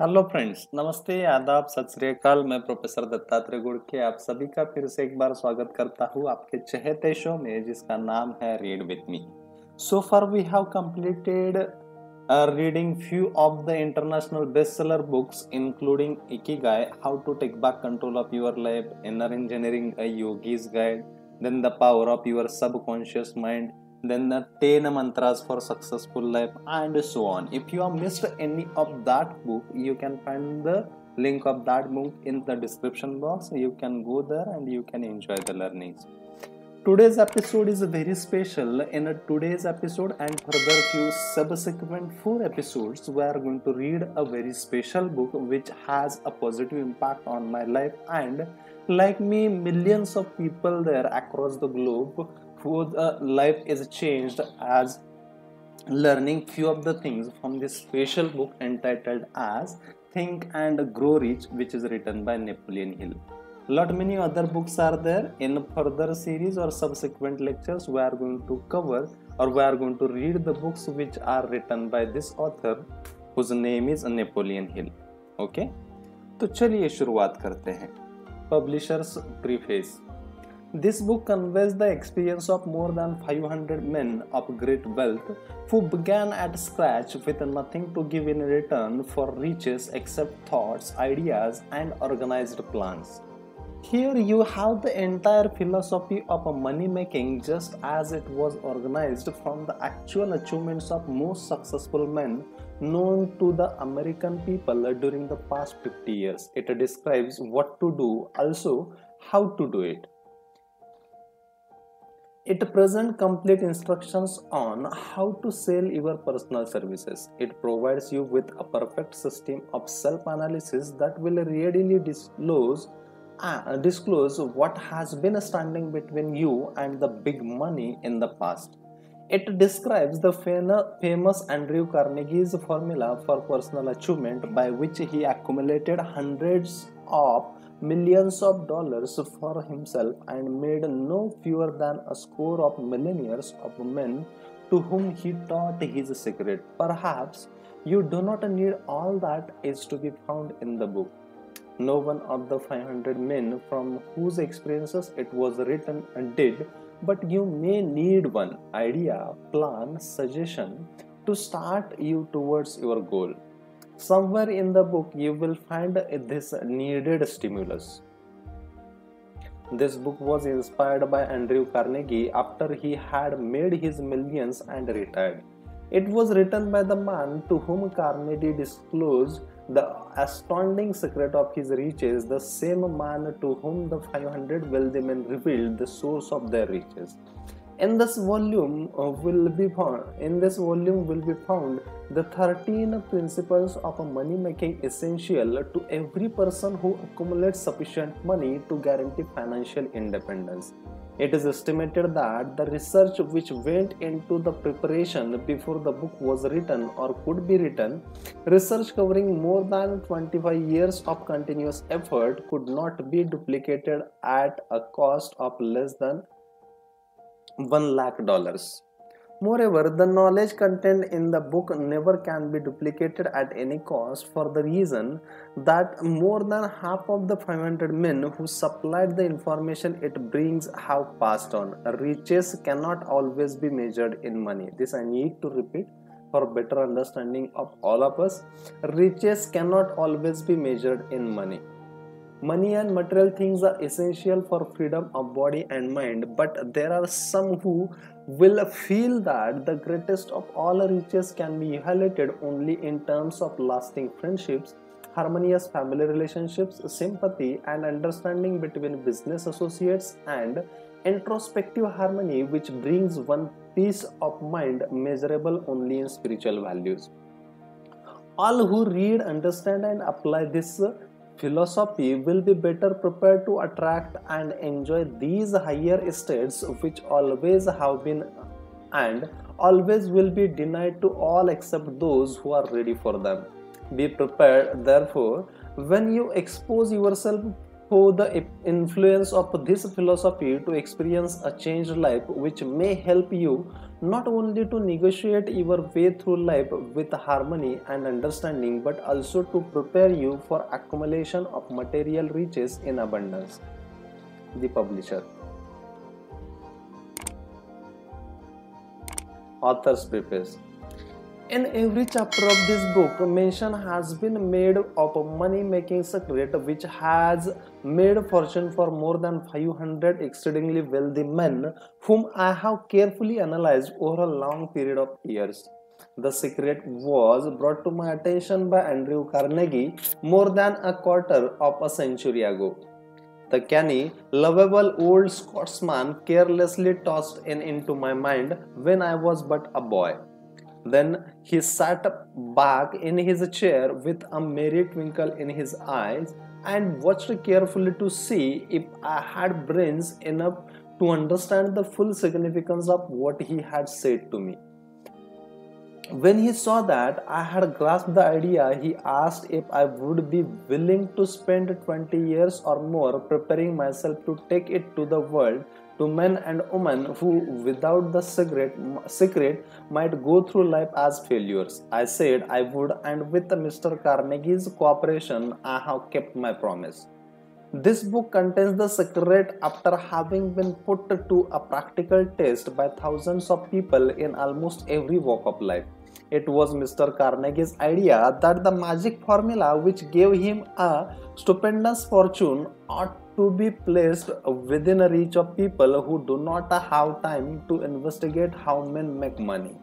Hello friends, नमस्ते, आदाब, सत श्री अकाल। मैं प्रोफेसर दत्तात्रेय गुड़के आप सभी का फिर से एक बार स्वागत करता हूँ आपके चहेते शो में जिसका नाम है read with me. So far we have completed reading few of the international bestseller books including Ikigai, How to Take Back Control of Your Life, Inner Engineering, A Yogi's Guide, then The Power of Your Subconscious Mind, then the 10 Mantras for Successful Life, and so on. If you have missed any of that book, you can find the link of that book in the description box. You can go there and you can enjoy the learnings. Today's episode is very special. In today's episode and further few subsequent 4 episodes, we are going to read a very special book which has a positive impact on my life and like me, millions of people there across the globe whose life is changed as learning few of the things from this special book entitled as Think and Grow Rich, which is written by Napoleon Hill. Lot many other books are there. In further series or subsequent lectures we are going to cover or we are going to read the books which are written by this author whose name is Napoleon Hill. Okay, तो चलिए शुरुआत करते हैं. Publishers preface. This book conveys the experience of more than 500 men of great wealth who began at scratch with nothing to give in return for riches except thoughts, ideas and organized plans. Here you have the entire philosophy of money making just as it was organized from the actual achievements of most successful men known to the American people during the past 50 years. It describes what to do, also how to do it. It presents complete instructions on how to sell your personal services. It provides you with a perfect system of self-analysis that will readily disclose what has been standing between you and the big money in the past. It describes the famous Andrew Carnegie's formula for personal achievement by which he accumulated hundreds of millions of dollars for himself and made no fewer than a score of millionaires of men to whom he taught his secret. Perhaps you do not need all that is to be found in the book. No one of the 500 men from whose experiences it was written did, but you may need one idea, plan, suggestion to start you towards your goal. Somewhere in the book you will find this needed stimulus. This book was inspired by Andrew Carnegie after he had made his millions and retired. It was written by the man to whom Carnegie disclosed the astounding secret of his riches, the same man to whom the 500 wealthy men revealed the source of their riches. In this volume will be found the 13 principles of money making essential to every person who accumulates sufficient money to guarantee financial independence. It is estimated that the research which went into the preparation before the book was written or could be written, research covering more than 25 years of continuous effort, could not be duplicated at a cost of less than $1 lakh. Moreover, the knowledge contained in the book never can be duplicated at any cost for the reason that more than half of the 500 men who supplied the information it brings have passed on. Riches cannot always be measured in money. This I need to repeat for better understanding of all of us. Riches cannot always be measured in money. Money and material things are essential for freedom of body and mind, but there are some who will feel that the greatest of all riches can be evaluated only in terms of lasting friendships, harmonious family relationships, sympathy and understanding between business associates, and introspective harmony which brings one peace of mind measurable only in spiritual values. All who read, understand and apply this philosophy will be better prepared to attract and enjoy these higher states which always have been and always will be denied to all except those who are ready for them. Be prepared, therefore, when you expose yourself how the influence of this philosophy to experience a changed life, which may help you not only to negotiate your way through life with harmony and understanding, but also to prepare you for accumulation of material riches in abundance. The publisher. Author's preface. In every chapter of this book, mention has been made of a money-making secret which has made fortune for more than 500 exceedingly wealthy men whom I have carefully analyzed over a long period of years. The secret was brought to my attention by Andrew Carnegie more than a quarter of a century ago. The canny, lovable old Scotsman carelessly tossed into my mind when I was but a boy. Then he sat back in his chair with a merry twinkle in his eyes and watched carefully to see if I had brains enough to understand the full significance of what he had said to me. When he saw that I had grasped the idea, he asked if I would be willing to spend 20 years or more preparing myself to take it to the world, to men and women who without the secret might go through life as failures. I said I would, and with Mr. Carnegie's cooperation I have kept my promise. This book contains the secret after having been put to a practical test by thousands of people in almost every walk of life. It was Mr. Carnegie's idea that the magic formula which gave him a stupendous fortune ought to be placed within reach of people who do not have time to investigate how men make money.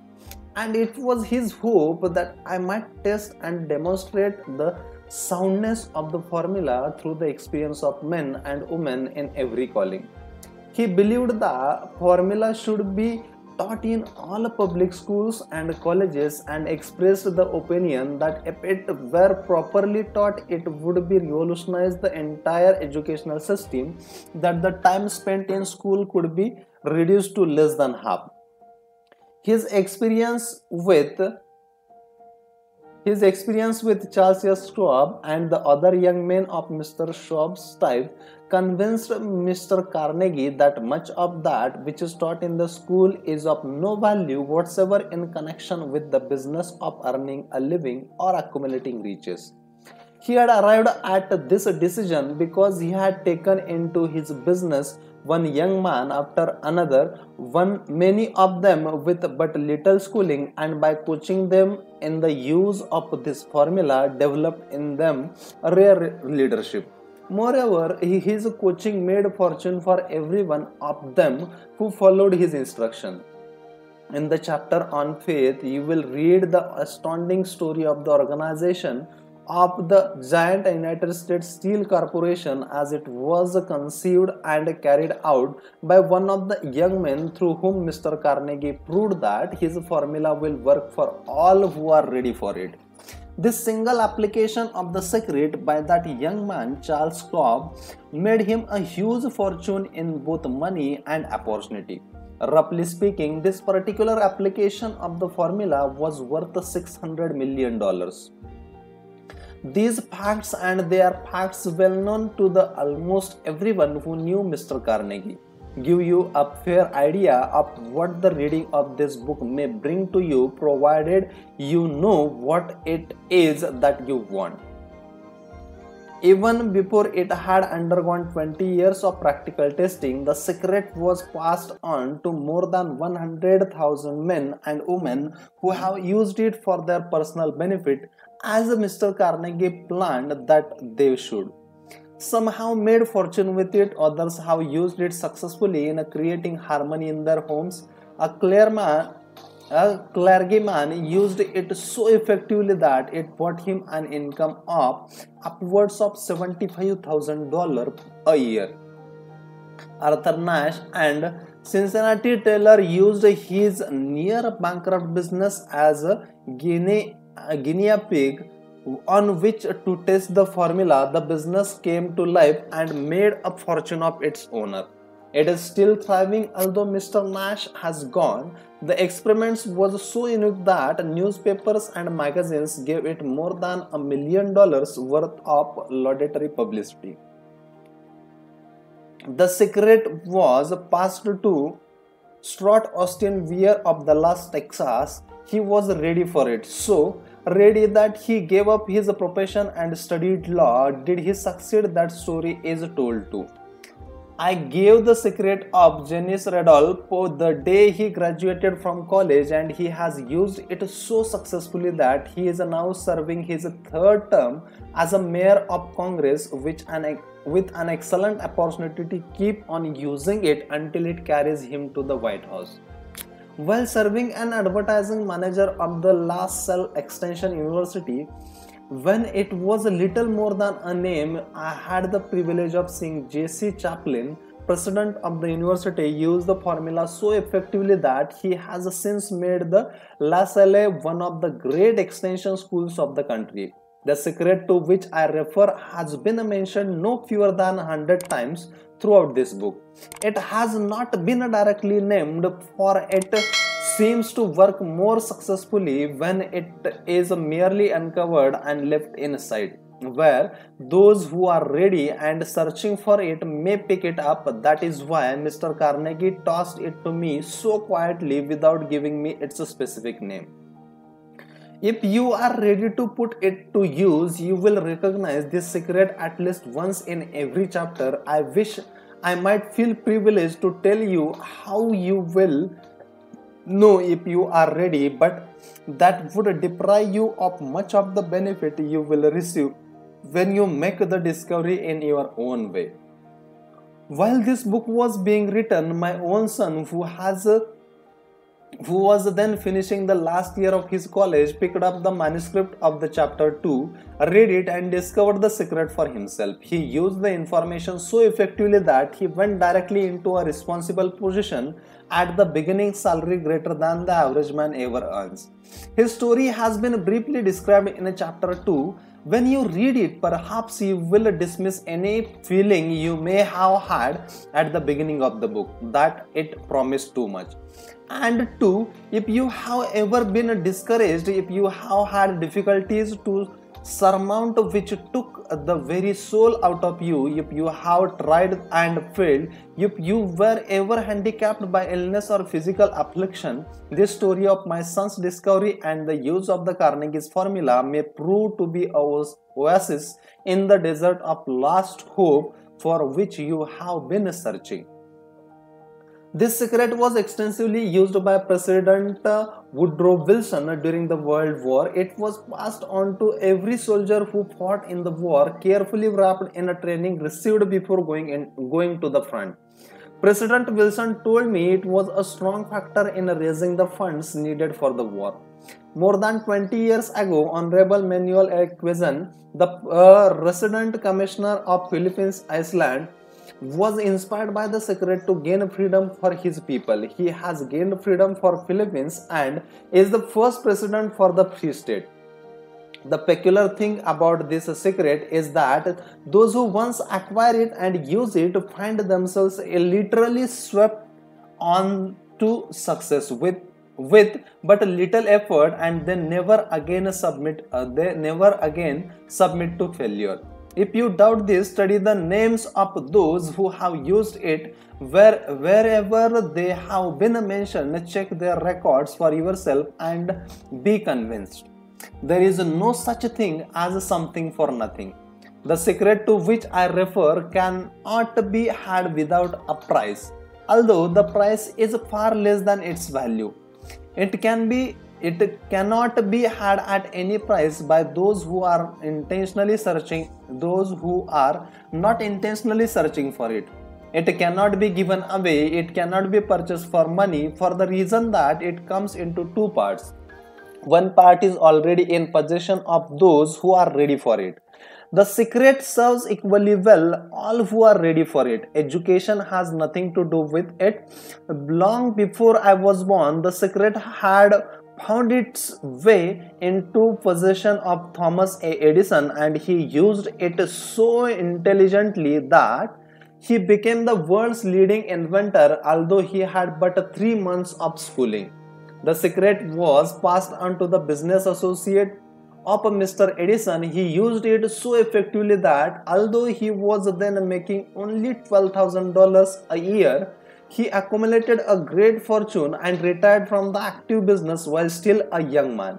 And it was his hope that I might test and demonstrate the soundness of the formula through the experience of men and women in every calling. He believed the formula should be taught in all public schools and colleges and expressed the opinion that if it were properly taught it would be revolutionize the entire educational system, that the time spent in school could be reduced to less than half. His experience with Charles S. Schwab and the other young men of Mr. Schwab's type convinced Mr. Carnegie that much of that which is taught in the school is of no value whatsoever in connection with the business of earning a living or accumulating riches. He had arrived at this decision because he had taken into his business one young man after another, many of them with but little schooling, and by coaching them in the use of this formula developed in them a rare leadership. Moreover, his coaching made fortune for every one of them who followed his instruction. In the chapter on faith, you will read the astounding story of the organization of the giant United States Steel Corporation as it was conceived and carried out by one of the young men through whom Mr. Carnegie proved that his formula will work for all who are ready for it. This single application of the secret by that young man, Charles Schwab, made him a huge fortune in both money and opportunity. Roughly speaking, this particular application of the formula was worth $600 million. These facts, and they are facts well known to the almost everyone who knew Mr. Carnegie, give you a fair idea of what the reading of this book may bring to you, provided you know what it is that you want. Even before it had undergone 20 years of practical testing, the secret was passed on to more than 100,000 men and women who have used it for their personal benefit, as Mr. Carnegie planned that they should. Some have made fortune with it, others have used it successfully in creating harmony in their homes. A clergyman used it so effectively that it brought him an income of upwards of $75,000 a year. Arthur Nash and Cincinnati Taylor used his near bankrupt business as a guinea pig on which to test the formula. The business came to life and made a fortune of its owner. It is still thriving, although Mr. Nash has gone. The experiment was so unique that newspapers and magazines gave it more than $1 million worth of laudatory publicity. The secret was passed to Stuart Austin Weir of Dallas, Texas. He was ready for it, so ready that he gave up his profession and studied law. Did he succeed? That story is told too. I gave the secret of Genius Rodolfo the day he graduated from college, and he has used it so successfully that he is now serving his third term as a mayor of Congress, with an excellent opportunity to keep on using it until it carries him to the White House. While serving an advertising manager of the La Salle Extension University, when it was a little more than a name, I had the privilege of seeing J.C. Chaplin, president of the university, use the formula so effectively that he has since made the La Salle one of the great extension schools of the country. The secret to which I refer has been mentioned no fewer than 100 times throughout this book. It has not been directly named, for it seems to work more successfully when it is merely uncovered and left inside, where those who are ready and searching for it may pick it up. That is why Mr. Carnegie tossed it to me so quietly without giving me its specific name. If you are ready to put it to use, you will recognize this secret at least once in every chapter. I wish I might feel privileged to tell you how you will know if you are ready, but that would deprive you of much of the benefit you will receive when you make the discovery in your own way. While this book was being written, my own son, who was then finishing the last year of his college, picked up the manuscript of the chapter 2, read it, and discovered the secret for himself. He used the information so effectively that he went directly into a responsible position at the beginning, salary greater than the average man ever earns. His story has been briefly described in chapter 2. When you read it, perhaps you will dismiss any feeling you may have had at the beginning of the book that it promised too much. And 2, if you have ever been discouraged, if you have had difficulties to surmount which took the very soul out of you, if you have tried and failed, if you were ever handicapped by illness or physical affliction, this story of my son's discovery and the use of the Carnegie's formula may prove to be an oasis in the desert of lost hope for which you have been searching. This secret was extensively used by President Woodrow Wilson during the World War. It was passed on to every soldier who fought in the war, carefully wrapped in a training received before going to the front. President Wilson told me it was a strong factor in raising the funds needed for the war. More than 20 years ago, Honorable Manuel A. Quezon, the resident commissioner of Philippines Island, was inspired by the secret to gain freedom for his people. He has gained freedom for Philippines and is the first president for the free state. The peculiar thing about this secret is that those who once acquire it and use it find themselves literally swept on to success with but little effort, and they never again submit to failure. If you doubt this, study the names of those who have used it wherever they have been mentioned. Check their records for yourself and be convinced. There is no such thing as something for nothing. The secret to which I refer cannot be had without a price, although the price is far less than its value. It cannot be had at any price by those who are intentionally searching, those who are not intentionally searching for it. It cannot be given away, it cannot be purchased for money, for the reason that it comes into two parts. One part is already in possession of those who are ready for it. The secret serves equally well all who are ready for it. Education has nothing to do with it. Long before I was born, the secret had found its way into possession of Thomas A. Edison, and he used it so intelligently that he became the world's leading inventor, although he had but 3 months of schooling. The secret was passed on to the business associate of Mr. Edison, he used it so effectively that although he was then making only $12,000 a year, he accumulated a great fortune and retired from the active business while still a young man.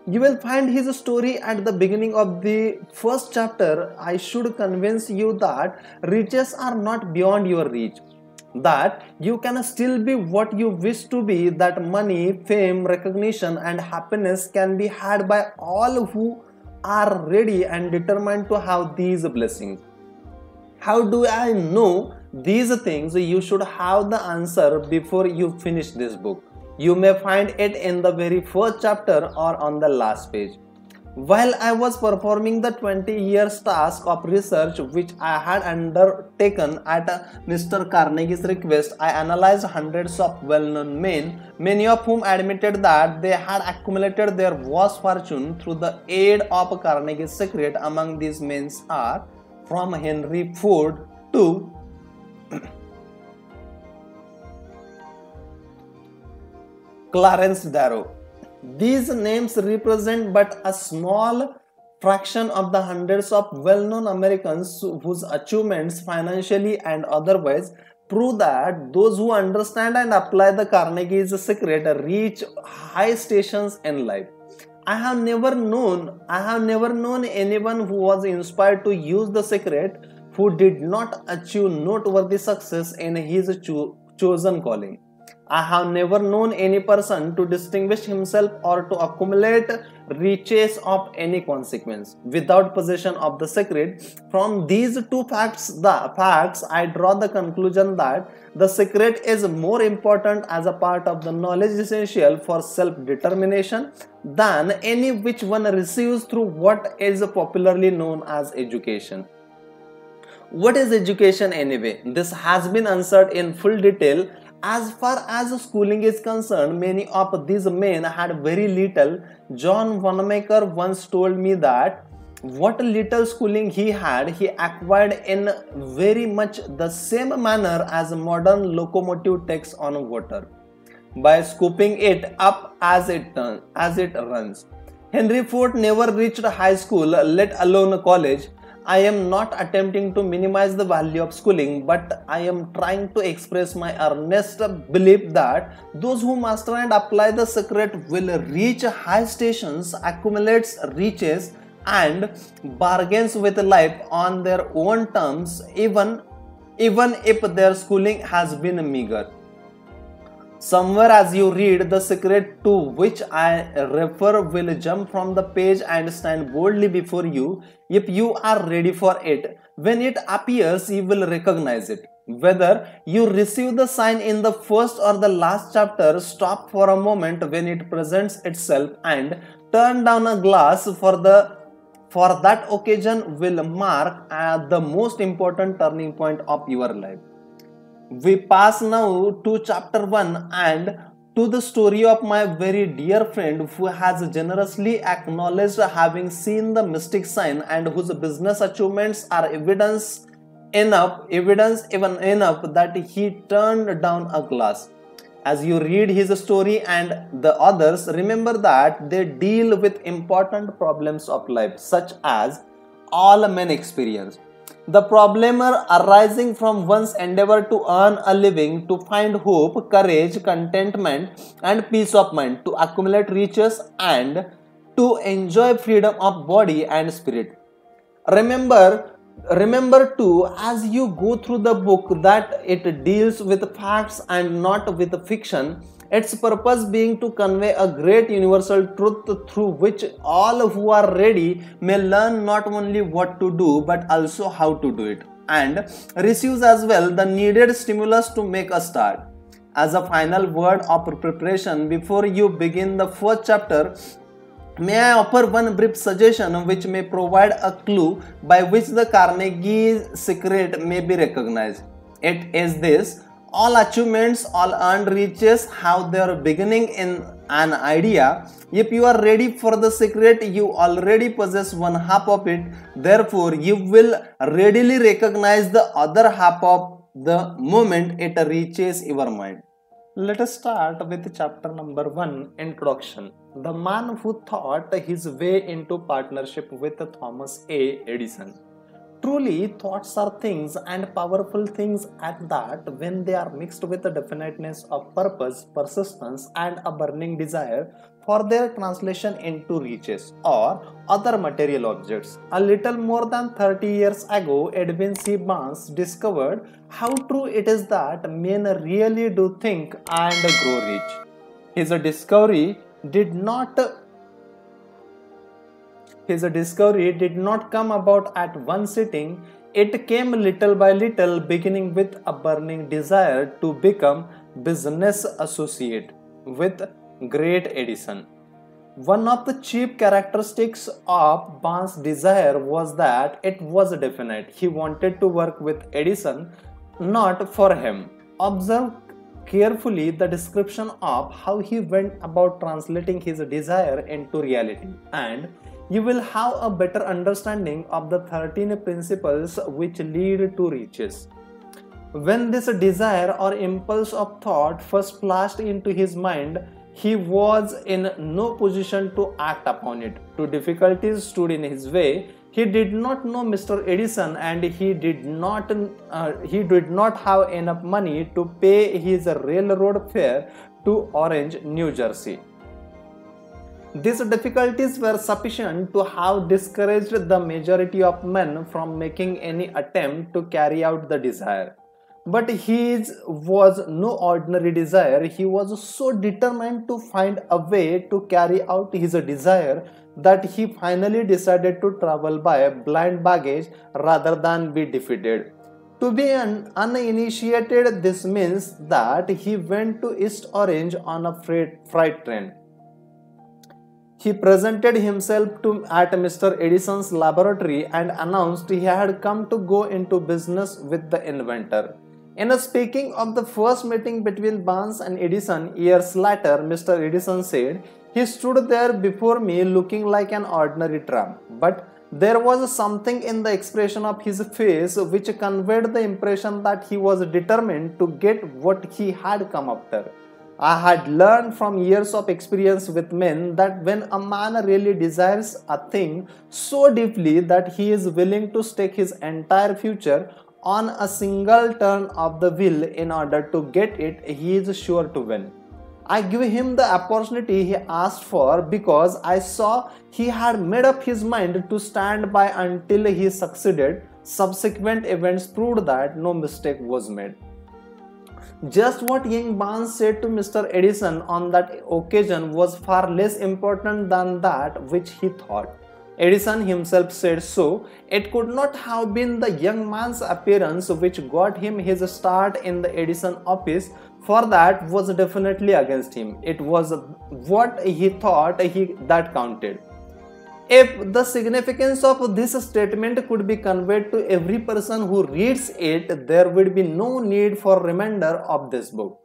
You will find his story at the beginning of the first chapter. I should convince you that riches are not beyond your reach, that you can still be what you wish to be, that money, fame, recognition, and happiness can be had by all who are ready and determined to have these blessings. How do I know these things? You should have the answer before you finish this book. You may find it in the very first chapter or on the last page. While I was performing the 20 years task of research which I had undertaken at Mr. Carnegie's request, I analyzed hundreds of well-known men, many of whom admitted that they had accumulated their vast fortune through the aid of Carnegie's secret. Among these men are from Henry Ford to Clarence Darrow. These names represent but a small fraction of the hundreds of well-known Americans whose achievements, financially and otherwise, prove that those who understand and apply the Carnegie's secret reach high stations in life. I have never known anyone who was inspired to use the secret who did not achieve noteworthy success in his chosen calling. I have never known any person to distinguish himself or to accumulate riches of any consequence without possession of the secret. From these two facts, I draw the conclusion that the secret is more important as a part of the knowledge essential for self-determination than any which one receives through what is popularly known as education. What is education anyway? This has been answered in full detail. As far as schooling is concerned, many of these men had very little. John Wanamaker once told me that what little schooling he had, he acquired in very much the same manner as modern locomotive takes on water, by scooping it up as it runs. Henry Ford never reached high school, let alone college. I am not attempting to minimize the value of schooling, but I am trying to express my earnest belief that those who master and apply the secret will reach high stations, accumulates riches, and bargains with life on their own terms, even if their schooling has been meager. Somewhere as you read, the secret to which I refer will jump from the page and stand boldly before you if you are ready for it. When it appears, you will recognize it. Whether you receive the sign in the first or the last chapter, stop for a moment when it presents itself and turn down a glass for that occasion will mark the most important turning point of your life. We pass now to chapter 1 and to the story of my very dear friend who has generously acknowledged having seen the mystic sign and whose business achievements are evidence even enough that he turned down a glass. As you read his story and the others, remember that they deal with important problems of life such as all men experience. The problem arising from one's endeavor to earn a living, to find hope, courage, contentment, and peace of mind, to accumulate riches, and to enjoy freedom of body and spirit. Remember too, as you go through the book, that it deals with facts and not with fiction, its purpose being to convey a great universal truth through which all who are ready may learn not only what to do but also how to do it, and receives as well the needed stimulus to make a start. As a final word of preparation before you begin the first chapter, may I offer one brief suggestion which may provide a clue by which the Carnegie secret may be recognized. It is this: all achievements, all earned riches have their beginning in an idea. If you are ready for the secret, you already possess one half of it. Therefore, you will readily recognize the other half of the moment it reaches your mind. Let us start with chapter number 1, Introduction. The man who thought his way into partnership with Thomas A. Edison. Truly, thoughts are things and powerful things at that when they are mixed with the definiteness of purpose, persistence, and a burning desire for their translation into riches or other material objects. A little more than 30 years ago, Edwin C. Barnes discovered how true it is that men really do think and grow rich. His discovery did not come about at one sitting. It came little by little, beginning with a burning desire to become business associate with great Edison. One of the chief characteristics of Barnes' desire was that it was definite. He wanted to work with Edison, not for him. Observe carefully the description of how he went about translating his desire into reality, and you will have a better understanding of the 13 principles which lead to riches. When this desire or impulse of thought first flashed into his mind, he was in no position to act upon it. Two difficulties stood in his way. He did not know Mr. Edison, and he did not have enough money to pay his railroad fare to Orange, New Jersey. These difficulties were sufficient to have discouraged the majority of men from making any attempt to carry out the desire. But his was no ordinary desire. He was so determined to find a way to carry out his desire that he finally decided to travel by blind baggage rather than be defeated. To be uninitiated, this means that he went to East Orange on a freight train. He presented himself at Mr. Edison's laboratory and announced he had come to go into business with the inventor. In speaking of the first meeting between Barnes and Edison years later, Mr. Edison said, "He stood there before me looking like an ordinary tramp, but there was something in the expression of his face which conveyed the impression that he was determined to get what he had come after. I had learned from years of experience with men that when a man really desires a thing so deeply that he is willing to stake his entire future on a single turn of the wheel in order to get it, he is sure to win. I give him the opportunity he asked for because I saw he had made up his mind to stand by until he succeeded. Subsequent events proved that no mistake was made." Just what young Barnes said to Mr. Edison on that occasion was far less important than that which he thought. Edison himself said so. It could not have been the young man's appearance which got him his start in the Edison office, for that was definitely against him. It was what he thought that counted. If the significance of this statement could be conveyed to every person who reads it, there would be no need for remainder of this book.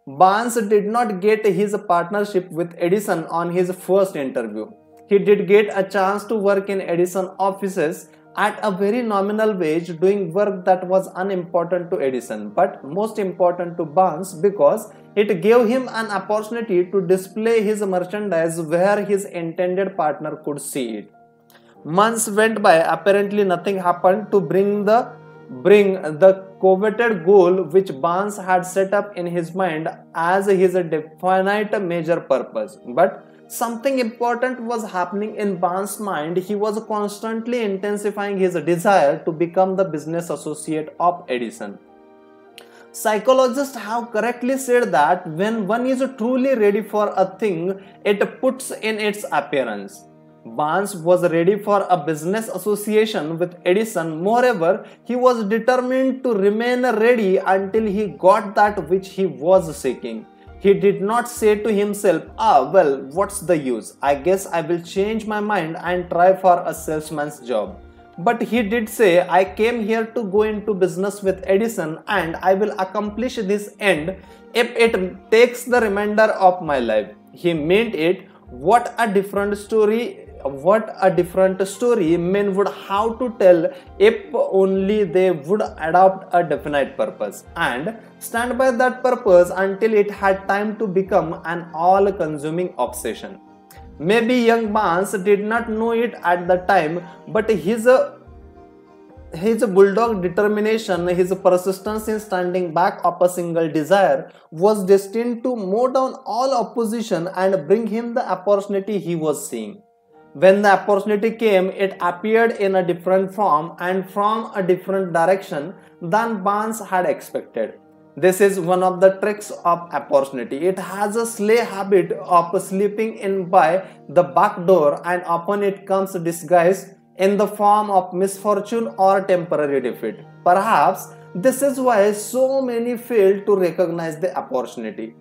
Barnes did not get his partnership with Edison on his first interview. He did get a chance to work in Edison offices at a very nominal wage, doing work that was unimportant to Edison, but most important to Barnes because it gave him an opportunity to display his merchandise where his intended partner could see it. Months went by. Apparently nothing happened to bring the coveted goal which Barnes had set up in his mind as his definite major purpose. But something important was happening in Barnes' mind. He was constantly intensifying his desire to become the business associate of Edison. Psychologists have correctly said that when one is truly ready for a thing, it puts in its appearance. Barnes was ready for a business association with Edison. Moreover, he was determined to remain ready until he got that which he was seeking. He did not say to himself, well, what's the use? I guess I will change my mind and try for a salesman's job. But he did say, I came here to go into business with Edison and I will accomplish this end if it takes the remainder of my life. He meant it. What a different story what a different story men would have to tell if only they would adopt a definite purpose and stand by that purpose until it had time to become an all-consuming obsession. Maybe young Barnes did not know it at the time, but his bulldog determination, his persistence in standing back of a single desire was destined to mow down all opposition and bring him the opportunity he was seeking. When the opportunity came, it appeared in a different form and from a different direction than Barnes had expected. This is one of the tricks of opportunity. It has a sly habit of slipping in by the back door, and often it comes disguised in the form of misfortune or temporary defeat. Perhaps this is why so many fail to recognize the opportunity.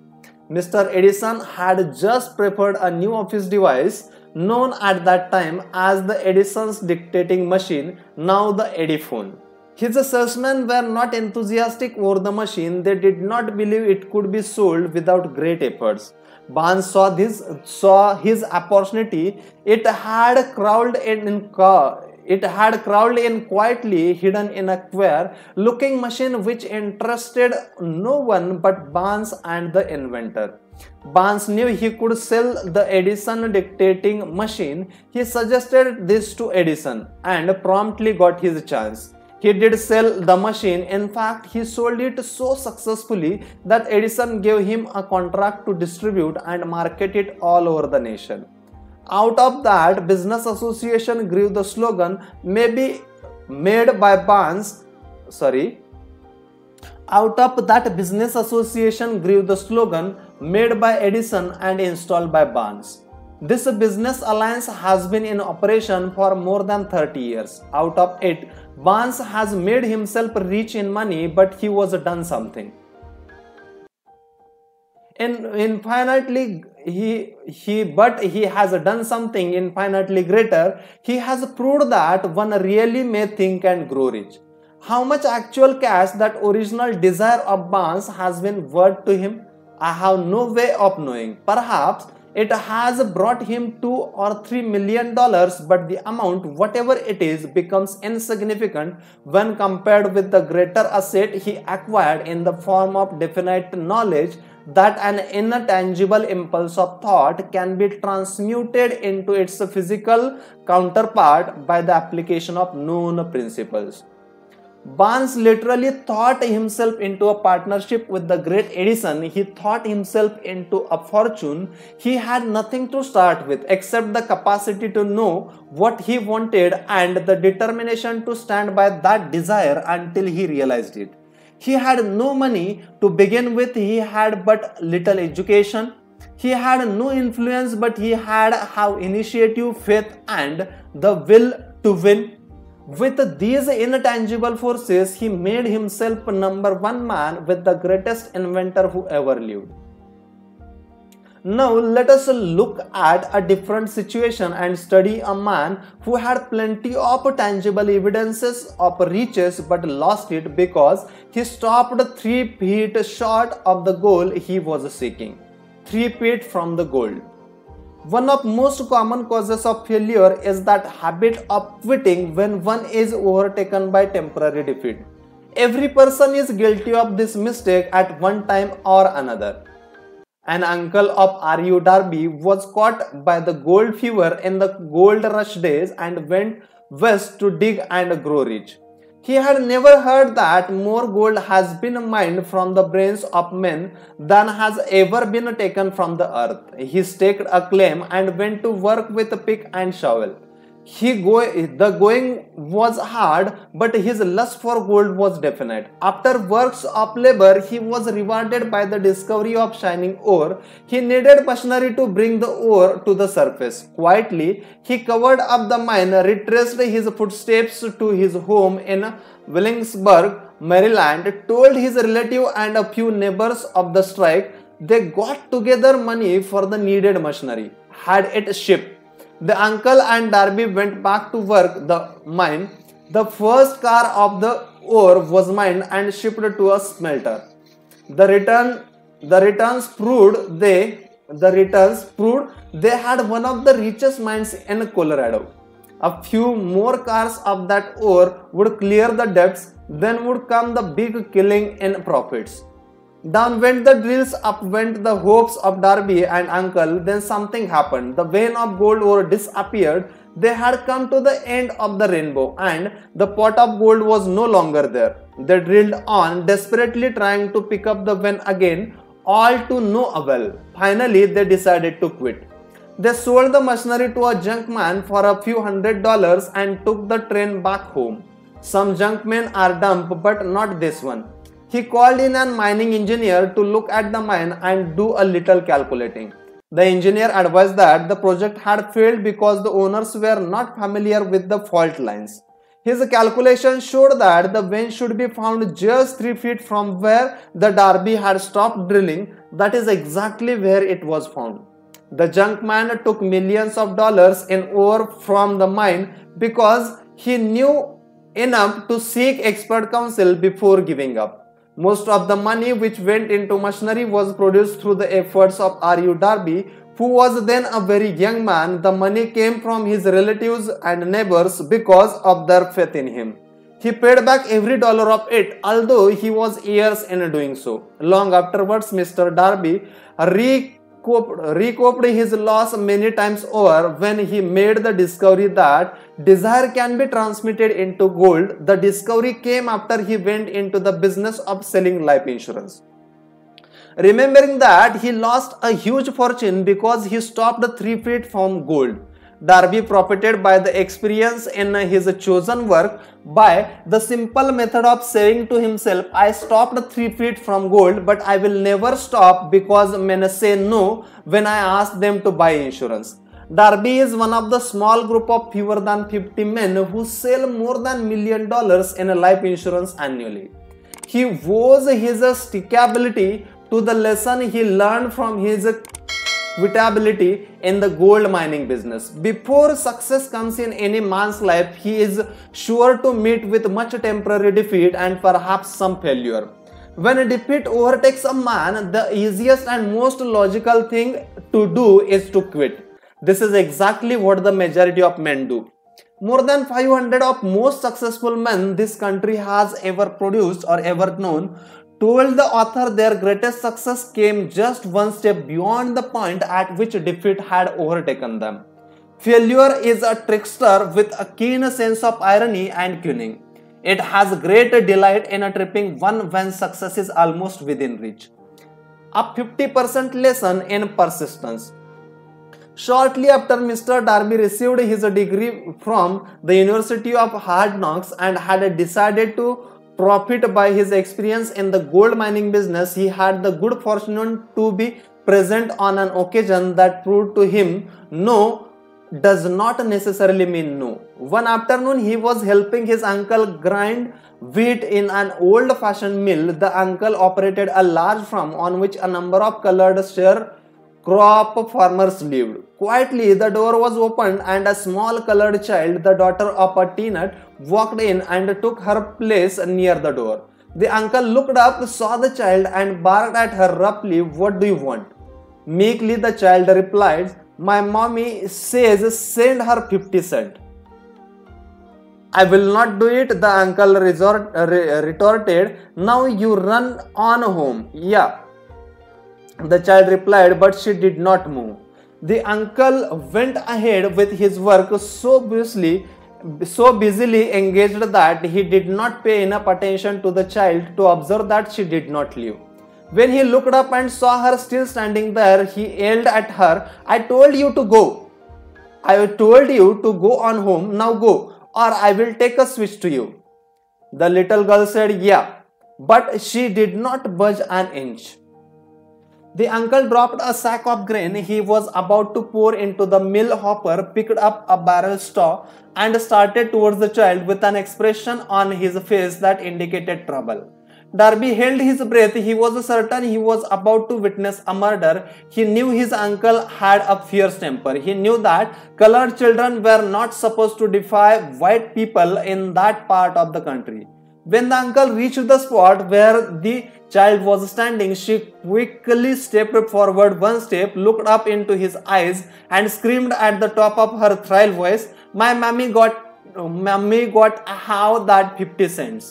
Mr. Edison had just prepared a new office device known at that time as the Edison's dictating machine, now the Ediphone. His salesmen were not enthusiastic over the machine. They did not believe it could be sold without great efforts. Barnes saw his opportunity. It had crawled in quietly, hidden in a queer looking machine which interested no one but Barnes and the inventor. Barnes knew he could sell the Edison dictating machine. He suggested this to Edison and promptly got his chance. He did sell the machine. In fact, he sold it so successfully that Edison gave him a contract to distribute and market it all over the nation. Out of that business association grew the slogan Out of that business association grew the slogan made by Edison and installed by Barnes. This business alliance has been in operation for more than 30 years. Out of it, Barnes has made himself rich in money, but he has done something infinitely greater. He has proved that one really may think and grow rich. How much actual cash that original desire of Barnes has been worth to him, I have no way of knowing. Perhaps it has brought him $2 or $3 million, but the amount, whatever it is, becomes insignificant when compared with the greater asset he acquired in the form of definite knowledge that an intangible impulse of thought can be transmuted into its physical counterpart by the application of known principles. Barnes literally thought himself into a partnership with the great Edison. He thought himself into a fortune. He had nothing to start with except the capacity to know what he wanted and the determination to stand by that desire until he realized it. He had no money to begin with. He had but little education. He had no influence, but he had initiative, faith, and the will to win. With these intangible forces, he made himself number one man with the greatest inventor who ever lived. Now let us look at a different situation and study a man who had plenty of tangible evidences of riches but lost it because he stopped 3 feet short of the goal he was seeking. 3 feet from the goal. One of most common causes of failure is that habit of quitting when one is overtaken by temporary defeat. Every person is guilty of this mistake at one time or another. An uncle of R.U. Darby was caught by the gold fever in the gold rush days and went west to dig and grow rich. He had never heard that more gold has been mined from the brains of men than has ever been taken from the earth. He staked a claim and went to work with a pick and shovel. The going was hard, but his lust for gold was definite. After works of labor, he was rewarded by the discovery of shining ore. He needed machinery to bring the ore to the surface. Quietly, he covered up the mine, retraced his footsteps to his home in Williamsburg, Maryland, told his relative and a few neighbors of the strike. They got together money for the needed machinery, had it shipped. The uncle and Darby went back to work the mine. The first car of the ore was mined and shipped to a smelter. The returns proved they The returns proved they had one of the richest mines in Colorado. A few more cars of that ore would clear the debts, then would come the big killing in profits. Down went the drills, up went the hopes of Darby and uncle. Then something happened. The vein of gold ore disappeared. They had come to the end of the rainbow and the pot of gold was no longer there. They drilled on, desperately trying to pick up the vein again, all to no avail. Finally, they decided to quit. They sold the machinery to a junkman for a few $100s and took the train back home. Some junkmen are dumb, but not this one. He called in a mining engineer to look at the mine and do a little calculating. The engineer advised that the project had failed because the owners were not familiar with the fault lines. His calculation showed that the vein should be found just 3 feet from where the Darby had stopped drilling. That is exactly where it was found. The junkman took millions of dollars in ore from the mine because he knew enough to seek expert counsel before giving up. Most of the money which went into machinery was produced through the efforts of R.U. Darby, who was then a very young man. The money came from his relatives and neighbors because of their faith in him. He paid back every dollar of it, although he was years in doing so. Long afterwards, Mr. Darby recouped his loss many times over when he made the discovery that desire can be transmitted into gold. The discovery came after he went into the business of selling life insurance. Remembering that he lost a huge fortune because he stopped 3 feet from gold, Darby profited by the experience in his chosen work by the simple method of saying to himself, I stopped 3 feet from gold, but I will never stop because men say no when I ask them to buy insurance. Darby is one of the small group of fewer than 50 men who sell more than $1 million in life insurance annually. He owes his stickability to the lesson he learned from his quitability in the gold mining business. Before success comes in any man's life, he is sure to meet with much temporary defeat and perhaps some failure. When a defeat overtakes a man, the easiest and most logical thing to do is to quit. This is exactly what the majority of men do. More than 500 of most successful men this country has ever produced or ever known told the author their greatest success came just one step beyond the point at which defeat had overtaken them. Failure is a trickster with a keen sense of irony and cunning. It has great delight in tripping one when success is almost within reach. A 50% lesson in persistence. Shortly after Mr. Darby received his degree from the University of Hard Knocks and had decided to profit by his experience in the gold mining business, he had the good fortune to be present on an occasion that proved to him no does not necessarily mean no. One afternoon, he was helping his uncle grind wheat in an old-fashioned mill. The uncle operated a large farm on which a number of colored sharecrop farmers lived. Quietly, the door was opened and a small colored child, the daughter of a tenant, walked in and took her place near the door. The uncle looked up, saw the child and barked at her roughly, "What do you want?" Meekly, the child replied, "My mommy says send her 50 cents. "I will not do it," the uncle retorted. "Now you run on home." "Yeah," the child replied, but she did not move. The uncle went ahead with his work so busily engaged that he did not pay enough attention to the child to observe that she did not leave. When he looked up and saw her still standing there, he yelled at her, "I told you to go. I told you to go on home. Now go, or I will take a switch to you." The little girl said, "Yeah," but she did not budge an inch. The uncle dropped a sack of grain he was about to pour into the mill hopper, picked up a barrel straw, and started towards the child with an expression on his face that indicated trouble. Darby held his breath. He was certain he was about to witness a murder. He knew his uncle had a fierce temper. He knew that colored children were not supposed to defy white people in that part of the country. When the uncle reached the spot where the child was standing, she quickly stepped forward one step, looked up into his eyes, and screamed at the top of her shrill voice, "My mommy got how that 50 cents."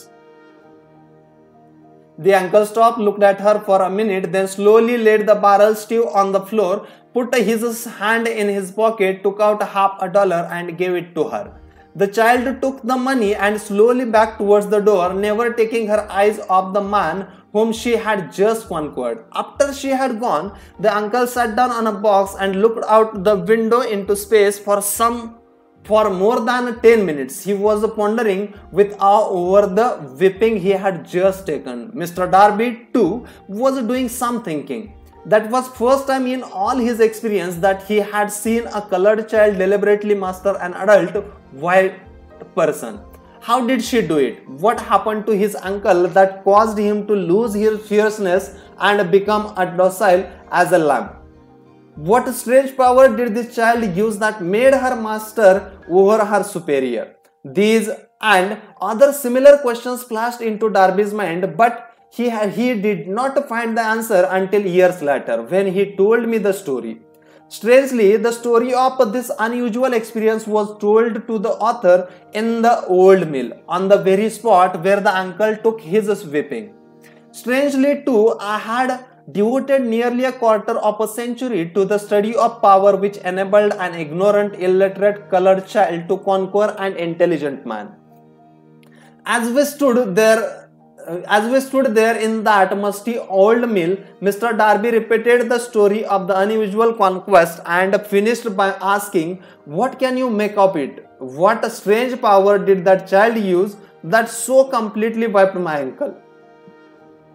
The uncle stopped, looked at her for a minute, then slowly laid the barrel stew on the floor, put his hand in his pocket, took out $50 and gave it to her. The child took the money and slowly backed towards the door, never taking her eyes off the man whom she had just conquered. After she had gone, the uncle sat down on a box and looked out the window into space for more than 10 minutes. He was pondering with awe over the whipping he had just taken. Mr. Darby, too, was doing some thinking. That was first time in all his experience that he had seen a colored child deliberately master an adult white person. How did she do it? What happened to his uncle that caused him to lose his fierceness and become docile as a lamb? What strange power did this child use that made her master over her superior? These and other similar questions flashed into Darby's mind, but he did not find the answer until years later when he told me the story. Strangely, the story of this unusual experience was told to the author in the old mill, on the very spot where the uncle took his whipping. Strangely too, I had devoted nearly a quarter of a century to the study of power which enabled an ignorant, illiterate colored child to conquer an intelligent man. As we stood there in that musty old mill, Mr. Darby repeated the story of the unusual conquest and finished by asking, "What can you make of it? What strange power did that child use that so completely wiped my uncle?"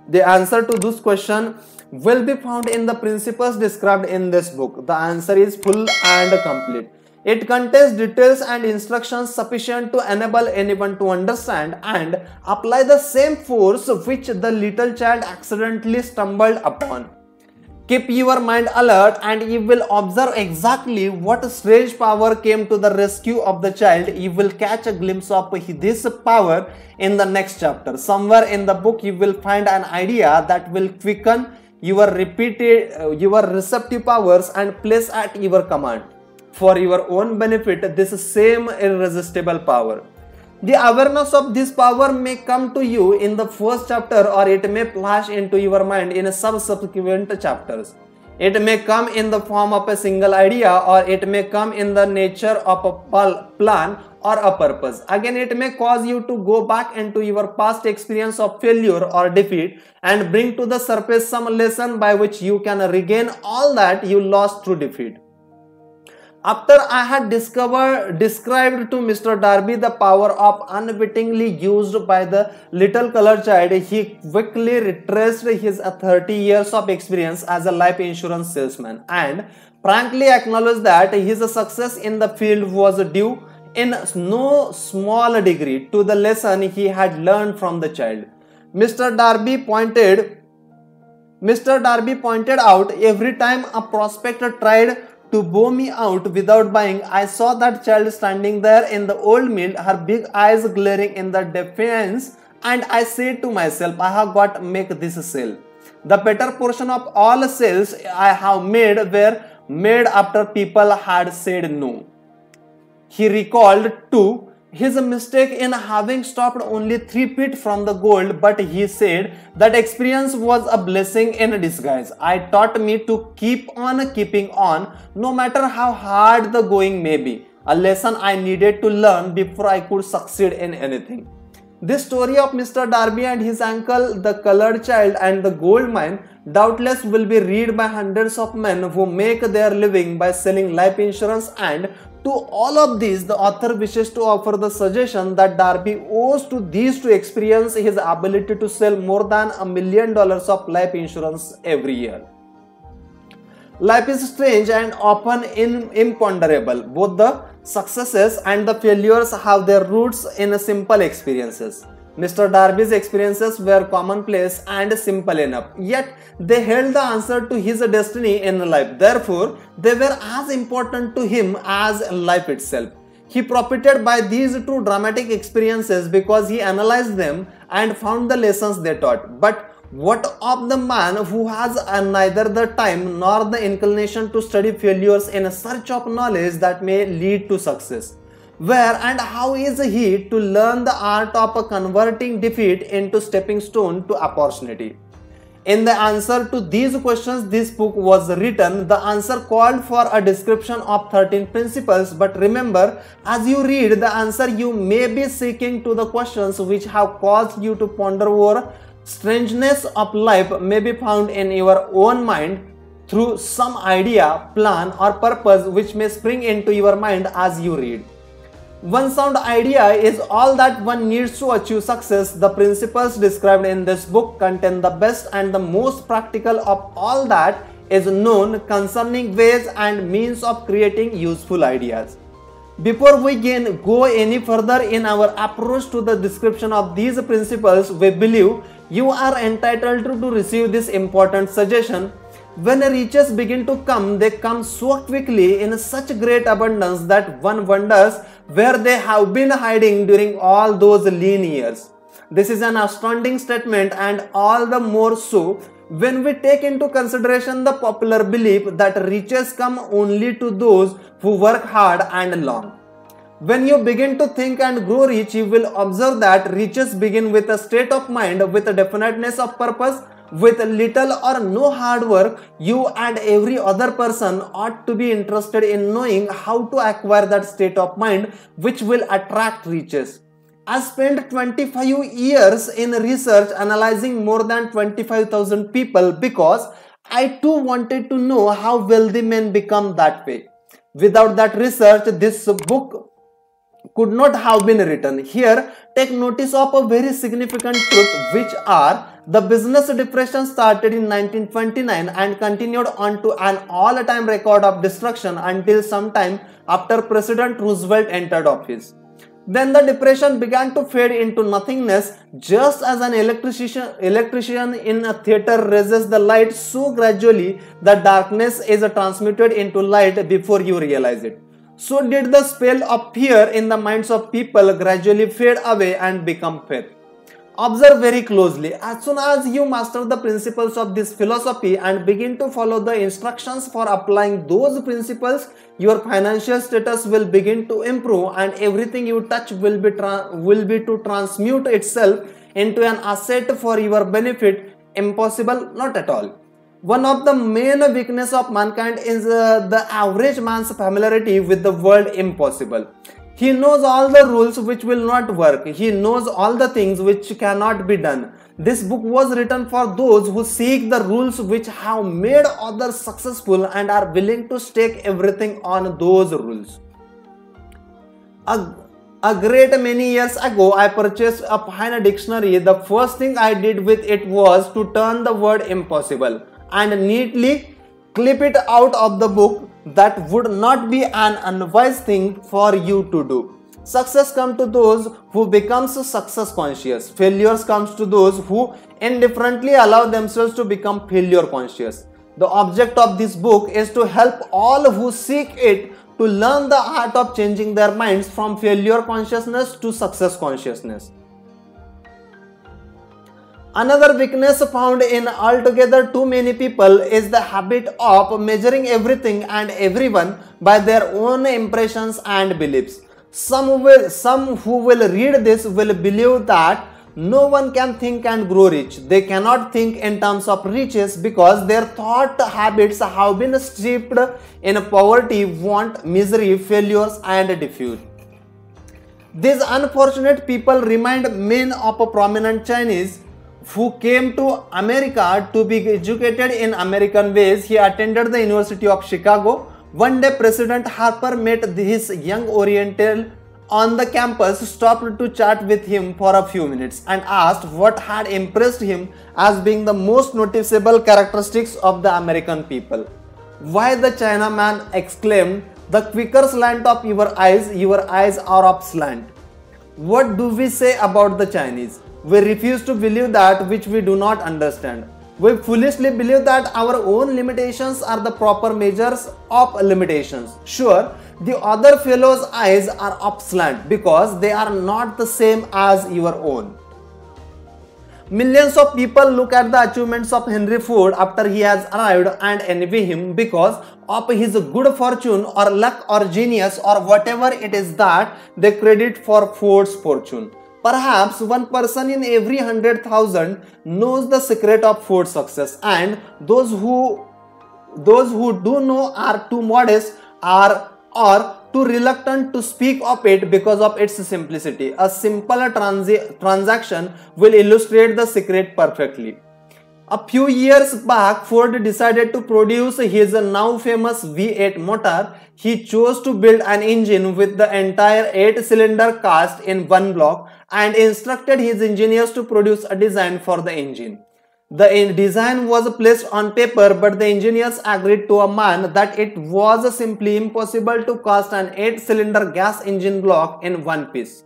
The answer to this question will be found in the principles described in this book. The answer is full and complete. It contains details and instructions sufficient to enable anyone to understand and apply the same force which the little child accidentally stumbled upon. Keep your mind alert and you will observe exactly what strange power came to the rescue of the child. You will catch a glimpse of this power in the next chapter. Somewhere in the book you will find an idea that will quicken your receptive powers and place at your command for your own benefit this same irresistible power. The awareness of this power may come to you in the first chapter, or it may flash into your mind in subsequent chapters. It may come in the form of a single idea, or it may come in the nature of a plan or a purpose. Again, it may cause you to go back into your past experience of failure or defeat and bring to the surface some lesson by which you can regain all that you lost through defeat. After I had described to Mr. Darby the power of unwittingly used by the little colored child, he quickly retraced his 30 years of experience as a life insurance salesman and frankly acknowledged that his success in the field was due in no small degree to the lesson he had learned from the child. Mr. Darby pointed out every time a prospector tried to bow me out without buying, I saw that child standing there in the old mill, her big eyes glaring in the defiance, and I said to myself, I have got to make this sale. The better portion of all sales I have made were made after people had said no. He recalled too his mistake in having stopped only 3 feet from the goal, but he said that experience was a blessing in disguise. It taught me to keep on keeping on, no matter how hard the going may be, a lesson I needed to learn before I could succeed in anything. This story of Mr. Darby and his uncle, the colored child and the gold mine, doubtless will be read by hundreds of men who make their living by selling life insurance, and to all of these, the author wishes to offer the suggestion that Darby owes to these to experience his ability to sell more than $1 million of life insurance every year. Life is strange and often imponderable. Both the successes and the failures have their roots in simple experiences. Mr. Darby's experiences were commonplace and simple enough, yet they held the answer to his destiny in life. Therefore, they were as important to him as life itself. He profited by these two dramatic experiences because he analyzed them and found the lessons they taught. But what of the man who has neither the time nor the inclination to study failures in search of knowledge that may lead to success? Where and how is he to learn the art of converting defeat into stepping stone to opportunity? In the answer to these questions, this book was written. The answer called for a description of 13 principles, but remember, as you read the answer, you may be seeking to the questions which have caused you to ponder over. Strangeness of life may be found in your own mind through some idea, plan, or purpose which may spring into your mind as you read. One sound idea is all that one needs to achieve success. The principles described in this book contain the best and the most practical of all that is known concerning ways and means of creating useful ideas. Before we go any further in our approach to the description of these principles, we believe you are entitled to receive this important suggestion. When riches begin to come, they come so quickly in such great abundance that one wonders where they have been hiding during all those lean years. This is an astounding statement, and all the more so when we take into consideration the popular belief that riches come only to those who work hard and long. When you begin to think and grow rich, you will observe that riches begin with a state of mind, with a definiteness of purpose. With little or no hard work, you and every other person ought to be interested in knowing how to acquire that state of mind which will attract riches. I spent 25 years in research analyzing more than 25,000 people because I too wanted to know how wealthy men become that way. Without that research, this book could not have been written. Here, take notice of a very significant truth, which are the business depression started in 1929 and continued on to an all-time record of destruction until sometime after President Roosevelt entered office. Then the depression began to fade into nothingness, just as an electrician in a theater raises the light so gradually that darkness is transmuted into light before you realize it. So did the spell of fear in the minds of people gradually fade away and become faith. Observe very closely. As soon as you master the principles of this philosophy and begin to follow the instructions for applying those principles, your financial status will begin to improve, and everything you touch will be to transmute itself into an asset for your benefit. Impossible? Not at all. One of the main weaknesses of mankind is the average man's familiarity with the word impossible. He knows all the rules which will not work. He knows all the things which cannot be done. This book was written for those who seek the rules which have made others successful and are willing to stake everything on those rules. A great many years ago, I purchased a fine dictionary. The first thing I did with it was to turn the word impossible and neatly clip it out of the book. That would not be an unwise thing for you to do. Success comes to those who becomes success conscious. Failures comes to those who indifferently allow themselves to become failure conscious. The object of this book is to help all who seek it to learn the art of changing their minds from failure consciousness to success consciousness. Another weakness found in altogether too many people is the habit of measuring everything and everyone by their own impressions and beliefs. Some who will read this will believe that no one can think and grow rich. They cannot think in terms of riches because their thought habits have been steeped in poverty, want, misery, failures, and defeat. These unfortunate people remind men of a prominent Chinese who came to America to be educated in American ways. He attended the University of Chicago. One day, President Harper met his young Oriental on the campus, stopped to chat with him for a few minutes, and asked what had impressed him as being the most noticeable characteristics of the American people. "Why," the Chinaman exclaimed, "the quicker slant of your eyes are of slant." What do we say about the Chinese? We refuse to believe that which we do not understand. We foolishly believe that our own limitations are the proper measures of limitations. Sure, The other fellow's eyes are upslant because they are not the same as your own. Millions of people look at the achievements of Henry Ford after he has arrived and envy him because of his good fortune or luck or genius or whatever it is that they credit for Ford's fortune. Perhaps one person in every 100,000 knows the secret of Ford's success, and those who do know are too modest or too reluctant to speak of it because of its simplicity. A simple transaction will illustrate the secret perfectly. A few years back, Ford decided to produce his now famous V8 motor. He chose to build an engine with the entire 8-cylinder cast in one block and instructed his engineers to produce a design for the engine. The design was placed on paper, but the engineers agreed to a man that it was simply impossible to cast an 8-cylinder gas engine block in one piece.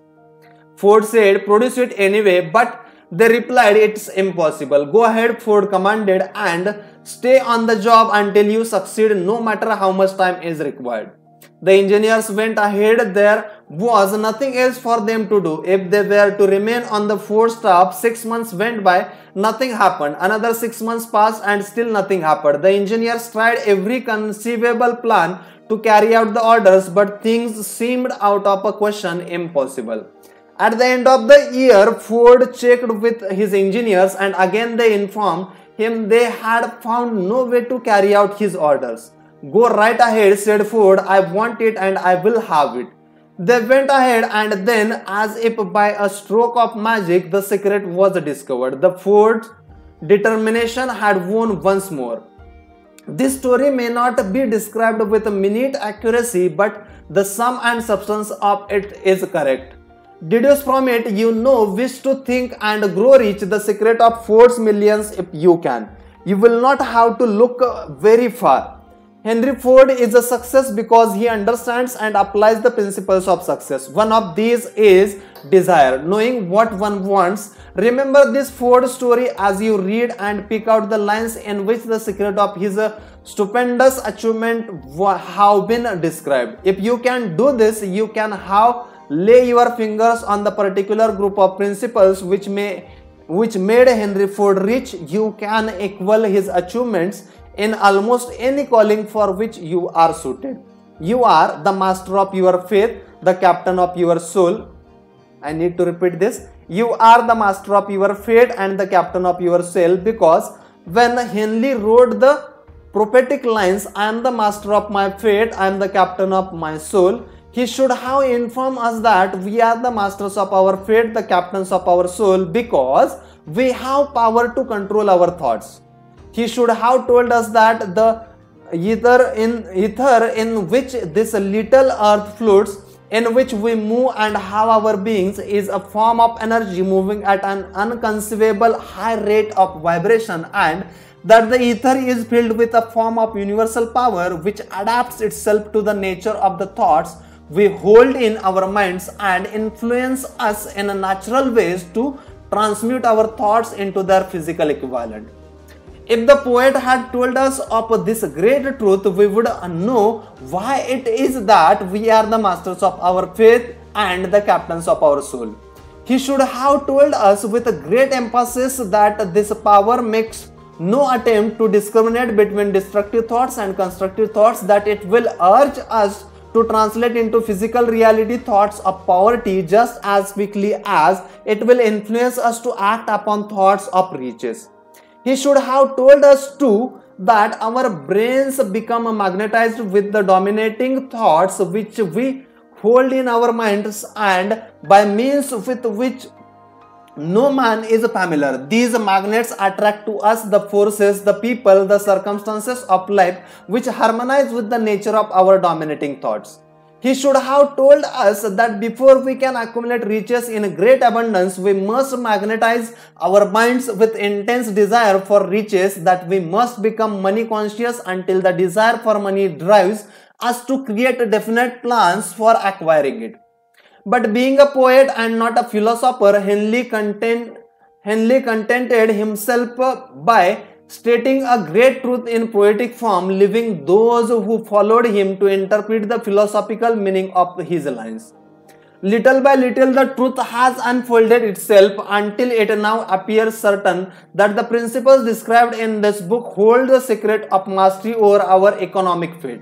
Ford said, "Produce it anyway," but they replied, "It's impossible." "Go ahead," Ford commanded, "and stay on the job until you succeed, no matter how much time is required." The engineers went ahead. There was nothing else for them to do. If they were to remain on the Ford staff, 6 months went by, nothing happened. Another 6 months passed and still nothing happened. The engineers tried every conceivable plan to carry out the orders, but things seemed out of a question impossible. At the end of the year, Ford checked with his engineers, and again they informed him they had found no way to carry out his orders. "Go right ahead," said Ford. "I want it and I will have it." They went ahead, and then, as if by a stroke of magic, the secret was discovered. The Ford's determination had won once more. This story may not be described with minute accuracy, but the sum and substance of it is correct. Deduce from it, wish to think and grow rich, the secret of Ford's millions if you can. You will not have to look very far. Henry Ford is a success because he understands and applies the principles of success. One of these is desire, knowing what one wants. Remember this Ford story as you read and pick out the lines in which the secret of his stupendous achievement have been described. If you can do this, you can lay your fingers on the particular group of principles which made Henry Ford rich. You can equal his achievements in almost any calling for which you are suited. You are the master of your faith, the captain of your soul. I need to repeat this. You are the master of your fate and the captain of your soul, because when Henley wrote the prophetic lines, "I am the master of my fate, I am the captain of my soul," he should have informed us that we are the masters of our fate, the captains of our soul, because we have power to control our thoughts. He should have told us that the ether in which this little earth floats, in which we move and have our beings, is a form of energy moving at an unconceivable high rate of vibration, and that the ether is filled with a form of universal power which adapts itself to the nature of the thoughts we hold in our minds and influence us in natural ways to transmute our thoughts into their physical equivalent. If the poet had told us of this great truth, we would know why it is that we are the masters of our faith and the captains of our soul. He should have told us with a great emphasis that this power makes no attempt to discriminate between destructive thoughts and constructive thoughts, that it will urge us to translate into physical reality thoughts of poverty just as quickly as it will influence us to act upon thoughts of riches. He should have told us too that our brains become magnetized with the dominating thoughts which we hold in our minds, and by means with which no man is familiar. These magnets attract to us the forces, the people, the circumstances of life which harmonize with the nature of our dominating thoughts. He should have told us that before we can accumulate riches in great abundance, we must magnetize our minds with intense desire for riches, that we must become money conscious until the desire for money drives us to create definite plans for acquiring it. But being a poet and not a philosopher, Henley contented himself by stating a great truth in poetic form, leaving those who followed him to interpret the philosophical meaning of his lines. Little by little, the truth has unfolded itself until it now appears certain that the principles described in this book hold the secret of mastery over our economic fate.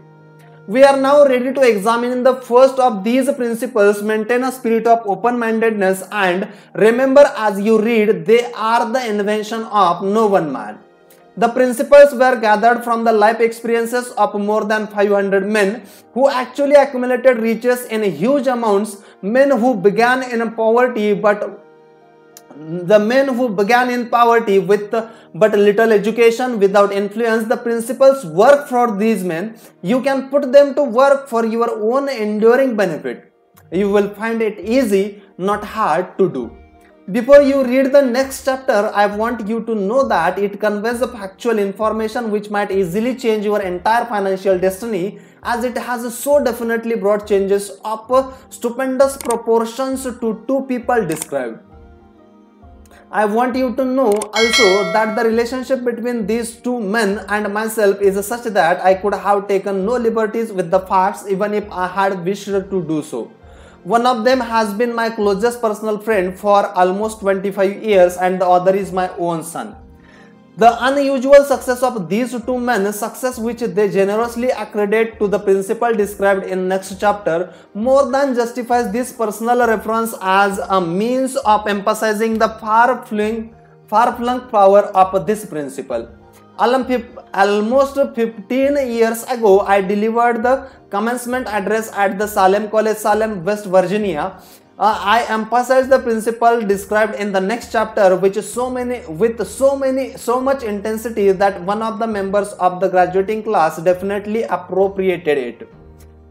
We are now ready to examine the first of these principles. Maintain a spirit of open-mindedness, and remember as you read, they are the invention of no one man. The principles were gathered from the life experiences of more than 500 men who actually accumulated riches in huge amounts, men who began in poverty with but little education, without influence. The principles work for these men. You can put them to work for your own enduring benefit. You will find it easy, not hard to do. Before you read the next chapter, I want you to know that it conveys a factual information which might easily change your entire financial destiny, as it has so definitely brought changes of stupendous proportions to two people described. I want you to know also that the relationship between these two men and myself is such that I could have taken no liberties with the facts even if I had wished to do so. One of them has been my closest personal friend for almost 25 years and the other is my own son. The unusual success of these two men, success which they generously accredit to the principle described in next chapter, more than justifies this personal reference as a means of emphasizing the far-flung power of this principle. Almost 15 years ago, I delivered the commencement address at the Salem College, Salem, West Virginia. I emphasize the principle described in the next chapter with so much intensity that one of the members of the graduating class definitely appropriated it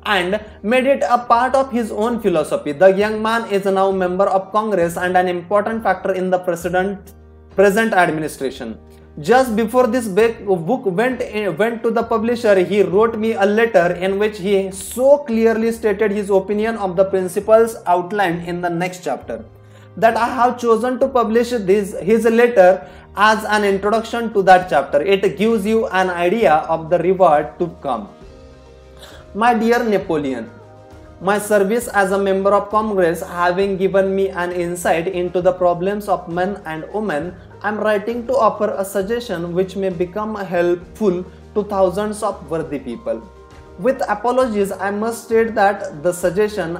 and made it a part of his own philosophy. The young man is now a member of Congress and an important factor in the present administration. Just before this book went to the publisher, he wrote me a letter in which he so clearly stated his opinion of the principles outlined in the next chapter that I have chosen to publish his letter as an introduction to that chapter. It gives you an idea of the reward to come. My dear Napoleon, my service as a member of Congress having given me an insight into the problems of men and women, I am writing to offer a suggestion which may become helpful to thousands of worthy people. With apologies, I must state that the suggestion,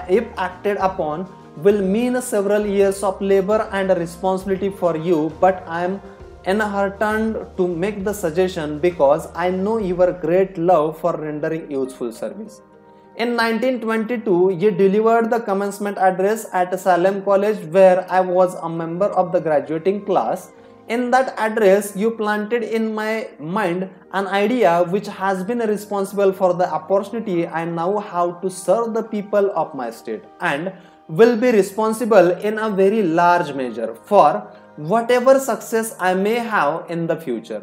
if acted upon, will mean several years of labor and responsibility for you, but I am enheartened to make the suggestion because I know your great love for rendering useful service. In 1922, you delivered the commencement address at Salem College where I was a member of the graduating class. In that address, you planted in my mind an idea which has been responsible for the opportunity I now have to serve the people of my state and will be responsible in a very large measure for whatever success I may have in the future.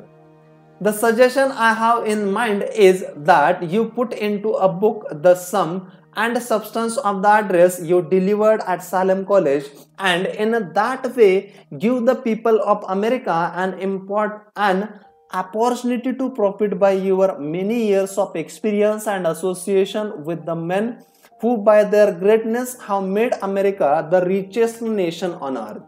The suggestion I have in mind is that you put into a book the sum and substance of the address you delivered at Salem College, and in that way give the people of America an opportunity to profit by your many years of experience and association with the men who by their greatness have made America the richest nation on earth.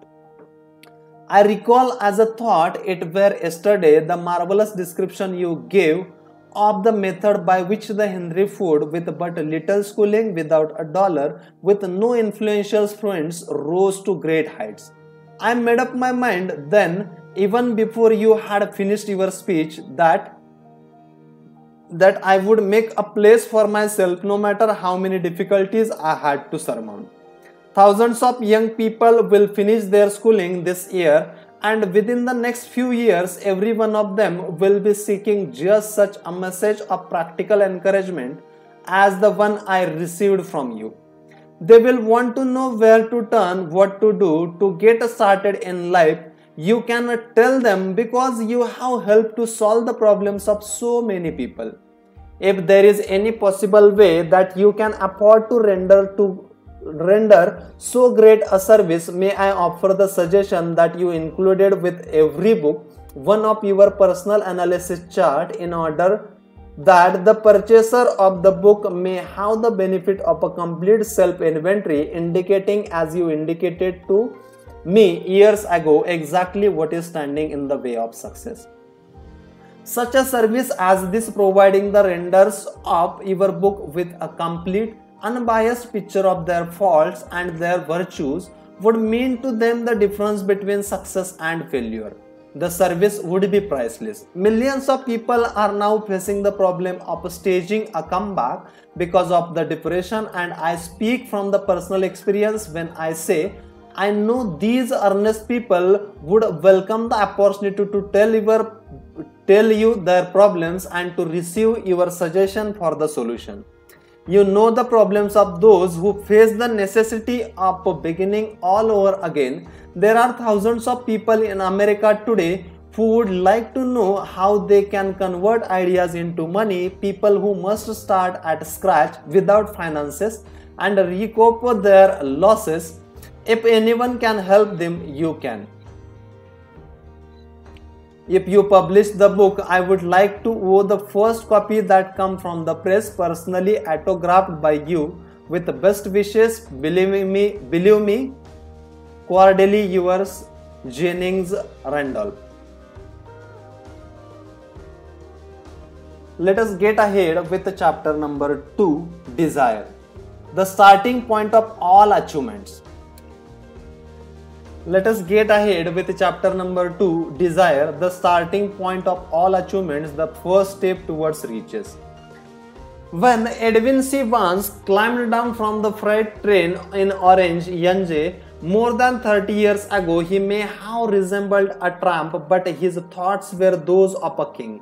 I recall as a thought it were yesterday the marvelous description you gave of the method by which the Henry Ford, with but little schooling, without a dollar, with no influential friends, rose to great heights. I made up my mind then, even before you had finished your speech, that I would make a place for myself no matter how many difficulties I had to surmount. Thousands of young people will finish their schooling this year, and within the next few years, every one of them will be seeking just such a message of practical encouragement as the one I received from you. They will want to know where to turn, what to do to get started in life. You can tell them because you have helped to solve the problems of so many people. If there is any possible way that you can afford to render so great a service, may I offer the suggestion that you included with every book one of your personal analysis chart in order that the purchaser of the book may have the benefit of a complete self-inventory, indicating, as you indicated to me years ago, exactly what is standing in the way of success. Such a service as this, providing the readers of your book with a complete, unbiased picture of their faults and their virtues, would mean to them the difference between success and failure. The service would be priceless. Millions of people are now facing the problem of staging a comeback because of the depression, and I speak from the personal experience when I say I know these earnest people would welcome the opportunity to tell you their problems and to receive your suggestion for the solution. You know the problems of those who face the necessity of beginning all over again. There are thousands of people in America today who would like to know how they can convert ideas into money, people who must start at scratch without finances and recoup their losses. If anyone can help them, you can. If you publish the book, I would like to owe the first copy that come from the press personally autographed by you with the best wishes. Believe me, cordially yours, Jennings Randolph. Let us get ahead with chapter number 2, Desire, the starting point of all achievements. Let us get ahead with chapter number 2, Desire, the starting point of all achievements, the first step towards riches. When Edwin C. Barnes climbed down from the freight train in Orange, NJ, more than 30 years ago, he may have resembled a tramp, but his thoughts were those of a king.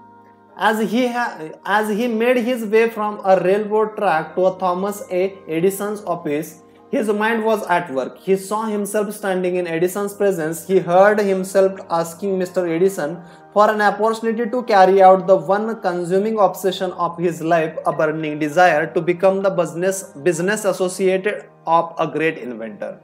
As he made his way from a railroad track to a Thomas A. Edison's office, his mind was at work. He saw himself standing in Edison's presence. He heard himself asking Mr. Edison for an opportunity to carry out the one consuming obsession of his life, a burning desire to become the business associate of a great inventor.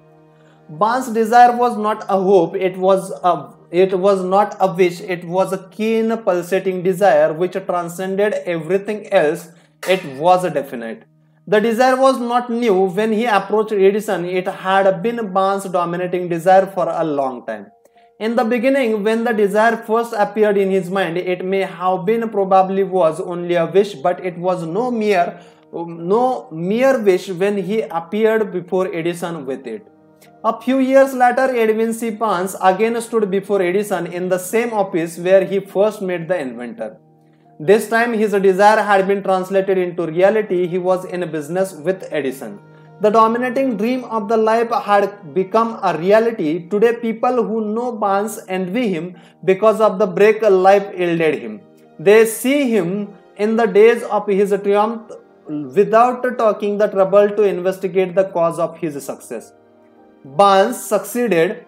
Barnes' desire was not a hope, it was not a wish, it was a keen, pulsating desire which transcended everything else. It was definite. The desire was not new when he approached Edison. It had been Barnes' dominating desire for a long time. In the beginning, when the desire first appeared in his mind, it may have been, probably was, only a wish, but it was no mere wish when he appeared before Edison with it. A few years later, Edwin C. Barnes again stood before Edison in the same office where he first met the inventor. This time his desire had been translated into reality. He was in business with Edison. The dominating dream of the life had become a reality. Today people who know Barnes envy him because of the break life yielded him. They see him in the days of his triumph without taking the trouble to investigate the cause of his success. Barnes succeeded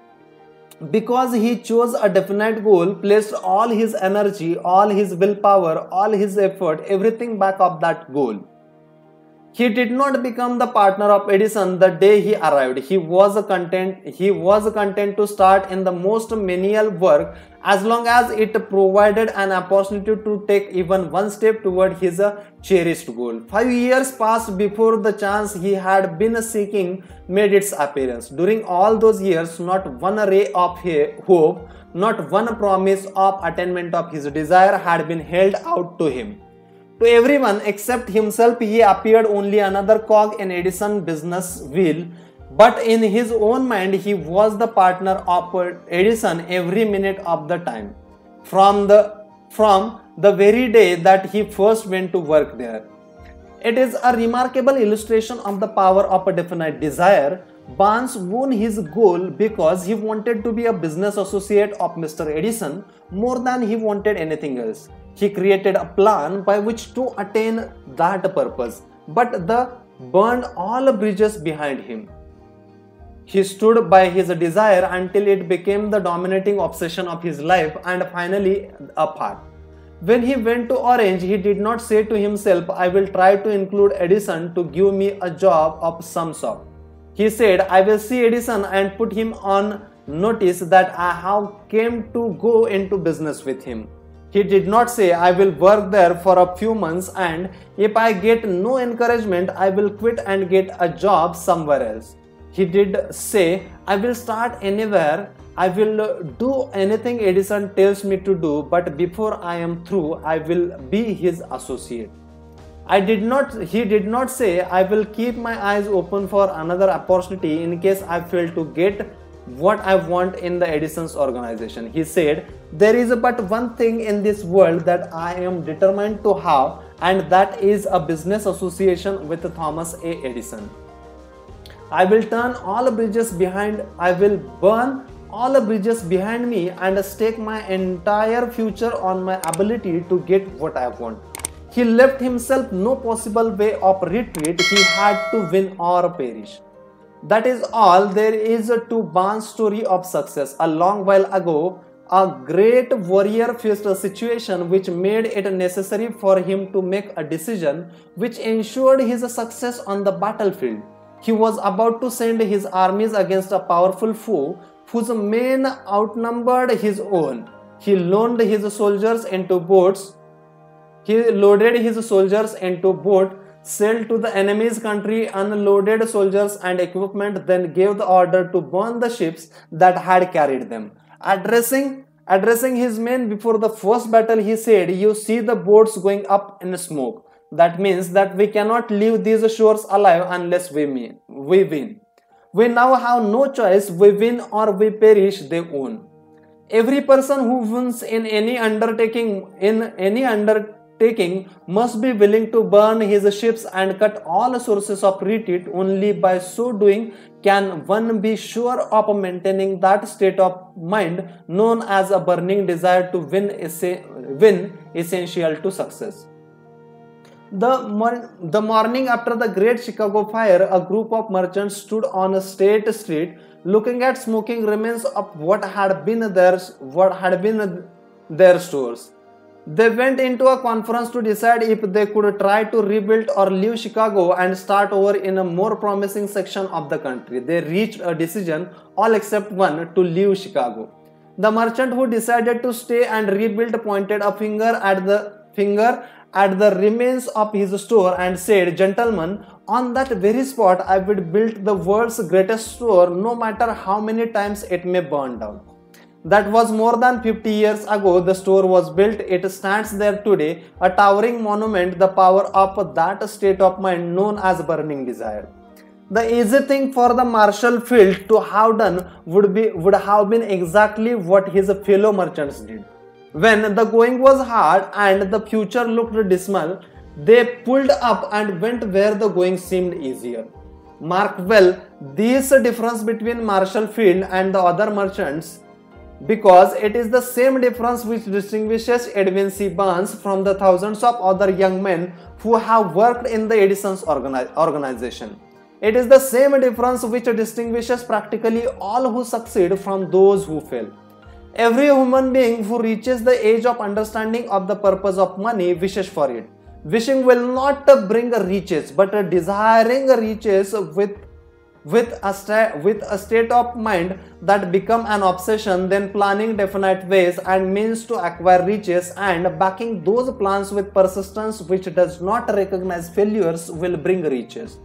because he chose a definite goal, placed all his energy, all his willpower, all his effort, everything back of that goal. He did not become the partner of Edison the day he arrived. He was content to start in the most menial work as long as it provided an opportunity to take even one step toward his cherished goal. 5 years passed before the chance he had been seeking made its appearance. During all those years, not one ray of hope, not one promise of attainment of his desire had been held out to him. To everyone except himself, he appeared only another cog in Edison's business wheel, but in his own mind, he was the partner of Edison every minute of the time, from the very day that he first went to work there. It is a remarkable illustration of the power of a definite desire. Barnes won his goal because he wanted to be a business associate of Mr. Edison more than he wanted anything else. He created a plan by which to attain that purpose, but burned all bridges behind him. He stood by his desire until it became the dominating obsession of his life and finally a path. When he went to Orange, he did not say to himself, I will try to include Edison to give me a job of some sort. He said, I will see Edison and put him on notice that I have came to go into business with him. He did not say, I will work there for a few months and if I get no encouragement, I will quit and get a job somewhere else. He did say, I will start anywhere, I will do anything Edison tells me to do, but before I am through, I will be his associate. He did not say, I will keep my eyes open for another opportunity in case I fail to get what I want in the Edison's organization. He said, there is but one thing in this world that I am determined to have, and that is a business association with Thomas A. Edison. I will burn all bridges behind me and stake my entire future on my ability to get what I want. He left himself no possible way of retreat. He had to win or perish. That is all there is to Barnes' story of success. A long while ago, a great warrior faced a situation which made it necessary for him to make a decision which ensured his success on the battlefield. He was about to send his armies against a powerful foe whose men outnumbered his own. He loaded his soldiers into boats, sailed to the enemy's country, unloaded soldiers and equipment, then gave the order to burn the ships that had carried them. Addressing his men before the first battle, he said, you see the boats going up in smoke. That means that we cannot leave these shores alive unless we win. We now have no choice. We win or we perish, they own. Every person who wins in any undertaking must be willing to burn his ships and cut all sources of retreat. Only by so doing can one be sure of maintaining that state of mind known as a burning desire to win essential to success. The morning after the Great Chicago Fire, a group of merchants stood on a State Street looking at smoking remains of what had been their stores. They went into a conference to decide if they could try to rebuild or leave Chicago and start over in a more promising section of the country. They reached a decision, all except one, to leave Chicago. The merchant who decided to stay and rebuild pointed a finger at the remains of his store and said, gentlemen, on that very spot I would build the world's greatest store, no matter how many times it may burn down. That was more than 50 years ago the store was built. It stands there today, a towering monument, the power of that state of mind known as burning desire. The easy thing for the Marshall Field to have done would have been exactly what his fellow merchants did. When the going was hard and the future looked dismal, they pulled up and went where the going seemed easier. Mark well this difference between Marshall Field and the other merchants, because it is the same difference which distinguishes Edwin C. Barnes from the thousands of other young men who have worked in the Edison's organization. It is the same difference which distinguishes practically all who succeed from those who fail. Every human being who reaches the age of understanding of the purpose of money wishes for it. Wishing will not bring riches, but desiring riches with a state of mind that become an obsession, then planning definite ways and means to acquire riches and backing those plans with persistence which does not recognize failures will bring riches.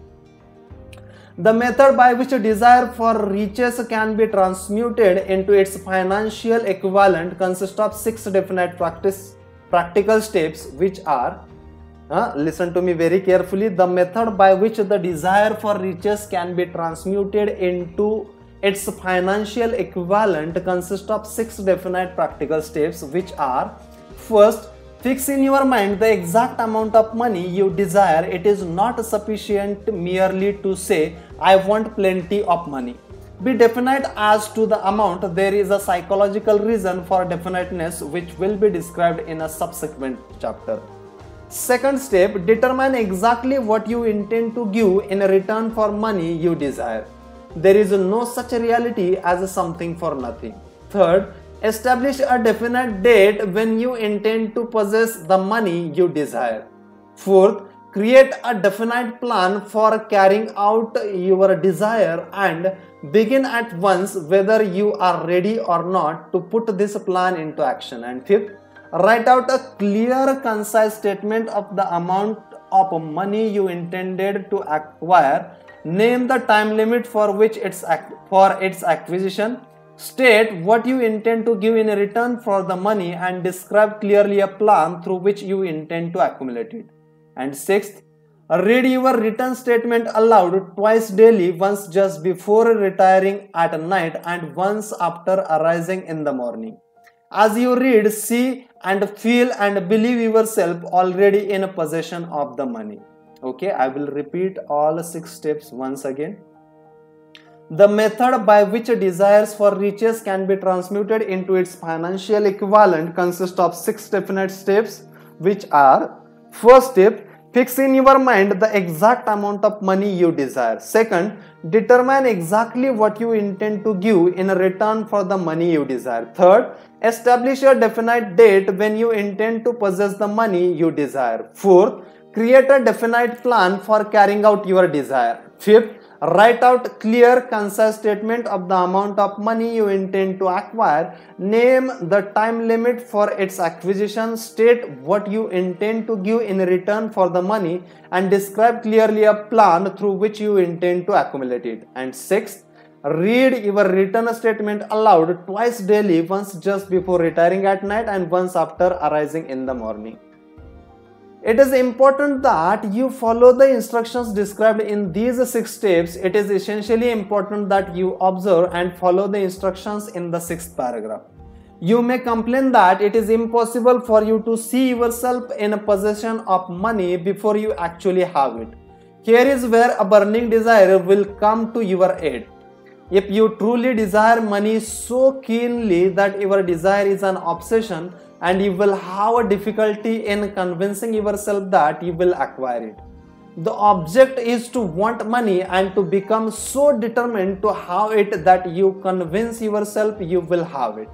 The method by which a desire for riches can be transmuted into its financial equivalent consists of 6 definite practical steps, which are, listen to me very carefully, the method by which the desire for riches can be transmuted into its financial equivalent consists of 6 definite practical steps, which are, first, fix in your mind the exact amount of money you desire. It is not sufficient merely to say, I want plenty of money. Be definite as to the amount. There is a psychological reason for definiteness which will be described in a subsequent chapter. Second step, determine exactly what you intend to give in return for money you desire. There is no such reality as something for nothing. Third, establish a definite date when you intend to possess the money you desire. Fourth, Create a definite plan for carrying out your desire and begin at once whether you are ready or not to put this plan into action. And fifth, write out a clear, concise statement of the amount of money you intended to acquire. Name the time limit for its acquisition. State what you intend to give in return for the money and describe clearly a plan through which you intend to accumulate it. And sixth, read your written statement aloud twice daily, once just before retiring at night and once after arising in the morning. As you read, see and feel and believe yourself already in possession of the money. Okay, I will repeat all 6 steps once again. The method by which desires for riches can be transmuted into its financial equivalent consists of 6 definite steps, which are: first step, fix in your mind the exact amount of money you desire. Second, determine exactly what you intend to give in return for the money you desire. Third, establish a definite date when you intend to possess the money you desire. Fourth, create a definite plan for carrying out your desire. Fifth, write out clear, concise statement of the amount of money you intend to acquire. Name the time limit for its acquisition. State what you intend to give in return for the money and describe clearly a plan through which you intend to accumulate it. And sixth, read your written statement aloud twice daily, once just before retiring at night and once after arising in the morning. It is important that you follow the instructions described in these 6 steps. It is essentially important that you observe and follow the instructions in the 6th paragraph. You may complain that it is impossible for you to see yourself in possession of money before you actually have it. Here is where a burning desire will come to your aid. If you truly desire money so keenly that your desire is an obsession, and you will have a difficulty in convincing yourself that you will acquire it. The object is to want money and to become so determined to have it that you convince yourself you will have it.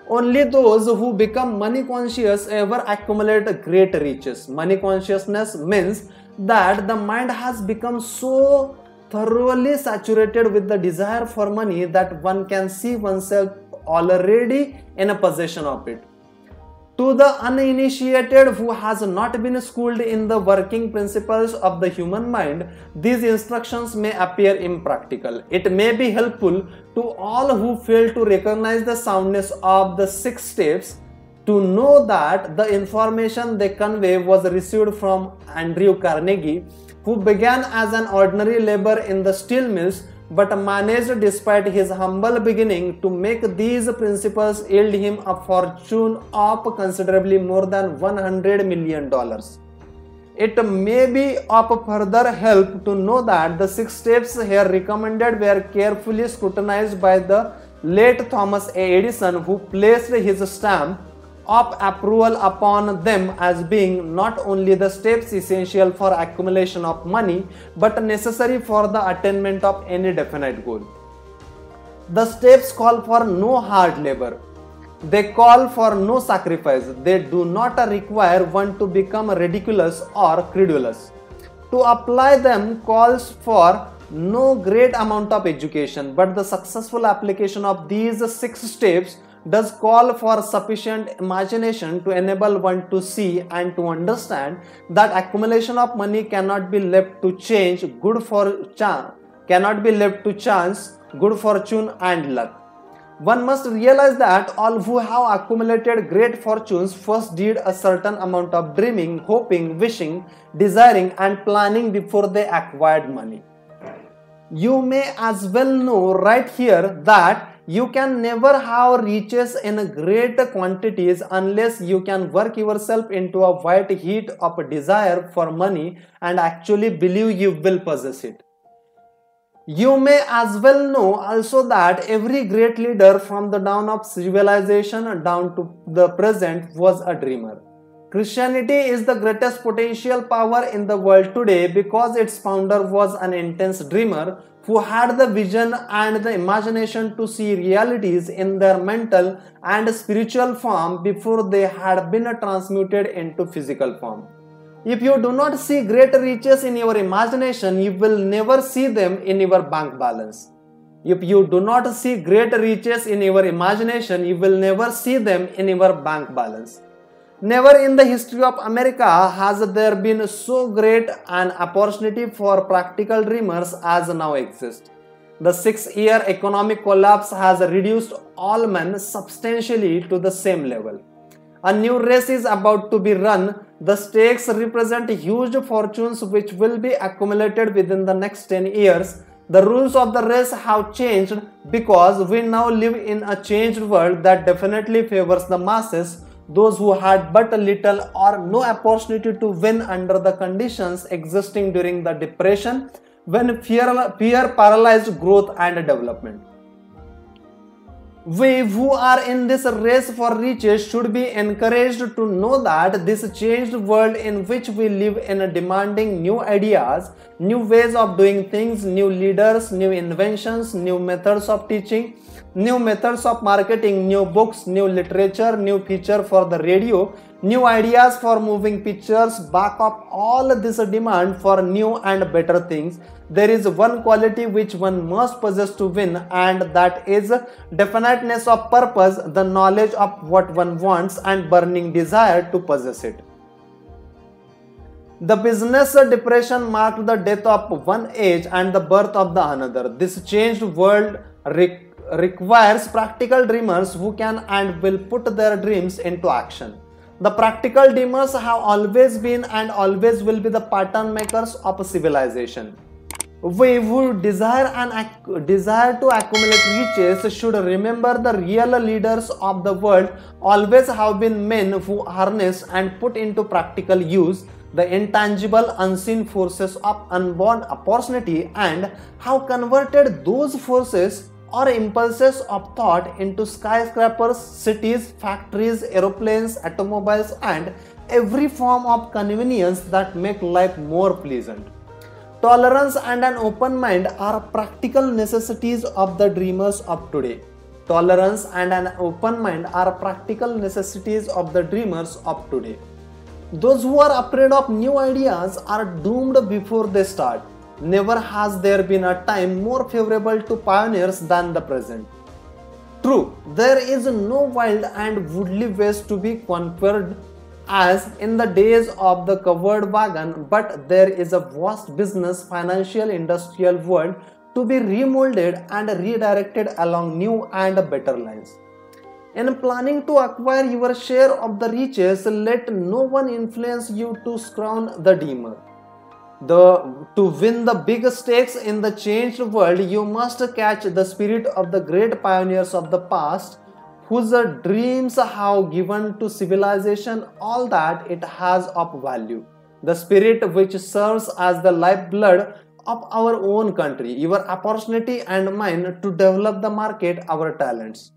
Only those who become money conscious ever accumulate great riches. Money consciousness means that the mind has become so thoroughly saturated with the desire for money that one can see oneself already in a possession of it. To the uninitiated who has not been schooled in the working principles of the human mind, these instructions may appear impractical. It may be helpful to all who fail to recognize the soundness of the 6 steps to know that the information they convey was received from Andrew Carnegie, who began as an ordinary laborer in the steel mills but managed despite his humble beginning to make these principles yield him a fortune of considerably more than $100 million. It may be of further help to know that the 6 steps here recommended were carefully scrutinized by the late Thomas A. Edison, who placed his stamp of approval upon them as being not only the steps essential for accumulation of money but necessary for the attainment of any definite goal. The steps call for no hard labor. They call for no sacrifice. They do not require one to become ridiculous or credulous. To apply them calls for no great amount of education, but the successful application of these 6 steps does call for sufficient imagination to enable one to see and to understand that accumulation of money cannot be left to chance, good fortune and luck. One must realize that all who have accumulated great fortunes first did a certain amount of dreaming, hoping, wishing, desiring and planning before they acquired money. You may as well know right here that you can never have riches in great quantities unless you can work yourself into a white heat of desire for money and actually believe you will possess it. You may as well know also that every great leader from the dawn of civilization down to the present was a dreamer. Christianity is the greatest potential power in the world today because its founder was an intense dreamer who had the vision and the imagination to see realities in their mental and spiritual form before they had been transmuted into physical form. If you do not see great riches in your imagination, you will never see them in your bank balance. If you do not see great riches in your imagination, you will never see them in your bank balance. Never in the history of America has there been so great an opportunity for practical dreamers as now exists. The 6-year economic collapse has reduced all men substantially to the same level. A new race is about to be run. The stakes represent huge fortunes which will be accumulated within the next 10 years. The rules of the race have changed because we now live in a changed world that definitely favors the masses, those who had but little or no opportunity to win under the conditions existing during the Depression, when fear paralyzed growth and development. We who are in this race for riches should be encouraged to know that this changed world in which we live in demanding new ideas, new ways of doing things, new leaders, new inventions, new methods of teaching, new methods of marketing, new books, new literature, new feature for the radio, new ideas for moving pictures. Back up all this demand for new and better things, there is one quality which one must possess to win, and that is definiteness of purpose, the knowledge of what one wants and burning desire to possess it. The business depression marked the death of one age and the birth of the another. This changed world requires practical dreamers who can and will put their dreams into action. The practical dreamers have always been and always will be the pattern makers of civilization. We who desire to accumulate riches should remember the real leaders of the world always have been men who harness and put into practical use the intangible unseen forces of unborn opportunity and have converted those forces or impulses of thought into skyscrapers, cities, factories, aeroplanes, automobiles, and every form of convenience that make life more pleasant. Tolerance and an open mind are practical necessities of the dreamers of today. Tolerance and an open mind are practical necessities of the dreamers of today. Those who are afraid of new ideas are doomed before they start. Never has there been a time more favorable to pioneers than the present. True, there is no wild and woodly waste to be conquered as in the days of the covered wagon, but there is a vast business, financial, industrial world to be remolded and redirected along new and better lines. In planning to acquire your share of the riches, let no one influence you to crown the dreamer. To win the big stakes in the changed world, you must catch the spirit of the great pioneers of the past, whose dreams have given to civilization all that it has of value. The spirit which serves as the lifeblood of our own country, your opportunity and mine to develop the market, our talents.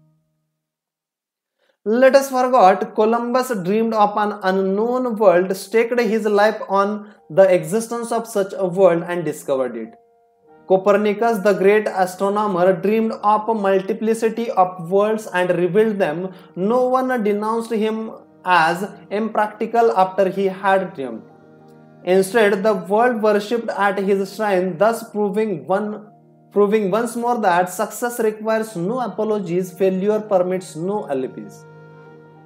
Let us forget Columbus dreamed of an unknown world, staked his life on the existence of such a world and discovered it. Copernicus, the great astronomer, dreamed of a multiplicity of worlds and revealed them. No one denounced him as impractical after he had dreamed. Instead, the world worshipped at his shrine, thus proving once more that success requires no apologies, failure permits no alibis.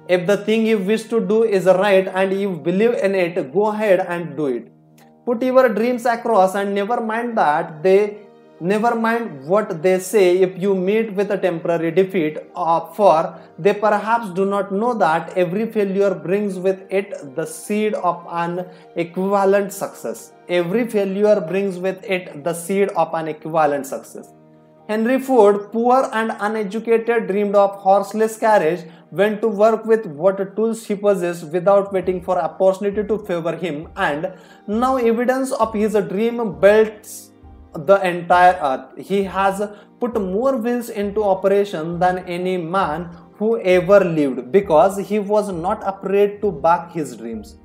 If the thing you wish to do is right and you believe in it, go ahead and do it. Put your dreams across and never mind what they say if you meet with a temporary defeat, for they perhaps do not know that every failure brings with it the seed of an equivalent success. Every failure brings with it the seed of an equivalent success. Henry Ford, poor and uneducated, dreamed of horseless carriage, went to work with what tools he possessed without waiting for opportunity to favor him, and now evidence of his dream belts the entire earth. He has put more wheels into operation than any man who ever lived, because he was not afraid to back his dreams.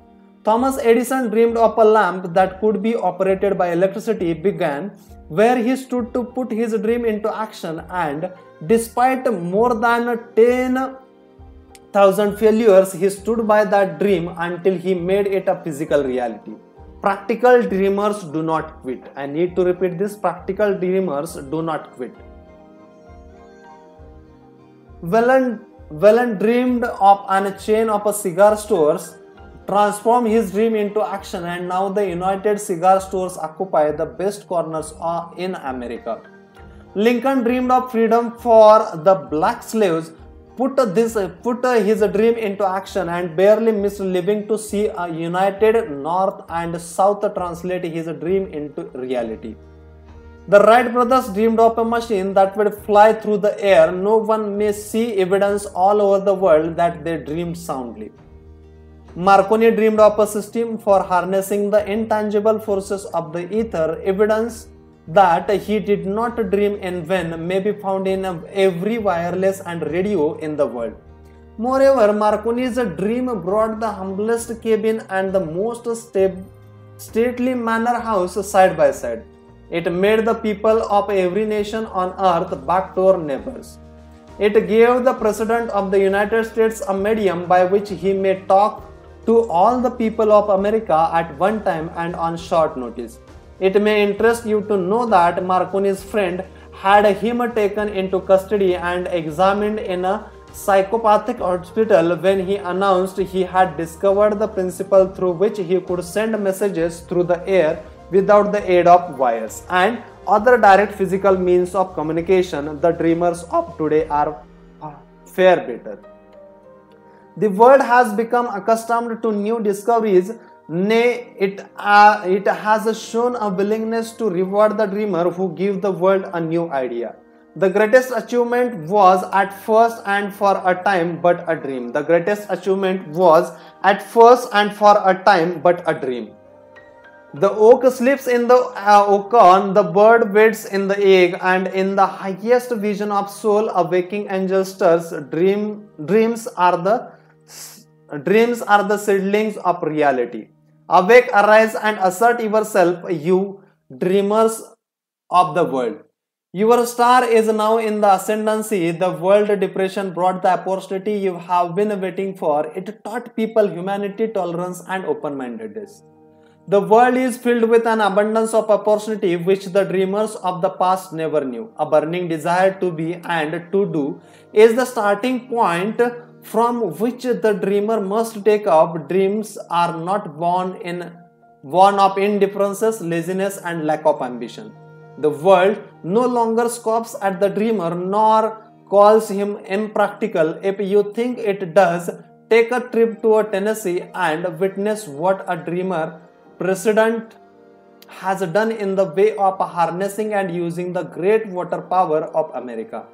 Thomas Edison dreamed of a lamp that could be operated by electricity, began where he stood to put his dream into action, and despite more than 10 thousand failures, he stood by that dream until he made it a physical reality. Practical dreamers do not quit. I need to repeat this. Practical dreamers do not quit. Whelan dreamed of a chain of cigar stores, transformed his dream into action, and now the United Cigar Stores occupy the best corners in America. Lincoln dreamed of freedom for the black slaves, put his dream into action, and barely missed living to see a united North and South translate his dream into reality. The Wright brothers dreamed of a machine that would fly through the air. No one may see evidence all over the world that they dreamed soundly. Marconi dreamed of a system for harnessing the intangible forces of the ether. Evidence that he did not dream in vain may be found in every wireless and radio in the world. Moreover, Marconi's dream brought the humblest cabin and the most stately manor house side by side. It made the people of every nation on earth backdoor neighbors. It gave the President of the United States a medium by which he may talk to all the people of America at one time and on short notice. It may interest you to know that Marconi's friend had him taken into custody and examined in a psychopathic hospital when he announced he had discovered the principle through which he could send messages through the air without the aid of wires and other direct physical means of communication. The dreamers of today are far better. The world has become accustomed to new discoveries. Nay, it has shown a willingness to reward the dreamer who gives the world a new idea. The greatest achievement was at first and for a time but a dream. The greatest achievement was at first and for a time but a dream. The oak sleeps in the acorn, the bird waits in the egg, and in the highest vision of soul, a waking angel stirs. Dreams are the seedlings of reality. Awake, arise, and assert yourself, you dreamers of the world. Your star is now in the ascendancy. The world depression brought the opportunity you have been waiting for. It taught people humanity, tolerance, and open-mindedness. The world is filled with an abundance of opportunity which the dreamers of the past never knew. A burning desire to be and to do is the starting point from which the dreamer must take up. Dreams are not born of indifferences, laziness, and lack of ambition. The world no longer scoffs at the dreamer nor calls him impractical. If you think it does, take a trip to Tennessee and witness what a dreamer president has done in the way of harnessing and using the great water power of America.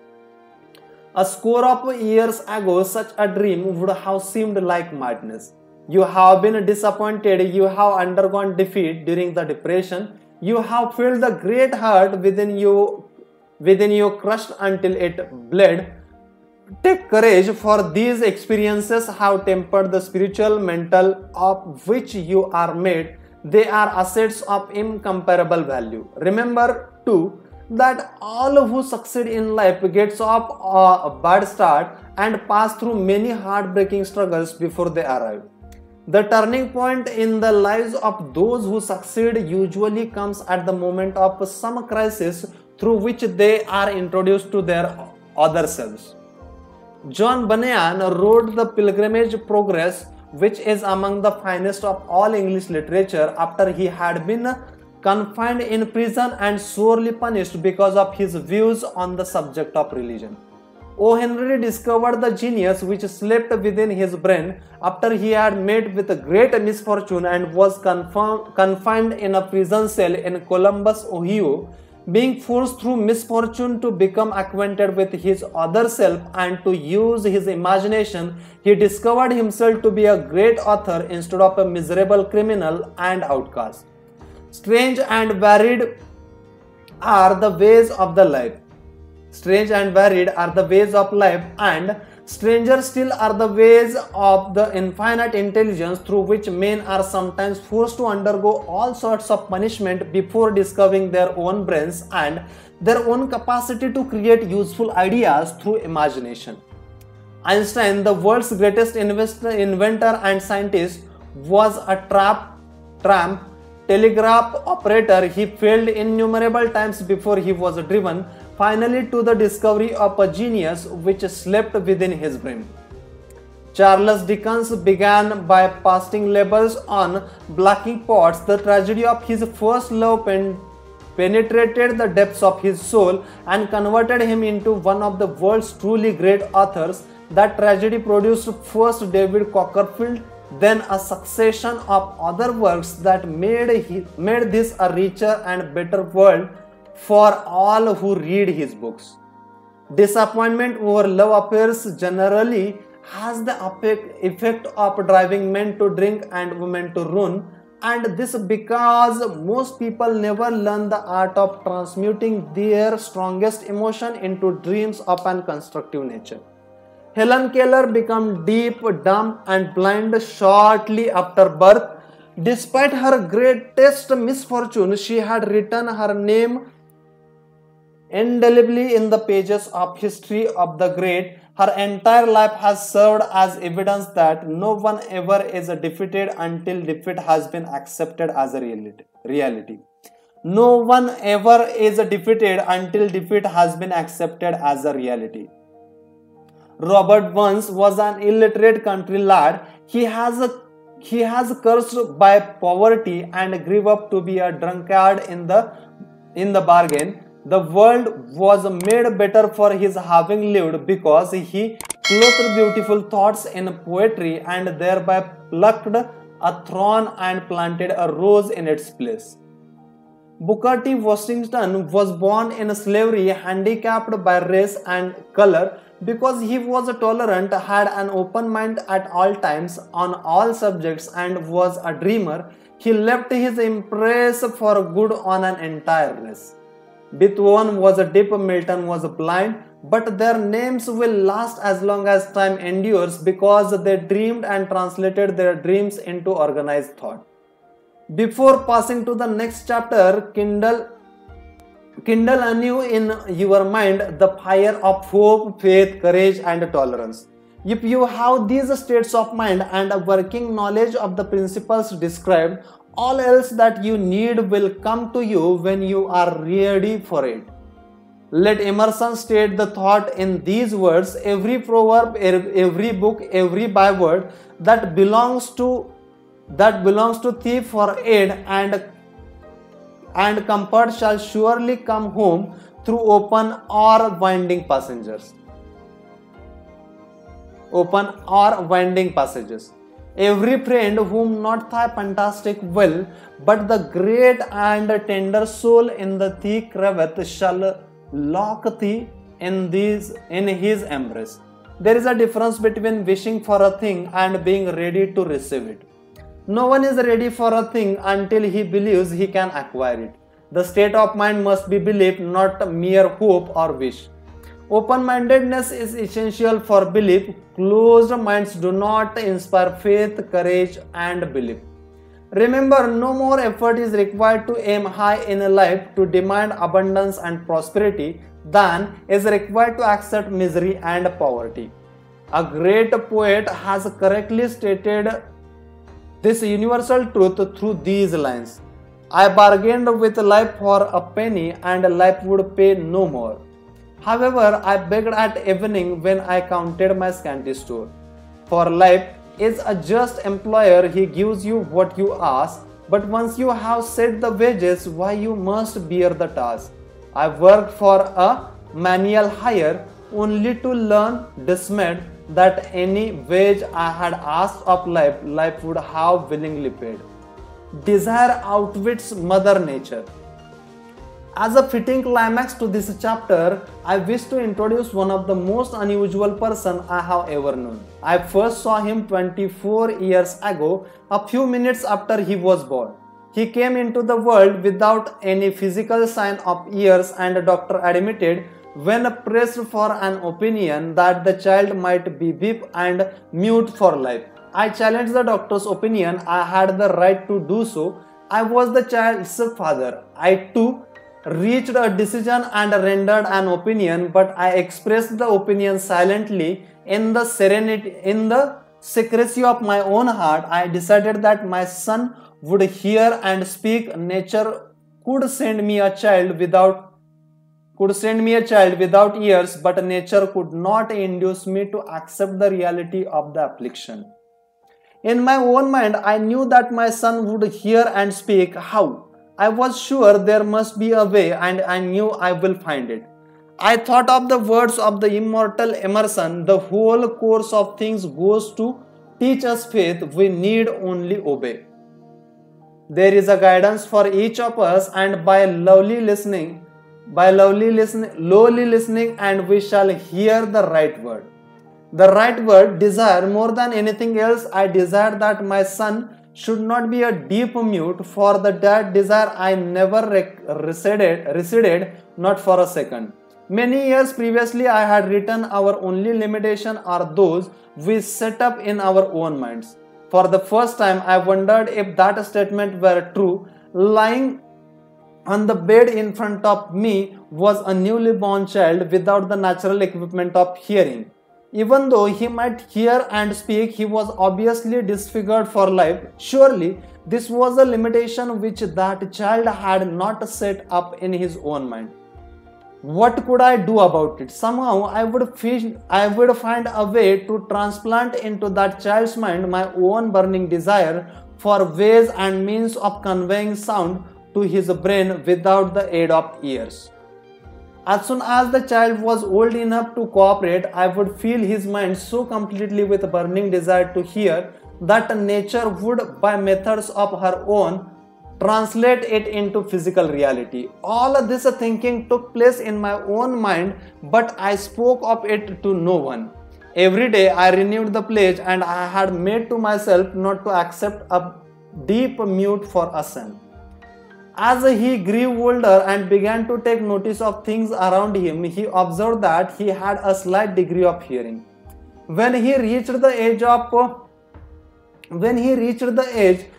A score of years ago, such a dream would have seemed like madness. You have been disappointed, you have undergone defeat during the depression, you have felt the great hurt within you crushed until it bled. Take courage, for these experiences have tempered the spiritual mental of which you are made. They are assets of incomparable value. Remember too that all who succeed in life gets off a bad start and pass through many heartbreaking struggles before they arrive. The turning point in the lives of those who succeed usually comes at the moment of some crisis through which they are introduced to their other selves. John Bunyan wrote The Pilgrim's Progress, which is among the finest of all English literature, after he had been confined in prison and sorely punished because of his views on the subject of religion. O. Henry discovered the genius which slept within his brain after he had met with a great misfortune and was confined in a prison cell in Columbus, Ohio. Being forced through misfortune to become acquainted with his other self and to use his imagination, he discovered himself to be a great author instead of a miserable criminal and outcast. Strange and varied are the ways of the life. Strange and varied are the ways of life, and stranger still are the ways of the infinite intelligence through which men are sometimes forced to undergo all sorts of punishment before discovering their own brains and their own capacity to create useful ideas through imagination. Einstein, the world's greatest inventor and scientist, was a tramp telegraph operator. He failed innumerable times before he was driven finally to the discovery of a genius which slept within his brain. Charles Dickens began by pasting labels on blacking pots. The tragedy of his first love penetrated the depths of his soul and converted him into one of the world's truly great authors. That tragedy produced first David Copperfield, then a succession of other works that made this a richer and better world for all who read his books. Disappointment over love affairs generally has the effect of driving men to drink and women to ruin, and this because most people never learn the art of transmuting their strongest emotion into dreams of an constructive nature. Helen Keller became deaf, dumb and blind shortly after birth. Despite her greatest misfortune, she had written her name indelibly in the pages of history of the great. Her entire life has served as evidence that no one ever is defeated until defeat has been accepted as a reality. No one ever is defeated until defeat has been accepted as a reality. Robert Burns was an illiterate country lad. He has cursed by poverty and grew up to be a drunkard in the bargain. The world was made better for his having lived because he clothed beautiful thoughts in poetry and thereby plucked a thorn and planted a rose in its place. Booker T. Washington was born in slavery, handicapped by race and color. Because he was tolerant, had an open mind at all times on all subjects and was a dreamer, he left his impress for good on an entire race. Beethoven was deaf, Milton was blind, but their names will last as long as time endures because they dreamed and translated their dreams into organized thought. Before passing to the next chapter, kindle anew in your mind the fire of hope, faith, courage and tolerance. If you have these states of mind and a working knowledge of the principles described, all else that you need will come to you when you are ready for it. Let Emerson state the thought in these words: every proverb, every book, every byword that belongs to thief for aid and comfort shall surely come home through open or winding passages. Every friend whom not thy fantastic will, but the great and tender soul in the thick cravat shall lock thee in his embrace. There is a difference between wishing for a thing and being ready to receive it. No one is ready for a thing until he believes he can acquire it. The state of mind must be belief, not mere hope or wish. Open-mindedness is essential for belief. Closed minds do not inspire faith, courage, and belief. Remember, no more effort is required to aim high in life, to demand abundance and prosperity, than is required to accept misery and poverty. A great poet has correctly stated this universal truth through these lines: I bargained with life for a penny and life would pay no more. However, I begged at evening when I counted my scanty store. For life is a just employer, he gives you what you ask, but once you have set the wages, why you must bear the task. I worked for a manual hire only to learn dismayed that any wage I had asked of life, life would have willingly paid. Desire outwits Mother Nature. As a fitting climax to this chapter, I wish to introduce one of the most unusual person I have ever known. I first saw him 24 years ago, a few minutes after he was born. He came into the world without any physical sign of years, and the doctor admitted when pressed for an opinion that the child might be deaf and mute for life. I challenged the doctor's opinion. I had the right to do so. I was the child's father. I too reached a decision and rendered an opinion, but I expressed the opinion silently in the secrecy of my own heart. I decided that my son would hear and speak. Nature could send me a child without ears, but nature could not induce me to accept the reality of the affliction. In my own mind, I knew that my son would hear and speak. How? I was sure there must be a way, and I knew I will find it. I thought of the words of the immortal Emerson: the whole course of things goes to teach us faith, we need only obey. There is a guidance for each of us, and by lowly listening, and we shall hear the right word. The right word, desire. More than anything else, I desire that my son should not be a deep mute. For that desire I never receded, not for a second. Many years previously, I had written, our only limitation are those we set up in our own minds. For the first time, I wondered if that statement were true. Lying on the bed in front of me was a newly born child without the natural equipment of hearing. Even though he might hear and speak, he was obviously disfigured for life. Surely, this was a limitation which that child had not set up in his own mind. What could I do about it? Somehow, I would find a way to transplant into that child's mind my own burning desire for ways and means of conveying sound to his brain without the aid of ears. As soon as the child was old enough to cooperate, I would fill his mind so completely with a burning desire to hear that nature would, by methods of her own, translate it into physical reality. All of this thinking took place in my own mind, but I spoke of it to no one. Every day I renewed the pledge, and I had made to myself not to accept a deep mute for a son. As he grew older and began to take notice of things around him, he observed that he had a slight degree of hearing. When he reached the age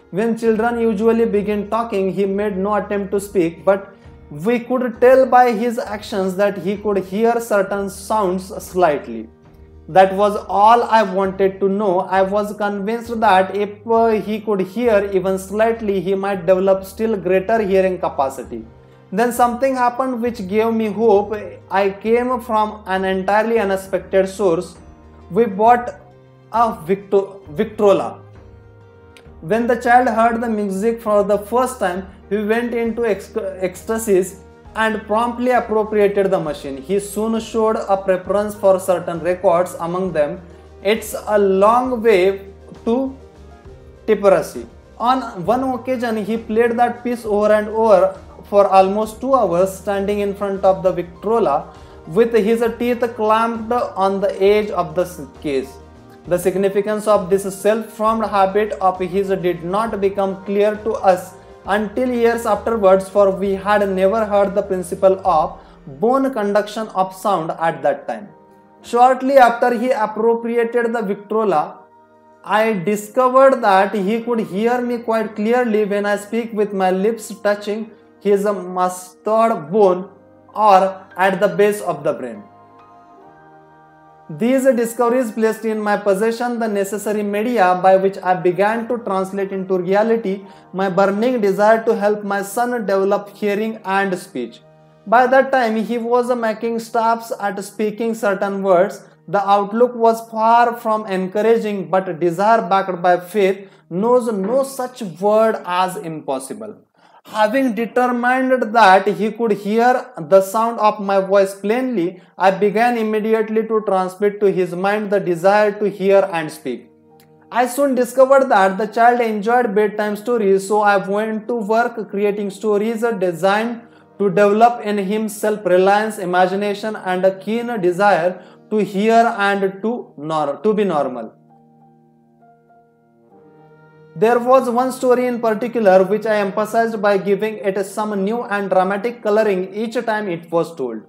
when children usually begin talking, he made no attempt to speak, but we could tell by his actions that he could hear certain sounds slightly. That was all I wanted to know. I was convinced that if he could hear even slightly, he might develop still greater hearing capacity. Then something happened which gave me hope. I came from an entirely unexpected source. We bought a Victrola. When the child heard the music for the first time, he went into ecstasies and promptly appropriated the machine. He soon showed a preference for certain records. Among them, It's a Long Way to Tipperary. On one occasion, he played that piece over and over for almost 2 hours, standing in front of the Victrola with his teeth clamped on the edge of the case. The significance of this self-formed habit of his did not become clear to us until years afterwards, for we had never heard the principle of bone conduction of sound at that time. Shortly after he appropriated the Victrola, I discovered that he could hear me quite clearly when I speak with my lips touching his mustard bone or at the base of the brain. These discoveries placed in my possession the necessary media by which I began to translate into reality my burning desire to help my son develop hearing and speech. By that time, he was making stops at speaking certain words. The outlook was far from encouraging, but desire backed by faith knows no such word as impossible. Having determined that he could hear the sound of my voice plainly, I began immediately to transmit to his mind the desire to hear and speak. I soon discovered that the child enjoyed bedtime stories, so I went to work creating stories designed to develop in him self-reliance, imagination, and a keen desire to hear and to be normal. There was one story in particular which I emphasized by giving it some new and dramatic coloring each time it was told.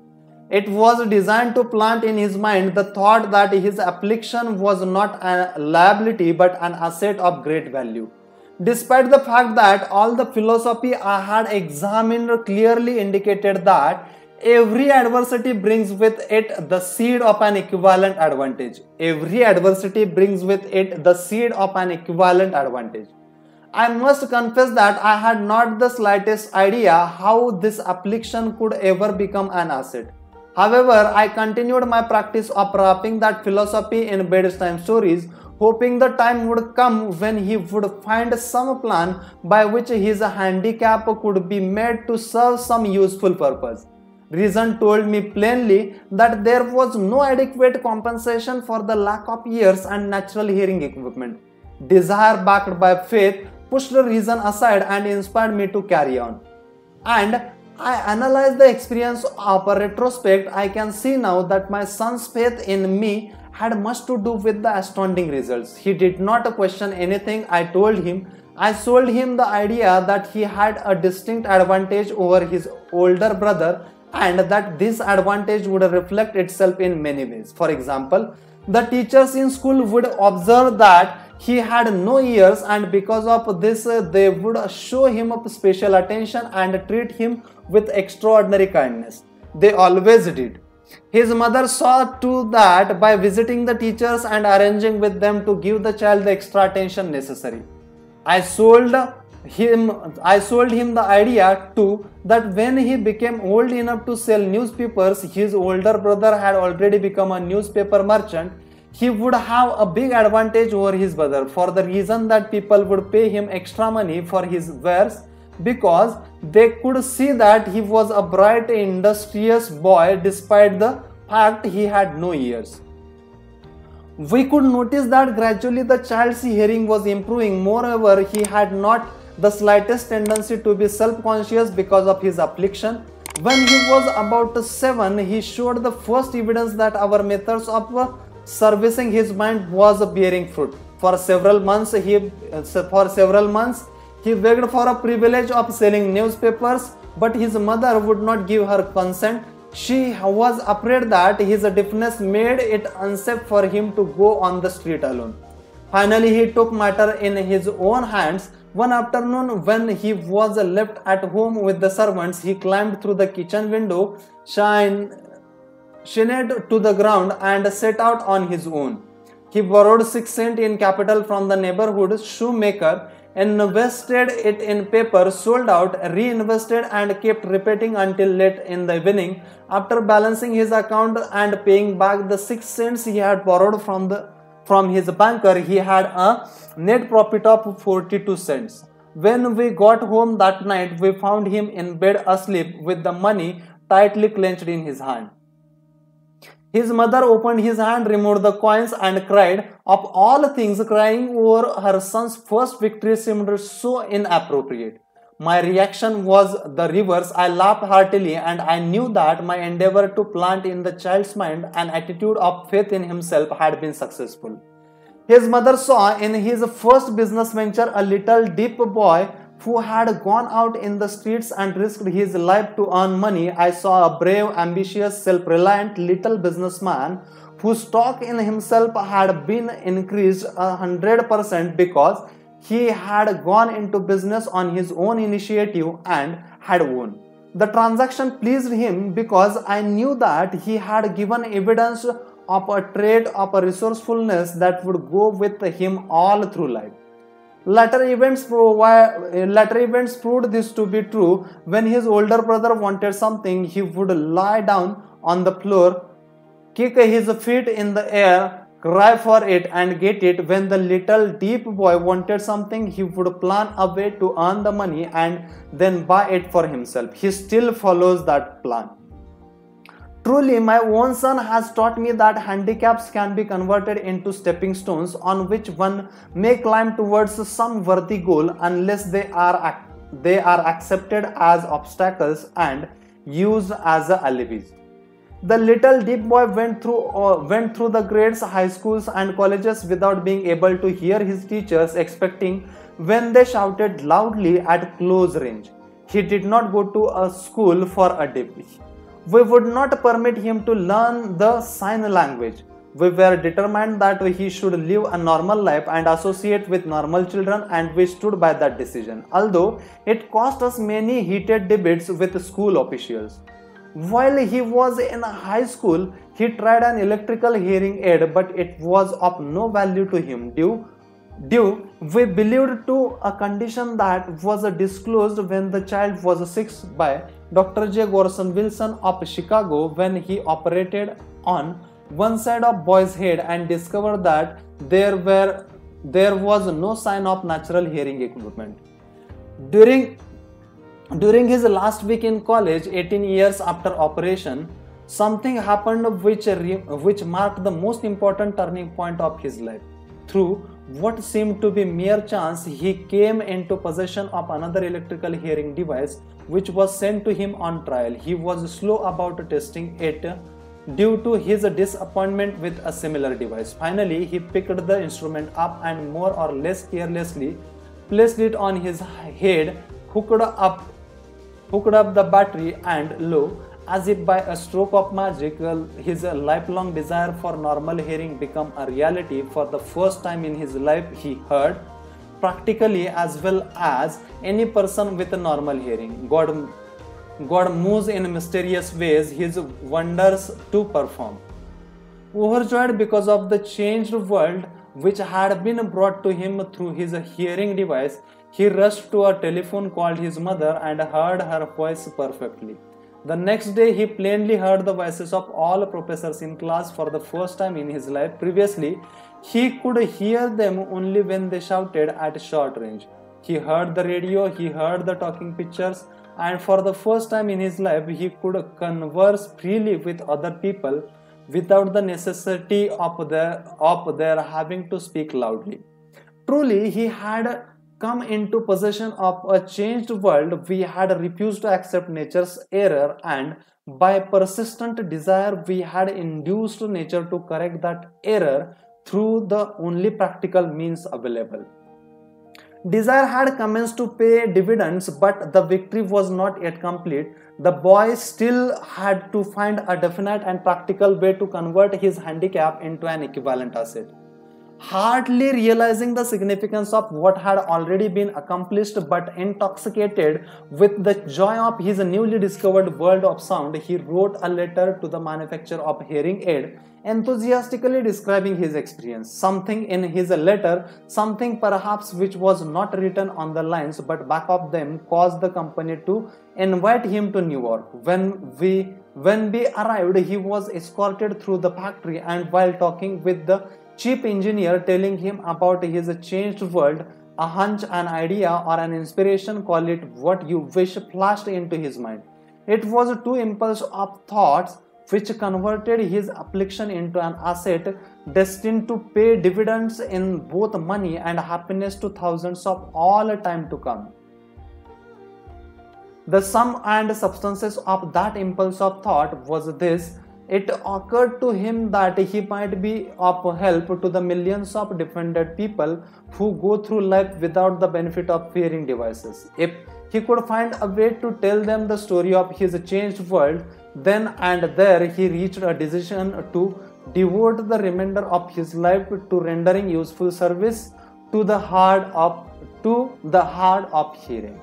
It was designed to plant in his mind the thought that his affliction was not a liability but an asset of great value. Despite the fact that all the philosophy I had examined clearly indicated that every adversity brings with it the seed of an equivalent advantage. Every adversity brings with it the seed of an equivalent advantage. I must confess that I had not the slightest idea how this affliction could ever become an asset. However, I continued my practice of wrapping that philosophy in bedtime stories, hoping the time would come when he would find some plan by which his handicap could be made to serve some useful purpose. Reason told me plainly that there was no adequate compensation for the lack of ears and natural hearing equipment. Desire backed by faith pushed reason aside and inspired me to carry on. And I analyzed the experience of a retrospect. I can see now that my son's faith in me had much to do with the astounding results. He did not question anything I told him. I sold him the idea that he had a distinct advantage over his older brother and that this advantage would reflect itself in many ways. For example, the teachers in school would observe that he had no ears, and because of this they would show him special attention and treat him with extraordinary kindness. They always did. His mother saw to that by visiting the teachers and arranging with them to give the child the extra attention necessary. I sold him the idea too that when he became old enough to sell newspapers, his older brother had already become a newspaper merchant. He would have a big advantage over his brother for the reason that people would pay him extra money for his wares because they could see that he was a bright, industrious boy despite the fact he had no ears. We could notice that gradually the child's hearing was improving. Moreover, he had not the slightest tendency to be self-conscious because of his affliction. When he was about 7, he showed the first evidence that our methods of servicing his mind was bearing fruit. For several months, he begged for a privilege of selling newspapers, but his mother would not give her consent. She was afraid that his deafness made it unsafe for him to go on the street alone. Finally, he took matter in his own hands. One afternoon, when he was left at home with the servants, he climbed through the kitchen window, shined to the ground, and set out on his own. He borrowed 6 cents in capital from the neighborhood shoemaker, invested it in paper, sold out, reinvested, and kept repeating until late in the evening. After balancing his account and paying back the 6 cents he had borrowed from his banker, he had a net profit of 42 cents. When we got home that night, we found him in bed asleep with the money tightly clenched in his hand. His mother opened his hand, removed the coins, and cried. Of all things, crying over her son's first victory seemed so inappropriate. My reaction was the reverse. I laughed heartily, and I knew that my endeavor to plant in the child's mind an attitude of faith in himself had been successful. His mother saw in his first business venture a little deep boy who had gone out in the streets and risked his life to earn money. I saw a brave, ambitious, self-reliant little businessman whose stock in himself had been increased 100% because he had gone into business on his own initiative and had won. The transaction pleased him because I knew that he had given evidence of a trait of a resourcefulness that would go with him all through life. Later events proved this to be true. When his older brother wanted something, he would lie down on the floor, kick his feet in the air, cry for it, and get it. When the little deep boy wanted something, he would plan a way to earn the money and then buy it for himself. He still follows that plan. Truly, my own son has taught me that handicaps can be converted into stepping stones on which one may climb towards some worthy goal unless they are accepted as obstacles and used as alibis. The little deep boy went through the grades, high schools, and colleges without being able to hear his teachers expecting when they shouted loudly at close range. He did not go to a school for a degree. We would not permit him to learn the sign language. We were determined that he should live a normal life and associate with normal children, and we stood by that decision, although it cost us many heated debates with school officials. While he was in high school, he tried an electrical hearing aid, but it was of no value to him due we believed to a condition that was disclosed when the child was 6 by Dr. J. Gorson Wilson of Chicago, when he operated on one side of boy's head and discovered that there was no sign of natural hearing equipment. During his last week in college, 18 years after operation, something happened which marked the most important turning point of his life. Through what seemed to be mere chance, he came into possession of another electrical hearing device which was sent to him on trial. He was slow about testing it due to his disappointment with a similar device. Finally, he picked the instrument up and more or less carelessly placed it on his head, hooked up the battery, and lo, as if by a stroke of magic, his lifelong desire for normal hearing became a reality. For the first time in his life, he heard practically as well as any person with a normal hearing. God moves in mysterious ways, his wonders to perform. Overjoyed because of the changed world which had been brought to him through his hearing device, he rushed to a telephone, called his mother, and heard her voice perfectly. The next day, he plainly heard the voices of all professors in class for the first time in his life. Previously, he could hear them only when they shouted at short range. He heard the radio, he heard the talking pictures, and for the first time in his life, he could converse freely with other people without the necessity of their having to speak loudly. Truly, he had come into possession of a changed world. We had refused to accept nature's error, and by persistent desire we had induced nature to correct that error through the only practical means available. Desire had commenced to pay dividends, but the victory was not yet complete. The boy still had to find a definite and practical way to convert his handicap into an equivalent asset. Hardly realizing the significance of what had already been accomplished, but intoxicated with the joy of his newly discovered world of sound, he wrote a letter to the manufacturer of hearing aid, enthusiastically describing his experience. Something in his letter, something perhaps which was not written on the lines but back of them, caused the company to invite him to New York. When we arrived, he was escorted through the factory, and while talking with the chief engineer, telling him about his changed world, a hunch, an idea, or an inspiration, call it what you wish, flashed into his mind. It was two impulse of thoughts which converted his affliction into an asset destined to pay dividends in both money and happiness to thousands of all time to come. The sum and substances of that impulse of thought was this: it occurred to him that he might be of help to the millions of defended people who go through life without the benefit of hearing devices. If he could find a way to tell them the story of his changed world, then and there he reached a decision to devote the remainder of his life to rendering useful service to the hard of hearing.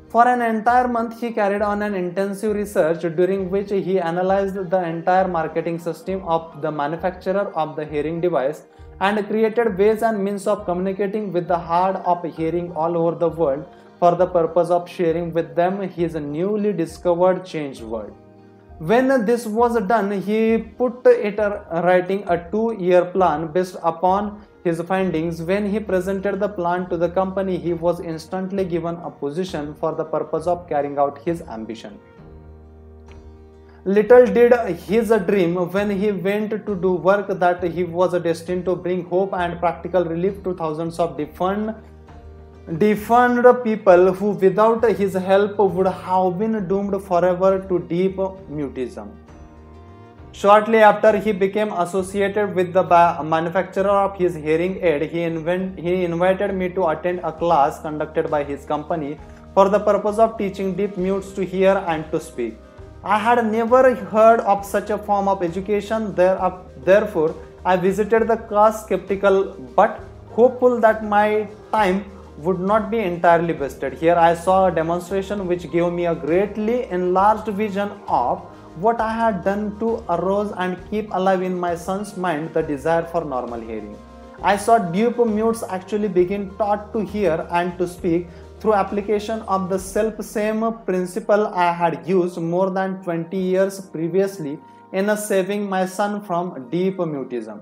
For an entire month, he carried on an intensive research during which he analyzed the entire marketing system of the manufacturer of the hearing device and created ways and means of communicating with the hard of hearing all over the world for the purpose of sharing with them his newly discovered changed world. When this was done, he put it writing a 2-year plan based upon his findings. When he presented the plan to the company, he was instantly given a position for the purpose of carrying out his ambition. Little did his dream when he went to do work that he was destined to bring hope and practical relief to thousands of defunct people who without his help would have been doomed forever to deep mutism. Shortly after he became associated with the manufacturer of his hearing aid, he invited me to attend a class conducted by his company for the purpose of teaching deaf mutes to hear and to speak. I had never heard of such a form of education. Therefore, I visited the class skeptical but hopeful that my time would not be entirely wasted. Here I saw a demonstration which gave me a greatly enlarged vision of what I had done to arouse and keep alive in my son's mind the desire for normal hearing. I saw deaf mutes actually begin taught to hear and to speak through application of the self-same principle I had used more than 20 years previously in saving my son from deep mutism.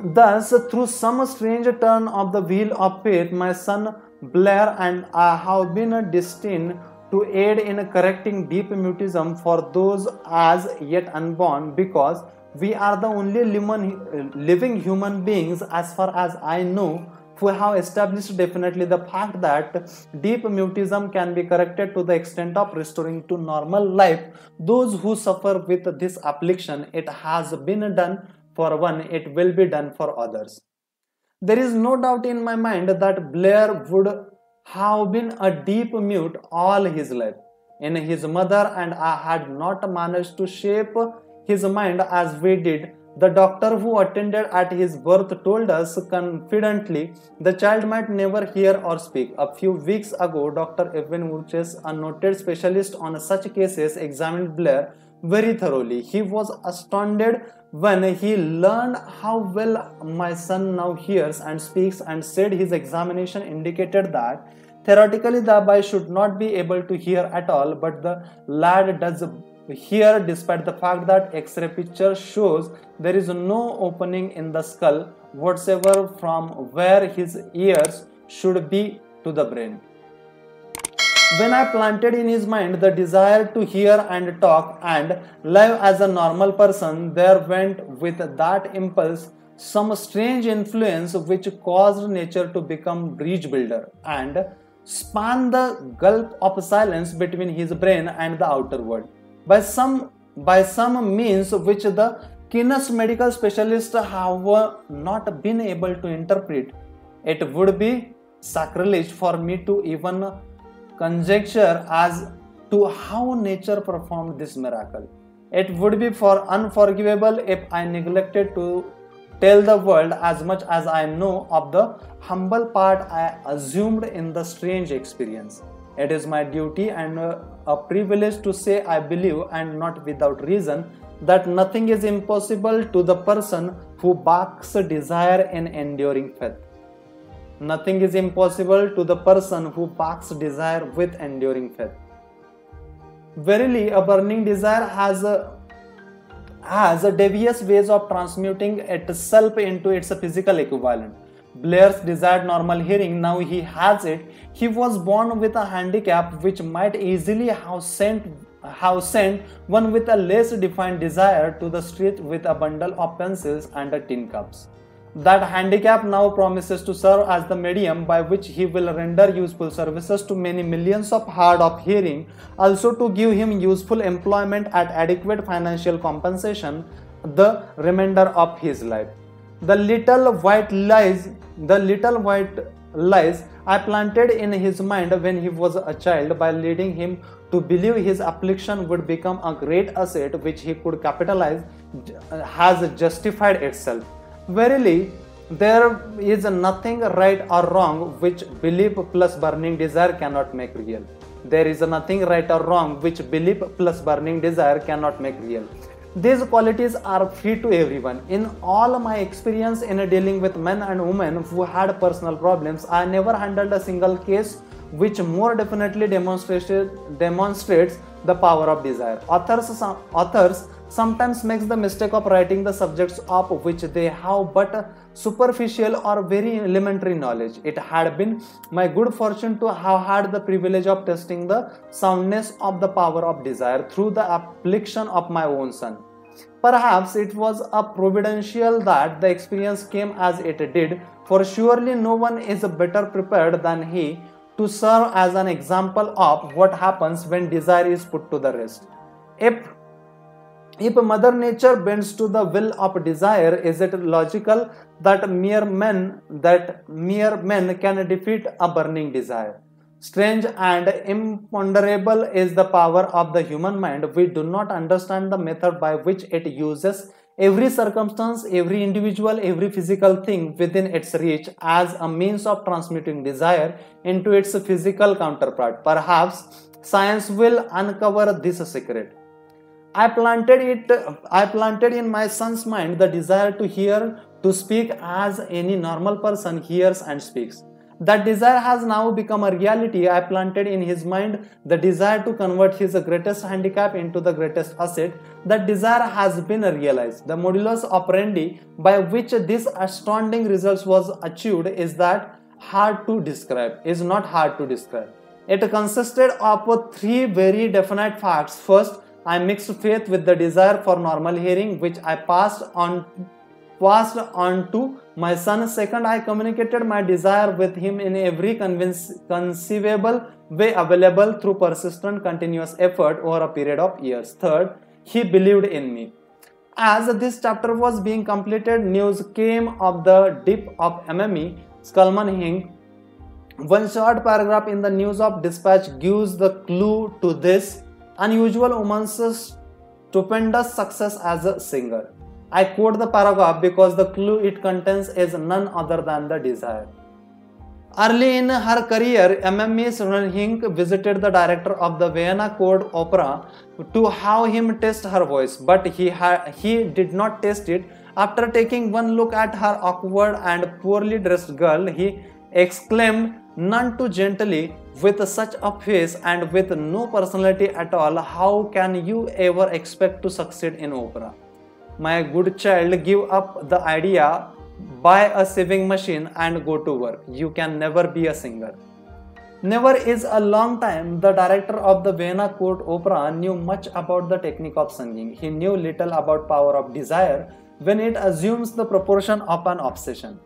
Thus, through some strange turn of the wheel of fate, my son Blair and I have been destined to aid in correcting deep mutism for those as yet unborn, because we are the only living human beings, as far as I know, who have established definitely the fact that deep mutism can be corrected to the extent of restoring to normal life those who suffer with this affliction. It has been done for one, it will be done for others. There is no doubt in my mind that Blair would have been a deep mute all his life. In his mother and I had not managed to shape his mind as we did. The doctor who attended at his birth told us confidently the child might never hear or speak. A few weeks ago, Dr. Evan Wurches, a noted specialist on such cases, examined Blair very thoroughly. He was astounded when he learned how well my son now hears and speaks, and said his examination indicated that theoretically the boy should not be able to hear at all, but the lad does hear despite the fact that X-ray picture shows there is no opening in the skull whatsoever from where his ears should be to the brain. When I planted in his mind the desire to hear and talk and live as a normal person, there went with that impulse some strange influence which caused nature to become bridge builder and span the gulf of silence between his brain and the outer world. By some means which the keenest medical specialists have not been able to interpret, it would be sacrilege for me to even conjecture as to how nature performed this miracle. It would be unforgivable if I neglected to tell the world as much as I know of the humble part I assumed in the strange experience. It is my duty and a privilege to say I believe, and not without reason, that nothing is impossible to the person who backs desire in enduring faith. Nothing is impossible to the person who backs desire with enduring faith. Verily, a burning desire has devious ways of transmuting itself into its physical equivalent. Blair's desired normal hearing, now he has it. He was born with a handicap which might easily have sent one with a less defined desire to the street with a bundle of pencils and a tin cups. That handicap now promises to serve as the medium by which he will render useful services to many millions of hard of hearing, also to give him useful employment at adequate financial compensation the remainder of his life. The little white lies I planted in his mind when he was a child, by leading him to believe his affliction would become a great asset which he could capitalize, has justified itself. Verily, there is nothing right or wrong which belief plus burning desire cannot make real. There is nothing right or wrong which belief plus burning desire cannot make real. These qualities are free to everyone. In all my experience in dealing with men and women who had personal problems, I never handled a single case which more definitely demonstrates the power of desire. Authors sometimes makes the mistake of writing the subjects of which they have but superficial or very elementary knowledge. It had been my good fortune to have had the privilege of testing the soundness of the power of desire through the affliction of my own son. Perhaps it was a providential that the experience came as it did, for surely no one is better prepared than he to serve as an example of what happens when desire is put to the rest. If Mother Nature bends to the will of desire, is it logical that mere men can defeat a burning desire? Strange and imponderable is the power of the human mind. We do not understand the method by which it uses every circumstance, every individual, every physical thing within its reach as a means of transmitting desire into its physical counterpart. Perhaps science will uncover this secret. I planted in my son's mind the desire to hear, to speak as any normal person hears and speaks. That desire has now become a reality. I planted in his mind the desire to convert his greatest handicap into the greatest asset. That desire has been realized. The modulus operandi by which this astounding result was achieved is not hard to describe. It consisted of three very definite facts. First, I mixed faith with the desire for normal hearing, which I passed on to my son. Second, I communicated my desire with him in every conceivable way available through persistent, continuous effort over a period of years. Third, he believed in me. As this chapter was being completed, news came of the death of MME Skulman. One short paragraph in the news of dispatch gives the clue to this unusual woman's stupendous success as a singer. I quote the paragraph because the clue it contains is none other than the desire. Early in her career, MME Skulman visited the director of the Vienna Court Opera to have him test her voice, but he did not test it. After taking one look at her awkward and poorly dressed girl, he exclaimed, none too gently, with such a face and with no personality at all, how can you ever expect to succeed in opera? My good child, give up the idea, buy a sewing machine and go to work. You can never be a singer. Never is a long time. The director of the Vienna Court Opera knew much about the technique of singing. He knew little about power of desire when it assumes the proportion of an obsession.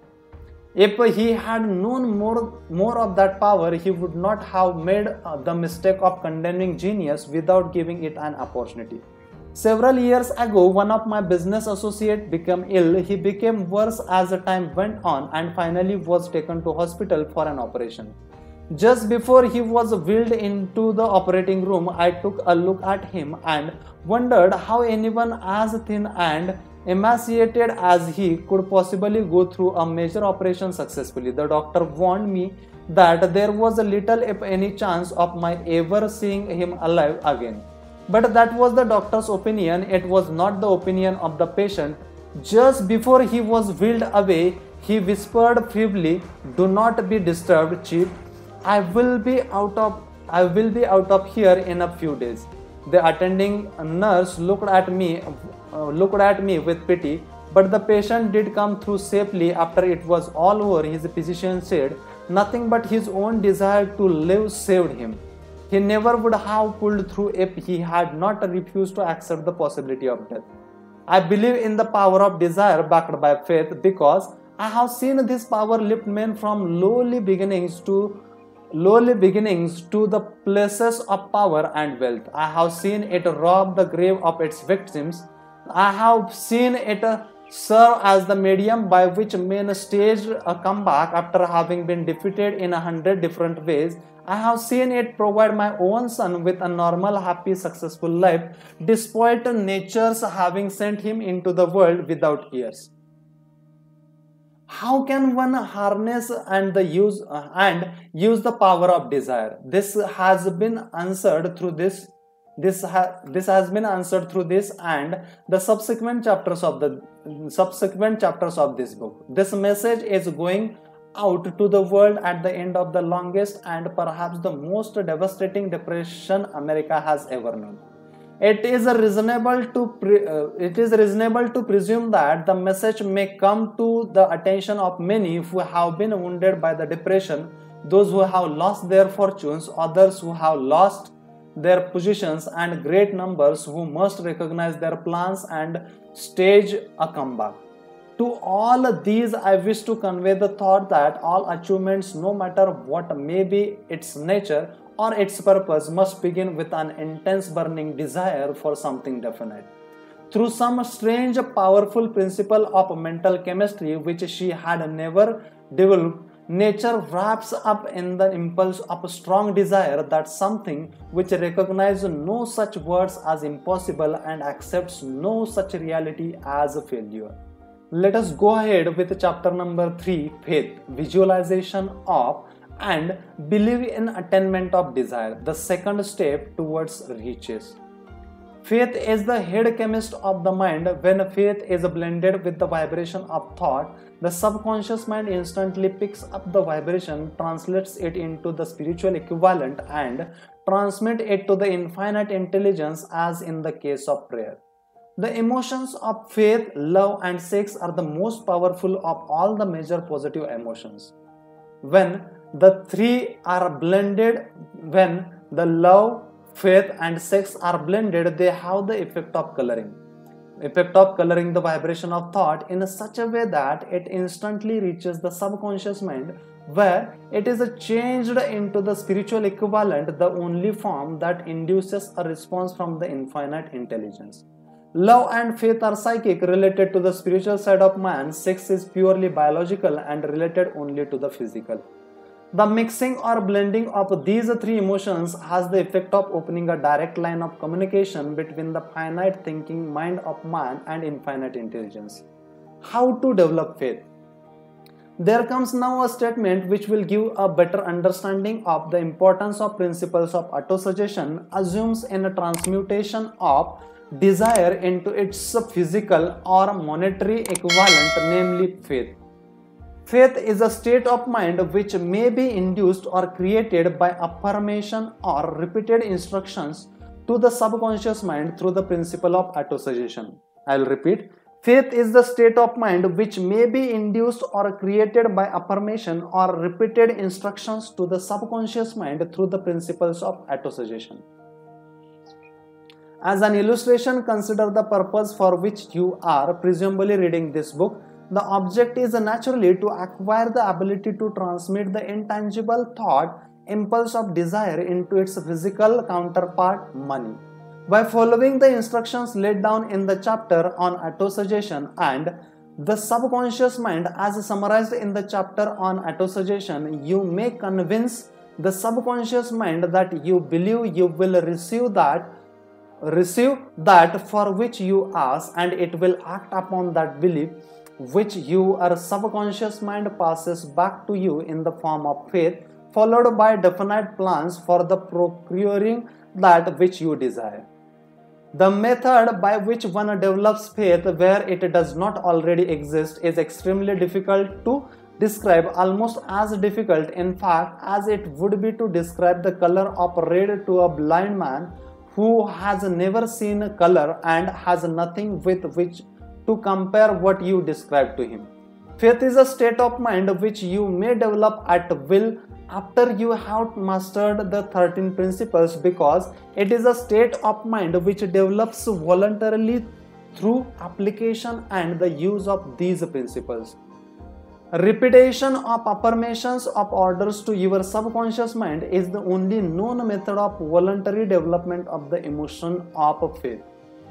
If he had known more of that power, he would not have made the mistake of condemning genius without giving it an opportunity. Several years ago, one of my business associates became ill. He became worse as the time went on and finally was taken to hospital for an operation. Just before he was wheeled into the operating room, I took a look at him and wondered how anyone as thin and emaciated as he could possibly go through a major operation successfully. The doctor warned me that there was little if any chance of my ever seeing him alive again. But that was the doctor's opinion. It was not the opinion of the patient. Just before he was wheeled away, he whispered feebly, "Do not be disturbed, Chief. I will be out of here in a few days." The attending nurse looked at me with pity, but the patient did come through safely. After it was all over, his physician said, nothing but his own desire to live saved him. He never would have pulled through if he had not refused to accept the possibility of death. I believe in the power of desire backed by faith because I have seen this power lift men from lowly beginnings to the places of power and wealth. I have seen it rob the grave of its victims. I have seen it serve as the medium by which men staged a comeback after having been defeated in 100 different ways. I have seen it provide my own son with a normal, happy, successful life, despite nature's having sent him into the world without ears. How can one harness and use the power of desire? This has been answered through this. This has been answered through this and the subsequent chapters of this book. This message is going out to the world at the end of the longest and perhaps the most devastating depression America has ever known. It is reasonable to presume that the message may come to the attention of many who have been wounded by the depression, those who have lost their fortunes, others who have lost their positions, and great numbers who must recognize their plans and stage a comeback. To all these, I wish to convey the thought that all achievements, no matter what may be its nature or its purpose, must begin with an intense burning desire for something definite. Through some strange, powerful principle of mental chemistry which she had never developed, Nature wraps up in the impulse of a strong desire that something which recognizes no such words as impossible and accepts no such reality as a failure. Let us go ahead with chapter number 3, Faith, Visualization of and Believe in Attainment of Desire, the second step towards riches. Faith is the head chemist of the mind. When faith is blended with the vibration of thought, the subconscious mind instantly picks up the vibration, translates it into the spiritual equivalent, and transmits it to the infinite intelligence, as in the case of prayer. The emotions of faith, love, and sex are the most powerful of all the major positive emotions. When the three are blended, when the love, faith, and sex are blended, they have the effect of coloring the vibration of thought in such a way that it instantly reaches the subconscious mind, where it is changed into the spiritual equivalent, the only form that induces a response from the infinite intelligence. Love and faith are psychic, related to the spiritual side of man. Sex is purely biological and related only to the physical. The mixing or blending of these three emotions has the effect of opening a direct line of communication between the finite thinking mind of man and infinite intelligence. How to develop faith? There comes now a statement which will give a better understanding of the importance of principles of autosuggestion, assumes in a transmutation of desire into its physical or monetary equivalent, namely faith. Faith is a state of mind which may be induced or created by affirmation or repeated instructions to the subconscious mind through the principle of autosuggestion. I will repeat. Faith is the state of mind which may be induced or created by affirmation or repeated instructions to the subconscious mind through the principles of autosuggestion. As an illustration, consider the purpose for which you are presumably reading this book. The object is naturally to acquire the ability to transmit the intangible thought impulse of desire into its physical counterpart, money. By following the instructions laid down in the chapter on autosuggestion and the subconscious mind as summarized in the chapter on autosuggestion, you may convince the subconscious mind that you believe you will receive that for which you ask, and it will act upon that belief, which your subconscious mind passes back to you in the form of faith, followed by definite plans for the procuring that which you desire. The method by which one develops faith where it does not already exist is extremely difficult to describe, almost as difficult, in fact, as it would be to describe the color of red to a blind man who has never seen color and has nothing with which to compare what you describe to him. Faith is a state of mind which you may develop at will after you have mastered the 13 principles, because it is a state of mind which develops voluntarily through application and the use of these principles. Repetition of affirmations of orders to your subconscious mind is the only known method of voluntary development of the emotion of faith.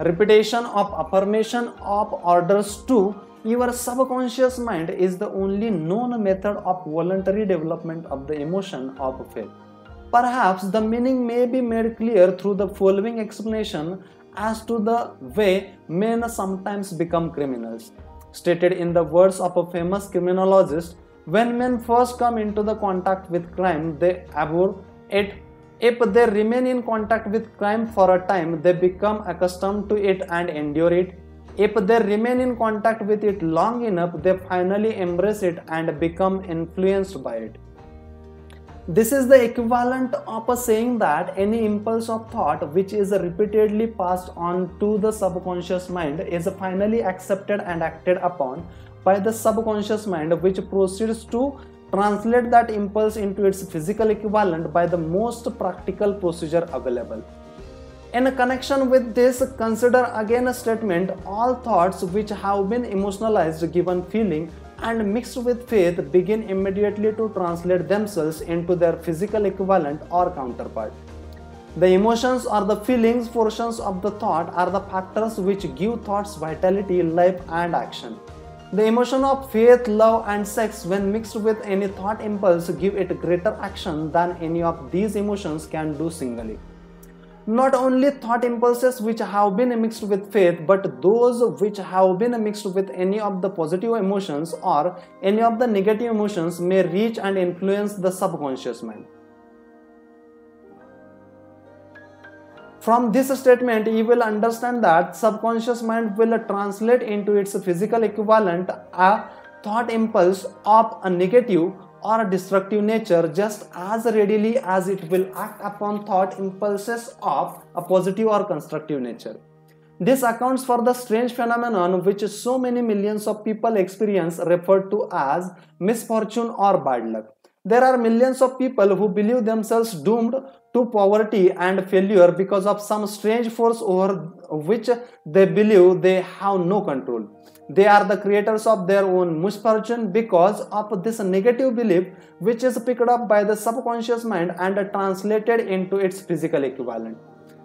Repetition of affirmation of orders to your subconscious mind is the only known method of voluntary development of the emotion of faith. Perhaps the meaning may be made clear through the following explanation as to the way men sometimes become criminals. Stated in the words of a famous criminologist, when men first come into the contact with crime, they abhor it. If they remain in contact with crime for a time, they become accustomed to it and endure it. If they remain in contact with it long enough, they finally embrace it and become influenced by it. This is the equivalent of saying that any impulse of thought which is repeatedly passed on to the subconscious mind is finally accepted and acted upon by the subconscious mind, which proceeds to translate that impulse into its physical equivalent by the most practical procedure available. In connection with this, consider again a statement: all thoughts which have been emotionalized, given feeling, and mixed with faith begin immediately to translate themselves into their physical equivalent or counterpart. The emotions or the feelings portions of the thought are the factors which give thoughts vitality, life, and action. The emotion of faith, love and sex when mixed with any thought impulse give it greater action than any of these emotions can do singly. Not only thought impulses which have been mixed with faith, but those which have been mixed with any of the positive emotions or any of the negative emotions may reach and influence the subconscious mind. From this statement, you will understand that subconscious mind will translate into its physical equivalent a thought impulse of a negative or a destructive nature just as readily as it will act upon thought impulses of a positive or constructive nature. This accounts for the strange phenomenon which so many millions of people experience referred to as misfortune or bad luck. There are millions of people who believe themselves doomed to poverty and failure because of some strange force over which they believe they have no control. They are the creators of their own misfortune because of this negative belief, which is picked up by the subconscious mind and translated into its physical equivalent.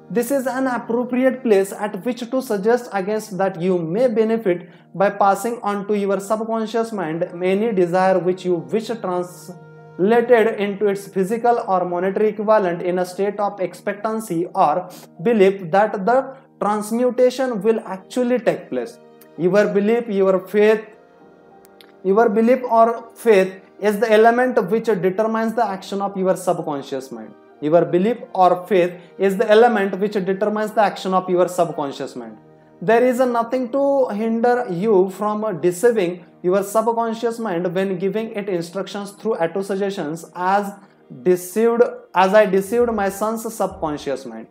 This is an appropriate place at which to suggest against that you may benefit by passing on to your subconscious mind any desire which you wish translated into its physical or monetary equivalent in a state of expectancy or belief that the transmutation will actually take place. Your belief or faith is the element which determines the action of your subconscious mind. Your belief or faith is the element which determines the action of your subconscious mind. There is nothing to hinder you from deceiving your subconscious mind when giving it instructions through autosuggestions as I deceived my son's subconscious mind.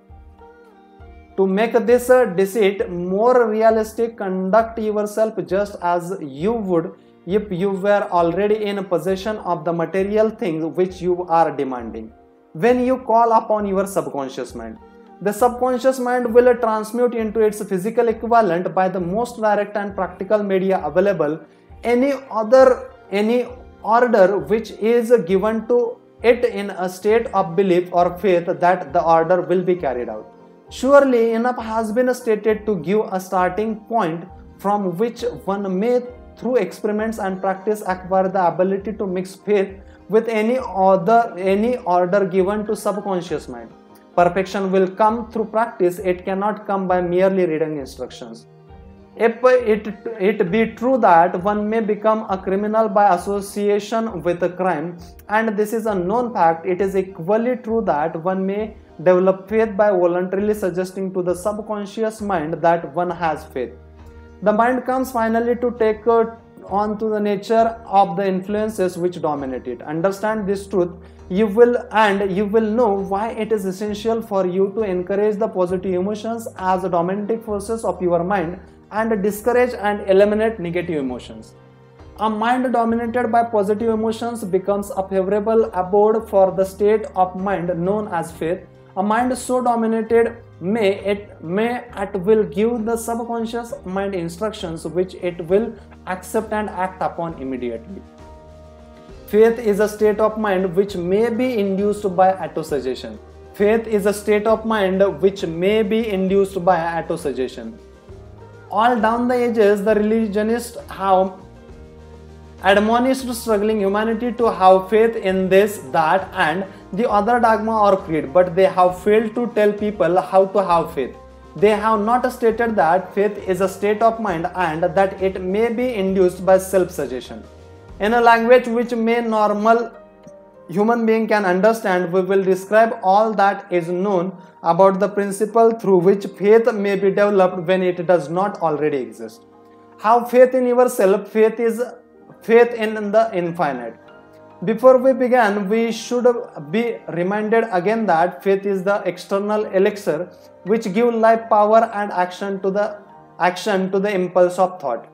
To make this deceit more realistic, conduct yourself just as you would if you were already in possession of the material things which you are demanding. When you call upon your subconscious mind, the subconscious mind will transmute into its physical equivalent by the most direct and practical media available any order which is given to it in a state of belief or faith that the order will be carried out. Surely enough has been stated to give a starting point from which one may, through experiments and practice, acquire the ability to mix faith with any order given to subconscious mind. Perfection will come through practice. It cannot come by merely reading instructions. If it be true that one may become a criminal by association with a crime, and this is a known fact, it is equally true that one may develop faith by voluntarily suggesting to the subconscious mind that one has faith. The mind comes finally to take on to the nature of the influences which dominate it. Understand this truth, you will know why it is essential for you to encourage the positive emotions as the dominant forces of your mind and discourage and eliminate negative emotions. A mind dominated by positive emotions becomes a favorable abode for the state of mind known as faith. A mind so dominated may at will give the subconscious mind instructions which it will accept and act upon immediately. Faith is a state of mind which may be induced by autosuggestion. Faith is a state of mind which may be induced by autosuggestion. All down the ages, the religionists have admonished struggling humanity to have faith in this, that, and the other dogma or creed, but they have failed to tell people how to have faith. They have not stated that faith is a state of mind and that it may be induced by self-suggestion. In a language which a normal human being can understand, we will describe all that is known about the principle through which faith may be developed when it does not already exist. Have faith in yourself. Faith is faith in the infinite. Before we begin, we should be reminded again that faith is the external elixir which gives life, power and action to the impulse of thought.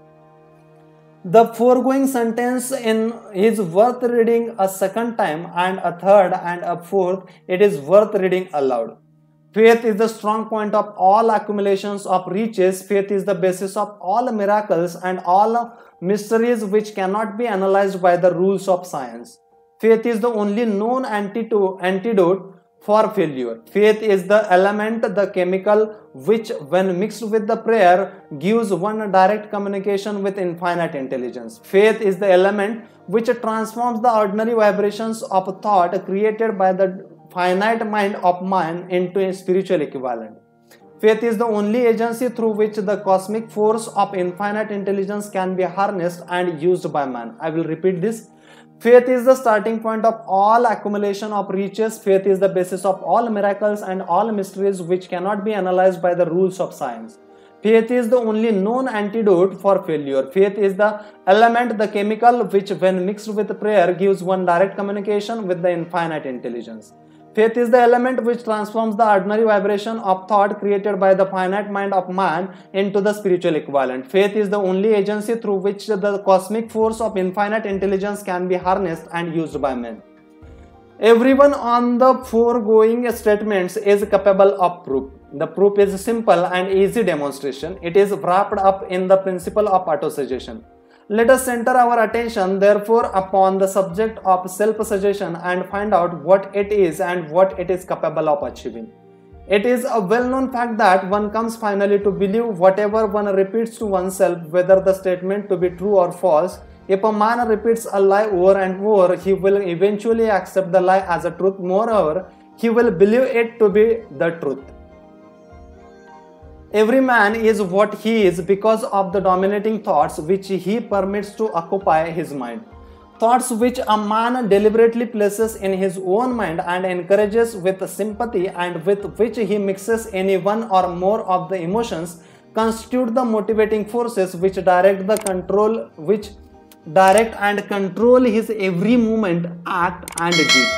The foregoing sentence is worth reading a second time, and a third and a fourth. It is worth reading aloud. Faith is the strong point of all accumulations of riches. Faith is the basis of all miracles and all mysteries which cannot be analyzed by the rules of science. Faith is the only known antidote for failure. Faith is the element, the chemical, which when mixed with the prayer gives one direct communication with infinite intelligence. Faith is the element which transforms the ordinary vibrations of thought created by the finite mind of man into a spiritual equivalent. Faith is the only agency through which the cosmic force of infinite intelligence can be harnessed and used by man. I will repeat this. Faith is the starting point of all accumulation of riches. Faith is the basis of all miracles and all mysteries which cannot be analyzed by the rules of science. Faith is the only known antidote for failure. Faith is the element, the chemical, which when mixed with prayer gives one direct communication with the infinite intelligence. Faith is the element which transforms the ordinary vibration of thought created by the finite mind of man into the spiritual equivalent. Faith is the only agency through which the cosmic force of infinite intelligence can be harnessed and used by men. Everyone on the foregoing statements is capable of proof. The proof is simple and easy demonstration. It is wrapped up in the principle of autosuggestion. Let us center our attention therefore upon the subject of self-suggestion and find out what it is and what it is capable of achieving. It is a well-known fact that one comes finally to believe whatever one repeats to oneself, whether the statement to be true or false. If a man repeats a lie over and over, he will eventually accept the lie as a truth. Moreover, he will believe it to be the truth. Every man is what he is because of the dominating thoughts which he permits to occupy his mind. Thoughts which a man deliberately places in his own mind and encourages with sympathy and with which he mixes any one or more of the emotions constitute the motivating forces which direct and control his every movement, act and deed.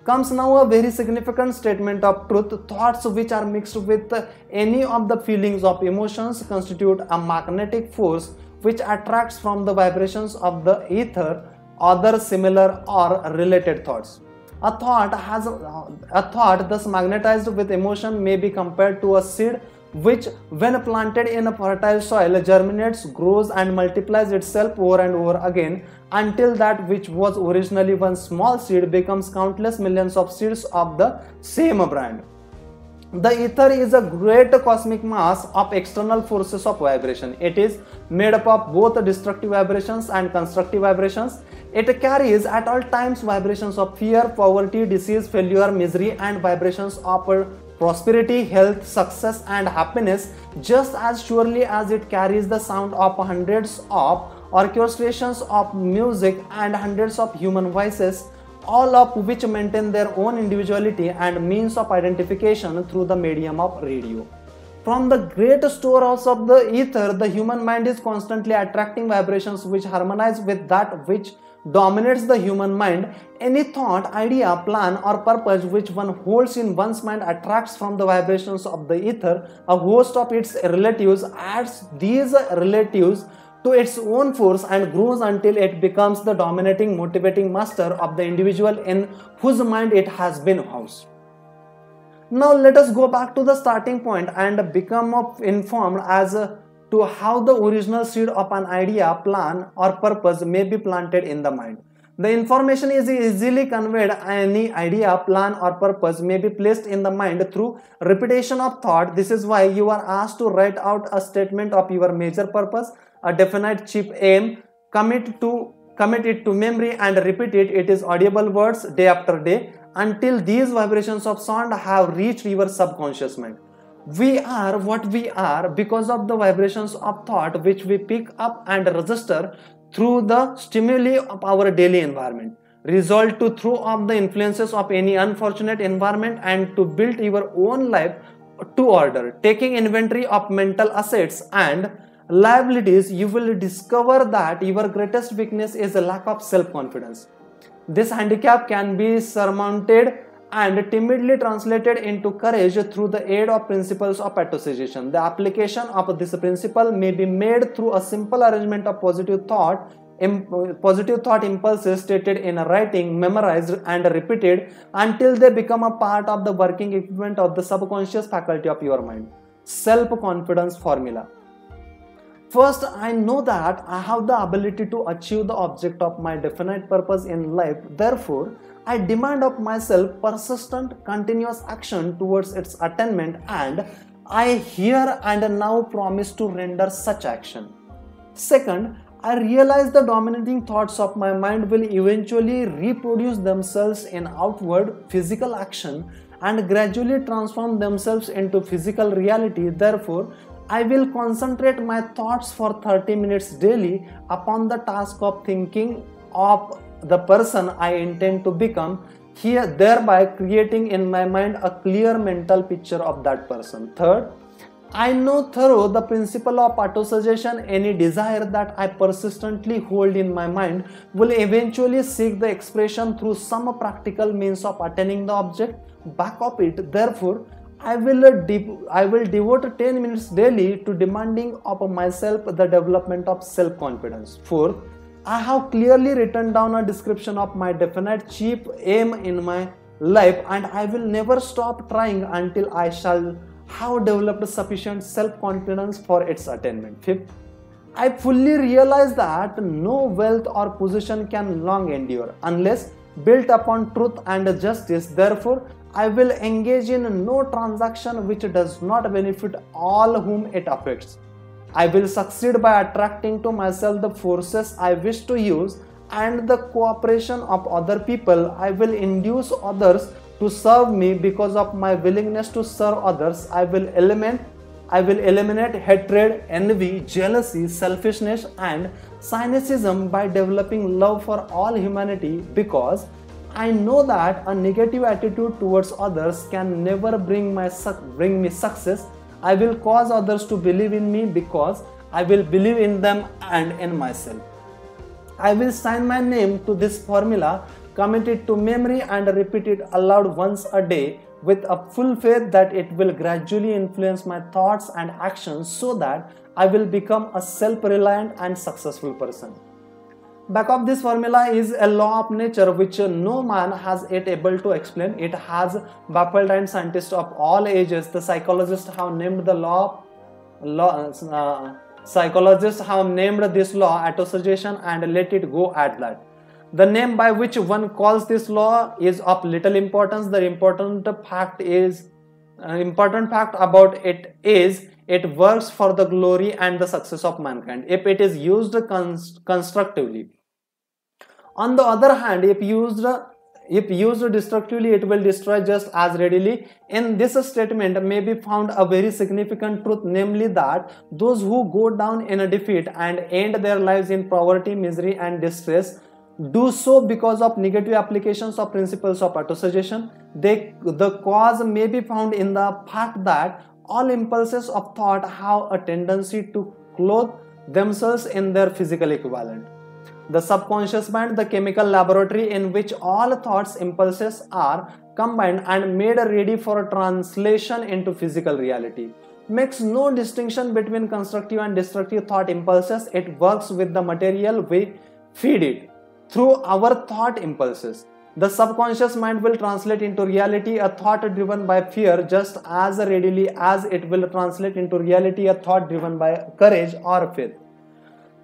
Comes now a very significant statement of truth. Thoughts which are mixed with any of the feelings of emotions constitute a magnetic force which attracts from the vibrations of the ether other similar or related thoughts. A thought thus magnetized with emotion may be compared to a seed which when planted in a fertile soil germinates, grows and multiplies itself over and over again until that which was originally one small seed becomes countless millions of seeds of the same brand. The ether is a great cosmic mass of external forces of vibration. It is made up of both destructive vibrations and constructive vibrations. It carries at all times vibrations of fear, poverty, disease, failure, misery and vibrations of prosperity, health, success and happiness just as surely as it carries the sound of hundreds of orchestrations of music and hundreds of human voices, all of which maintain their own individuality and means of identification through the medium of radio. From the great storehouse of the ether, the human mind is constantly attracting vibrations which harmonize with that which dominates the human mind. Any thought, idea, plan or purpose which one holds in one's mind attracts from the vibrations of the ether a host of its relatives, adds these relatives to its own force and grows until it becomes the dominating motivating master of the individual in whose mind it has been housed. Now let us go back to the starting point and become informed as to how the original seed of an idea, plan or purpose may be planted in the mind. The information is easily conveyed. Any idea, plan or purpose may be placed in the mind through repetition of thought. This is why you are asked to write out a statement of your major purpose, a definite chief aim, commit it to memory and repeat it. It is audible words day after day until these vibrations of sound have reached your subconscious mind. We are what we are because of the vibrations of thought which we pick up and register through the stimuli of our daily environment. Resolve to throw off the influences of any unfortunate environment and to build your own life to order. Taking inventory of mental assets and liabilities, you will discover that your greatest weakness is a lack of self-confidence. This handicap can be surmounted and timidly translated into courage through the aid of principles of autosuggestion. The application of this principle may be made through a simple arrangement of positive thought impulses stated in writing, memorized and repeated until they become a part of the working equipment of the subconscious faculty of your mind. Self-confidence formula. First, I know that I have the ability to achieve the object of my definite purpose in life. Therefore, I demand of myself persistent, continuous action towards its attainment, and I here and now promise to render such action. Second, I realize the dominating thoughts of my mind will eventually reproduce themselves in outward physical action and gradually transform themselves into physical reality. Therefore, I will concentrate my thoughts for 30 minutes daily upon the task of thinking of the person I intend to become, here thereby creating in my mind a clear mental picture of that person. Third, I know through the principle of autosuggestion any desire that I persistently hold in my mind will eventually seek the expression through some practical means of attaining the object back of it. Therefore, I will devote 10 minutes daily to demanding of myself the development of self-confidence. Fourth, I have clearly written down a description of my definite chief aim in my life, and I will never stop trying until I shall have developed sufficient self-confidence for its attainment. Fifth, I fully realize that no wealth or position can long endure unless built upon truth and justice. Therefore, I will engage in no transaction which does not benefit all whom it affects. I will succeed by attracting to myself the forces I wish to use and the cooperation of other people. I will induce others to serve me because of my willingness to serve others. I will eliminate hatred, envy, jealousy, selfishness, and cynicism by developing love for all humanity, because I know that a negative attitude towards others can never bring me success. I will cause others to believe in me because I will believe in them and in myself. I will sign my name to this formula, commit it to memory, and repeat it aloud once a day with a full faith that it will gradually influence my thoughts and actions so that I will become a self-reliant and successful person. Back of this formula is a law of nature which no man has yet able to explain. It has baffled and scientists of all ages. The psychologists have named this law autosuggestion and let it go at that. The name by which one calls this law is of little importance. The important fact about it is it works for the glory and the success of mankind if it is used constructively. On the other hand, if used destructively, it will destroy just as readily. In this statement may be found a very significant truth, namely that those who go down in a defeat and end their lives in poverty, misery, and distress do so because of negative applications of principles of autosuggestion. The cause may be found in the fact that all impulses of thought have a tendency to clothe themselves in their physical equivalent. The subconscious mind, the chemical laboratory in which all thoughts impulses are combined and made ready for translation into physical reality, makes no distinction between constructive and destructive thought impulses. It works with the material we feed it through our thought impulses. The subconscious mind will translate into reality a thought driven by fear just as readily as it will translate into reality a thought driven by courage or faith.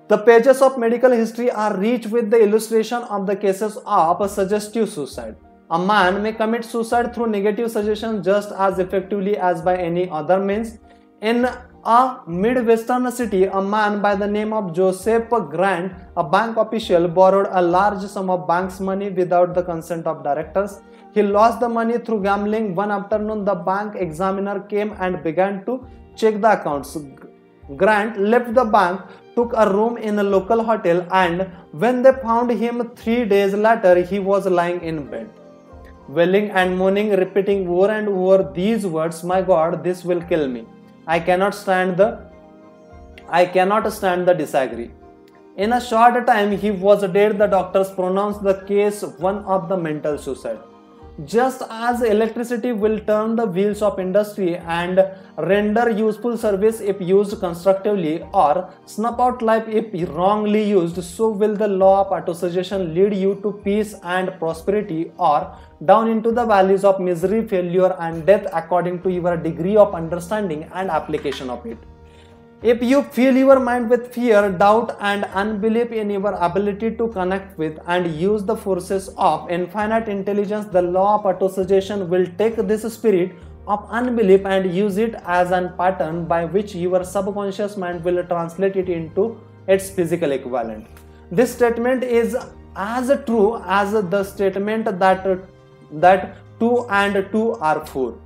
The pages of medical history are rich with the illustration of the cases of suggestive suicide. A man may commit suicide through negative suggestion just as effectively as by any other means. In a Midwestern city, a man by the name of Joseph Grant, a bank official, borrowed a large sum of bank's money without the consent of directors. He lost the money through gambling. One afternoon, the bank examiner came and began to check the accounts. Grant left the bank, took a room in a local hotel, and when they found him 3 days later, he was lying in bed, wailing and moaning, repeating over and over these words, "My God, this will kill me. I cannot stand the disagree." In a short time, he was dead. The doctors pronounced the case one of the mental suicide. Just as electricity will turn the wheels of industry and render useful service if used constructively, or snuff out life if wrongly used, so will the law of autosuggestion lead you to peace and prosperity, or down into the valleys of misery, failure, and death according to your degree of understanding and application of it. If you fill your mind with fear, doubt, and unbelief in your ability to connect with and use the forces of infinite intelligence, the law of autosuggestion will take this spirit of unbelief and use it as a pattern by which your subconscious mind will translate it into its physical equivalent. This statement is as true as the statement that 2 and 2 are 4.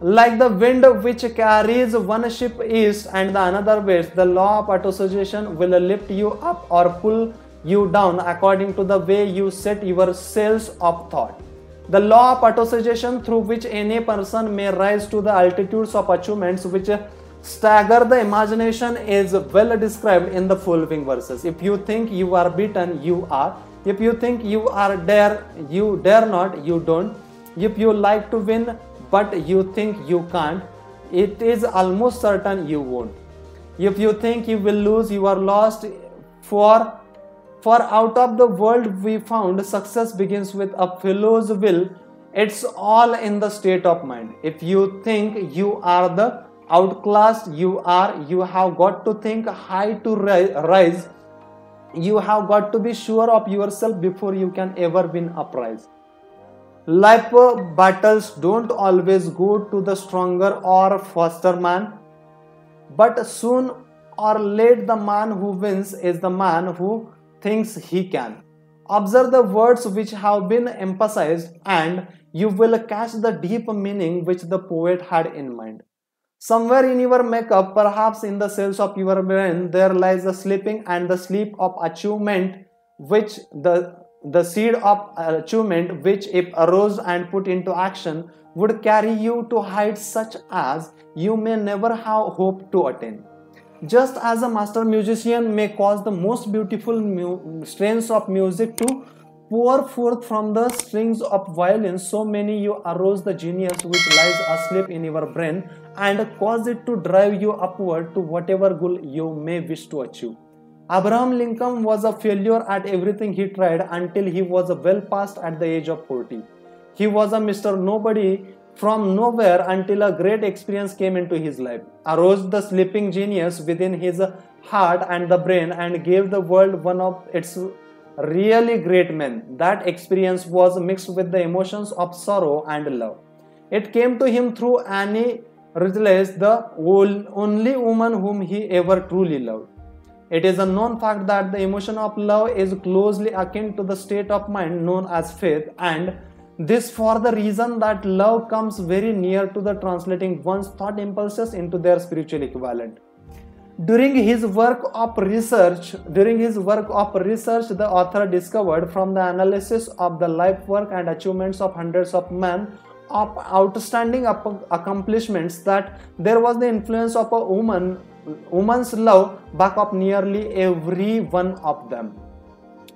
Like the wind which carries one ship east and the another west, the law of autosuggestion will lift you up or pull you down according to the way you set your sails of thought. The law of autosuggestion, through which any person may rise to the altitudes of achievements which stagger the imagination, is well described in the following verses. If you think you are beaten, you are. If you think you dare not, you don't. If you like to win but you think you can't, it is almost certain you won't. If you think you will lose, you are lost. For out of the world we found, success begins with a fellow's will. It's all in the state of mind. If you think you are the outclassed, you have got to think high to rise. You have got to be sure of yourself before you can ever win a prize. Life battles don't always go to the stronger or faster man, but soon or late the man who wins is the man who thinks he can. Observe the words which have been emphasized and you will catch the deep meaning which the poet had in mind. Somewhere in your makeup, perhaps in the cells of your brain, there lies the sleeping and the sleep of achievement, which the seed of achievement which, if arose and put into action, would carry you to heights such as you may never have hoped to attain. Just as a master musician may cause the most beautiful strains of music to pour forth from the strings of violin, so many you arouse the genius which lies asleep in your brain and cause it to drive you upward to whatever goal you may wish to achieve. Abraham Lincoln was a failure at everything he tried until he was well past at the age of 40. He was a Mr. Nobody from nowhere until a great experience came into his life, aroused the sleeping genius within his heart and the brain, and gave the world one of its really great men. That experience was mixed with the emotions of sorrow and love. It came to him through Annie Ridley, the only woman whom he ever truly loved. It is a known fact that the emotion of love is closely akin to the state of mind known as faith, and this for the reason that love comes very near to the translating one's thought impulses into their spiritual equivalent. During his work of research, the author discovered from the analysis of the life work and achievements of hundreds of men of outstanding accomplishments that there was the influence of a woman's love back of nearly every one of them.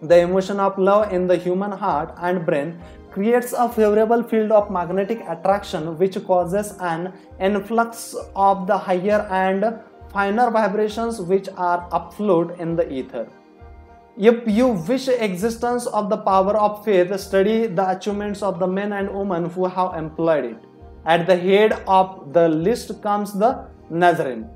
The emotion of love in the human heart and brain creates a favorable field of magnetic attraction which causes an influx of the higher and finer vibrations which are afloat in the ether. If you wish existence of the power of faith, study the achievements of the men and women who have employed it. At the head of the list comes the Nazarene.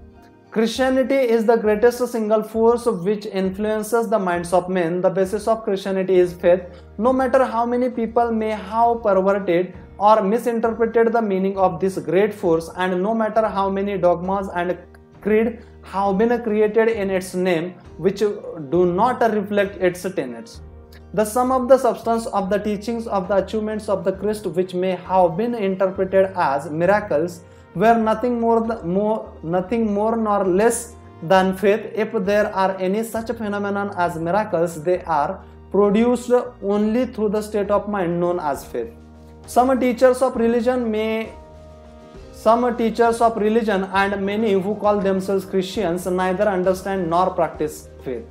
Christianity is the greatest single force which influences the minds of men. The basis of Christianity is faith. No matter how many people may have perverted or misinterpreted the meaning of this great force, and no matter how many dogmas and creed have been created in its name which do not reflect its tenets, the sum of the substance of the teachings of the achievements of the Christ, which may have been interpreted as miracles, were nothing more nor less than faith. If there are any such phenomenon as miracles, they are produced only through the state of mind known as faith. Some teachers of religion and many who call themselves Christians neither understand nor practice faith.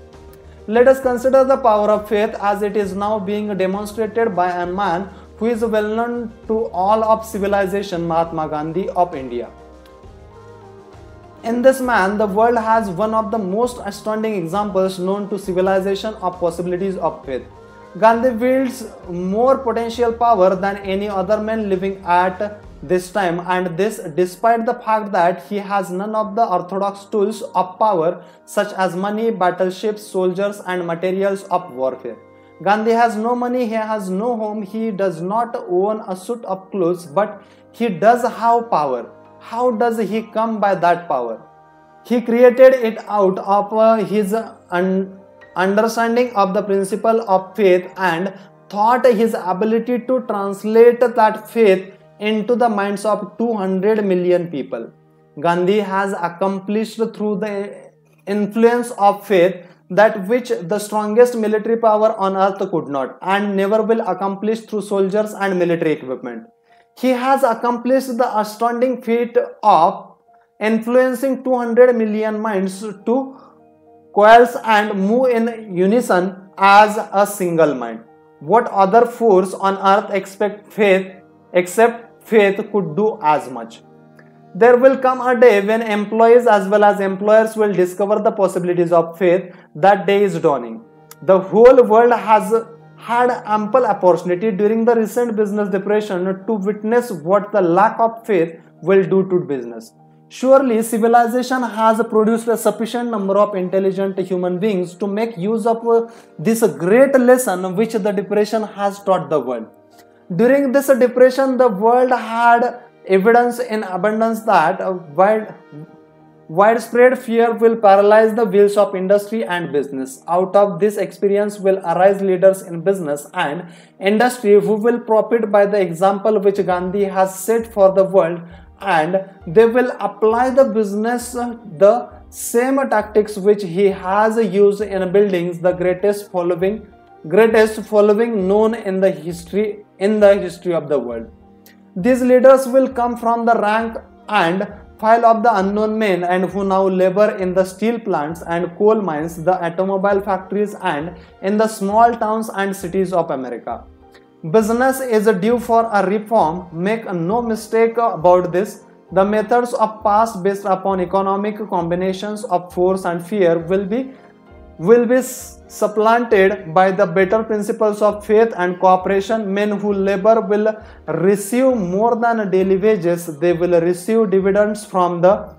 Let us consider the power of faith as it is now being demonstrated by a man who is well known to all of civilization, Mahatma Gandhi of India. In this man, the world has one of the most astounding examples known to civilization of possibilities of faith. Gandhi wields more potential power than any other man living at this time, and this despite the fact that he has none of the orthodox tools of power such as money, battleships, soldiers and materials of warfare. Gandhi has no money, he has no home, he does not own a suit of clothes, but he does have power. How does he come by that power? He created it out of his understanding of the principle of faith and thought his ability to translate that faith into the minds of 200 million people. Gandhi has accomplished through the influence of faith that which the strongest military power on earth could not and never will accomplish through soldiers and military equipment. He has accomplished the astounding feat of influencing 200 million minds to coalesce and move in unison as a single mind. What other force on earth except faith could do as much? There will come a day when employees as well as employers will discover the possibilities of faith. That day is dawning. The whole world has had ample opportunity during the recent business depression to witness what the lack of faith will do to business. Surely civilization has produced a sufficient number of intelligent human beings to make use of this great lesson which the depression has taught the world. During this depression, the world had evidence in abundance that widespread fear will paralyze the wheels of industry and business. Out of this experience will arise leaders in business and industry who will profit by the example which Gandhi has set for the world, and they will apply the business the same tactics which he has used in building the greatest following known in the history of the world. These leaders will come from the rank and file of the unknown men and who now labor in the steel plants and coal mines, the automobile factories and in the small towns and cities of America. Business is due for a reform. Make no mistake about this. The methods of past based upon economic combinations of force and fear will be supplanted by the better principles of faith and cooperation. Men who labor will receive more than daily wages. They will receive dividends from the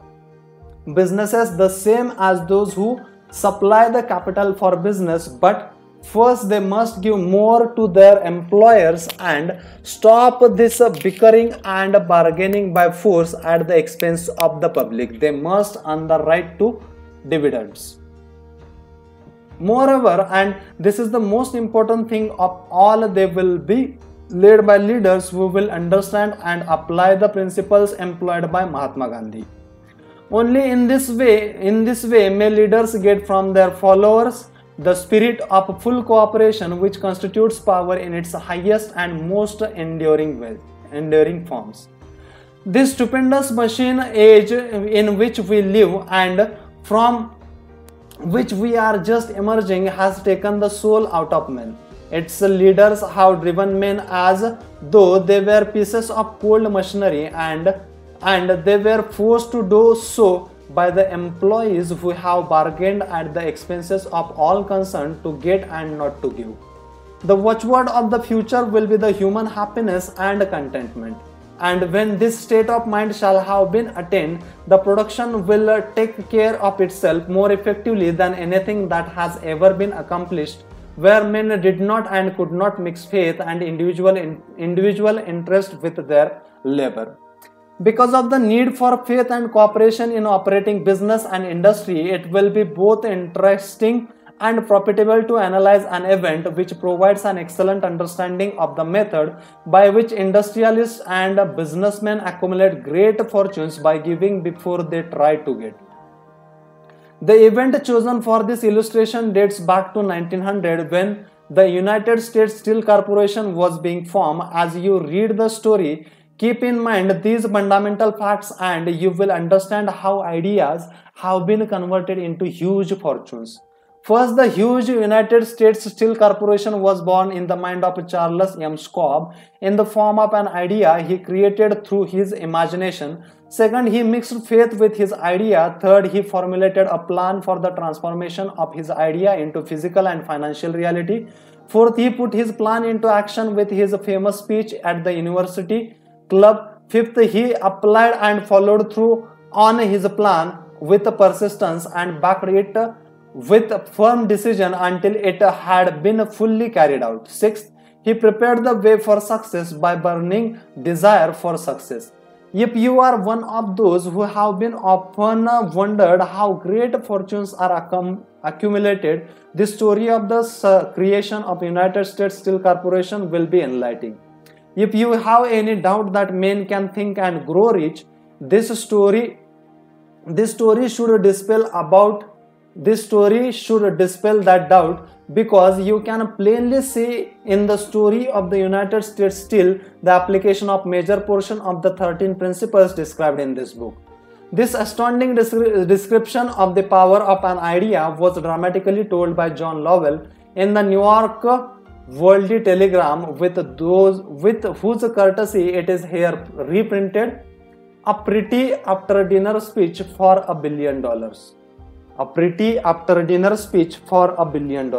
businesses the same as those who supply the capital for business, but first they must give more to their employers and stop this bickering and bargaining by force at the expense of the public. They must earn the right to dividends. Moreover, and this is the most important thing of all, they will be led by leaders who will understand and apply the principles employed by Mahatma Gandhi. Only in this way may leaders get from their followers the spirit of full cooperation which constitutes power in its highest and most enduring forms. This stupendous machine age in which we live and from which we are just emerging has taken the soul out of men. Its leaders have driven men as though they were pieces of cold machinery, and they were forced to do so by the employees who have bargained at the expenses of all concerned to get and not to give. The watchword of the future will be the human happiness and contentment. And when this state of mind shall have been attained, the production will take care of itself more effectively than anything that has ever been accomplished, where men did not and could not mix faith and individual interest with their labor. Because of the need for faith and cooperation in operating business and industry, it will be both interesting and profitable to analyze an event which provides an excellent understanding of the method by which industrialists and businessmen accumulate great fortunes by giving before they try to get. The event chosen for this illustration dates back to 1900 when the United States Steel Corporation was being formed. As you read the story, keep in mind these fundamental facts and you will understand how ideas have been converted into huge fortunes. First, the huge United States Steel Corporation was born in the mind of Charles M. Schwab in the form of an idea he created through his imagination. Second, he mixed faith with his idea. Third, he formulated a plan for the transformation of his idea into physical and financial reality. Fourth, he put his plan into action with his famous speech at the University Club Fifth, he applied and followed through on his plan with persistence and backed it with firm decision until it had been fully carried out. Sixth, he prepared the way for success by burning desire for success. If you are one of those who have been often wondered how great fortunes are accumulated, the story of the creation of United States Steel Corporation will be enlightening. If you have any doubt that men can think and grow rich, this story should dispel that doubt, because you can plainly see in the story of the United States Steel the application of major portion of the 13 principles described in this book. This astounding description of the power of an idea was dramatically told by John Lowell in the New York Worldly Telegram, with whose courtesy it is here reprinted. A pretty after dinner speech for $1 billion. A pretty after dinner speech for $1 billion.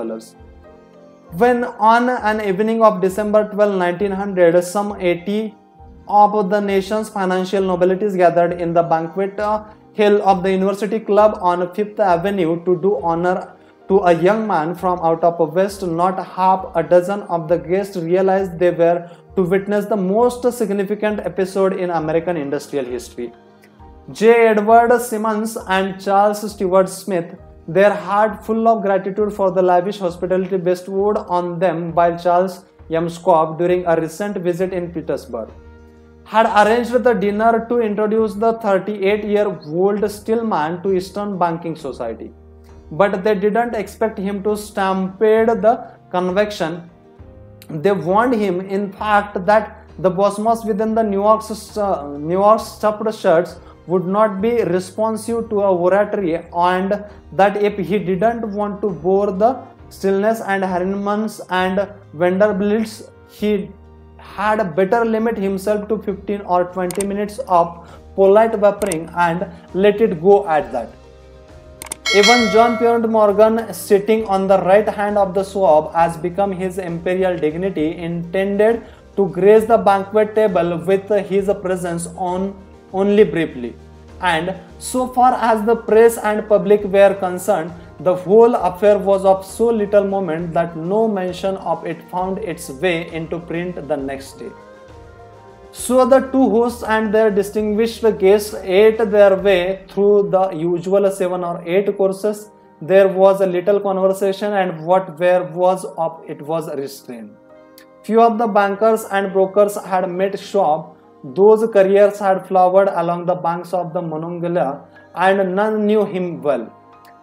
When on an evening of December 12, 1900, some 80 of the nation's financial nobilities gathered in the banquet hall of the University Club on Fifth Avenue to do honor to a young man from out of West, not half a dozen of the guests realized they were to witness the most significant episode in American industrial history. J. Edward Simmons and Charles Stewart Smith, their heart full of gratitude for the lavish hospitality bestowed on them by Charles M. Schwab during a recent visit in Petersburg, had arranged the dinner to introduce the 38-year-old Stillman to Eastern banking society. But they didn't expect him to stampede the convection. They warned him, in fact, that the cosmos within the New York stuffed shirts would not be responsive to a oratory, and that if he didn't want to bore the Stillness and Harrimans and Vanderbilts, he had better limit himself to 15 or 20 minutes of polite vaporing and let it go at that. Even John Pierpont Morgan, sitting on the right hand of the Schwab, as become his imperial dignity, intended to grace the banquet table with his presence only briefly. And so far as the press and public were concerned, the whole affair was of so little moment that no mention of it found its way into print the next day. So the two hosts and their distinguished guests ate their way through the usual 7 or 8 courses. There was a little conversation, and what was of it was restrained. Few of the bankers and brokers had met Schwab. Those careers had flowered along the banks of the Monongahela, and none knew him well.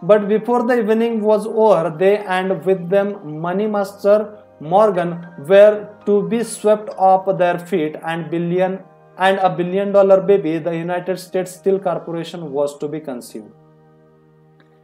But before the evening was over, they and with them Money Master Morgan were to be swept off their feet, and $1 billion baby, the United States Steel Corporation, was to be conceived.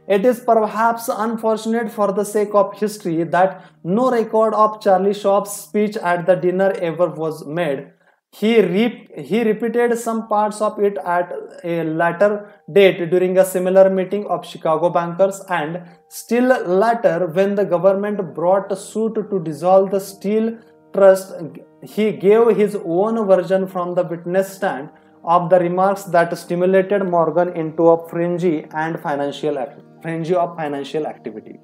It is perhaps unfortunate for the sake of history that no record of Charlie Schwab's speech at the dinner ever was made. He repeated some parts of it at a later date during a similar meeting of Chicago bankers, and still later, when the government brought suit to dissolve the Steel Trust, he gave his own version from the witness stand of the remarks that stimulated Morgan into a frenzy of financial activity.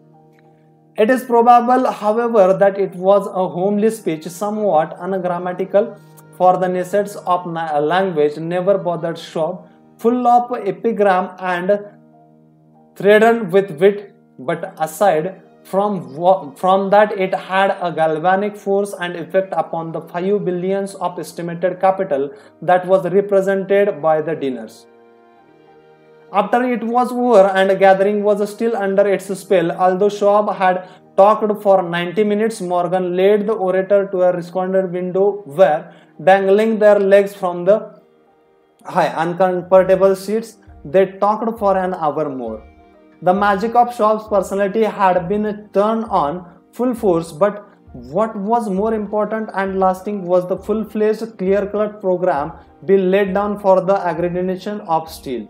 It is probable, however, that it was a homely speech, somewhat ungrammatical, for the necessities of language never bothered Schwab, full of epigram and threatened with wit, but aside from that, it had a galvanic force and effect upon the 5 billions of estimated capital that was represented by the dinners. After it was over and the gathering was still under its spell, although Schwab had talked for 90 minutes, Morgan led the orator to a resplendent window where, dangling their legs from the high uncomfortable seats, they talked for an hour more. The magic of Schwab's personality had been turned on full force, but what was more important and lasting was the full-fledged, clear-cut program being laid down for the aggregation of steel.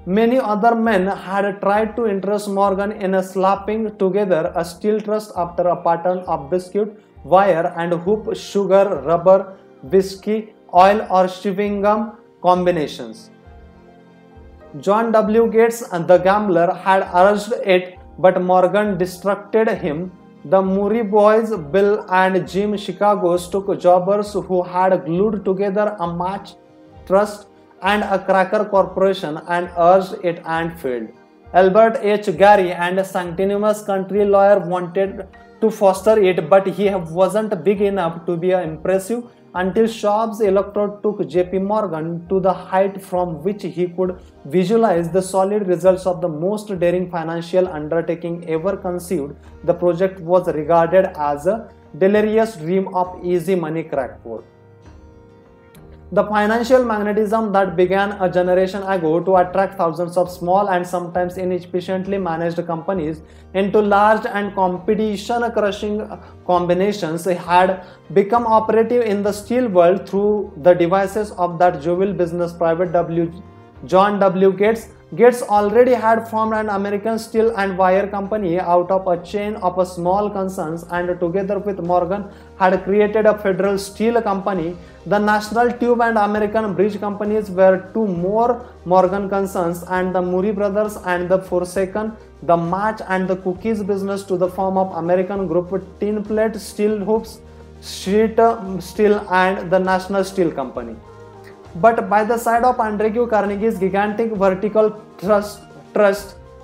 Many other men had tried to interest Morgan in slapping together a steel trust after a pattern of biscuit, wire, and hoop, sugar, rubber, whiskey, oil or chewing gum combinations. John W. Gates, the gambler, had urged it, but Morgan distracted him. The Murray boys, Bill and Jim Chicago, took jobbers who had glued together a match trust and a cracker corporation and urged it and failed. Albert H. Gary, and a sanctimonious country lawyer, wanted to foster it, but he wasn't big enough to be impressive until Schwab's electorate took J.P. Morgan to the height from which he could visualize the solid results of the most daring financial undertaking ever conceived. The project was regarded as a delirious dream of easy money crackpot. The financial magnetism that began a generation ago to attract thousands of small and sometimes inefficiently managed companies into large and competition-crushing combinations had become operative in the steel world through the devices of that jovial business private John W. Gates. Gates already had formed an American steel and wire company out of a chain of small concerns, and together with Morgan had created a federal steel company. The National Tube and American Bridge companies were two more Morgan concerns, and the Murray brothers and the Forsaken, the match and the cookies business to the form of American Group Tin Plate, Steel Hoops, Sheet Steel, and the National Steel Company. But by the side of Andrew Carnegie's gigantic vertical trust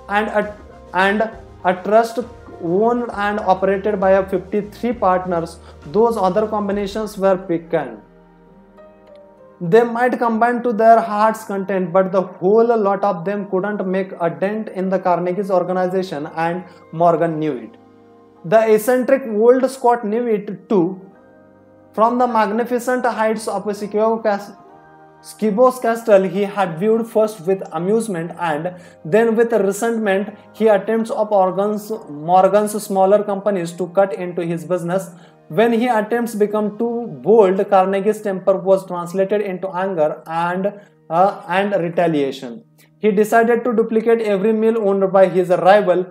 and a trust owned and operated by 53 partners, those other combinations were pecan. They might combine to their heart's content, but the whole lot of them couldn't make a dent in the Carnegie's organization, and Morgan knew it. The eccentric old Scot knew it too. From the magnificent heights of Skibo's castle, he had viewed first with amusement and then with resentment the attempts of Morgan's smaller companies to cut into his business. When his attempts became too bold, Carnegie's temper was translated into anger and retaliation. He decided to duplicate every mill owned by his rival.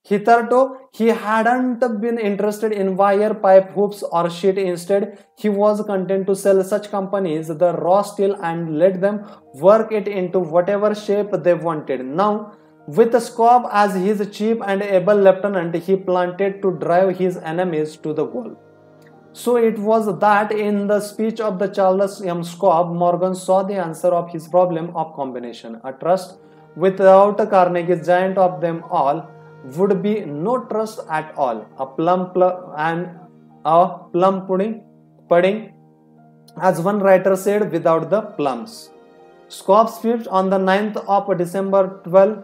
Hitherto, he hadn't been interested in wire, pipe, hoops, or sheet. Instead, he was content to sell such companies the raw steel and let them work it into whatever shape they wanted. Now, with Scobb as his chief and able lieutenant, he planned to drive his enemies to the wall. So it was that in the speech of the Charles M. Scobb, Morgan saw the answer of his problem of combination. A trust without Carnegie's giant of them all would be no trust at all. A plum pudding, as one writer said, without the plums. Scobb's speech on the 9th of December 12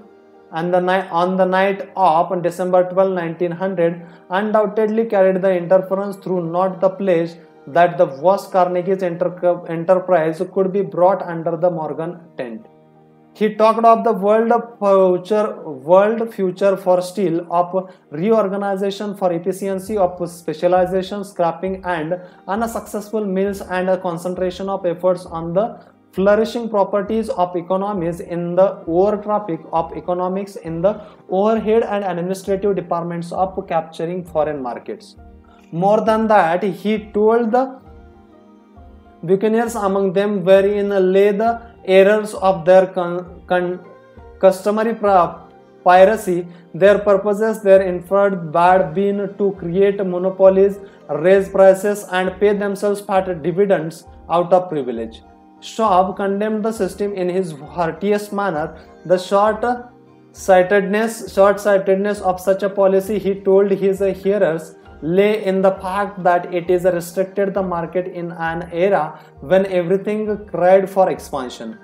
and on the night of December 12, 1900 undoubtedly carried the interference through not the pledge that the vast Carnegie's enterprise could be brought under the Morgan tent. He talked of the world future for steel, of reorganization for efficiency, of specialization, scrapping, and unsuccessful mills, and a concentration of efforts on the flourishing properties of economies in the over traffic of economics in the overhead and administrative departments of capturing foreign markets. More than that, he told the buccaneers among them wherein lay the errors of their customary piracy, their purposes, their inferred bad being to create monopolies, raise prices, and pay themselves fat dividends out of privilege. Schwab condemned the system in his heartiest manner. The short-sightedness of such a policy, he told his hearers, lay in the fact that it is restricted the market in an era when everything cried for expansion.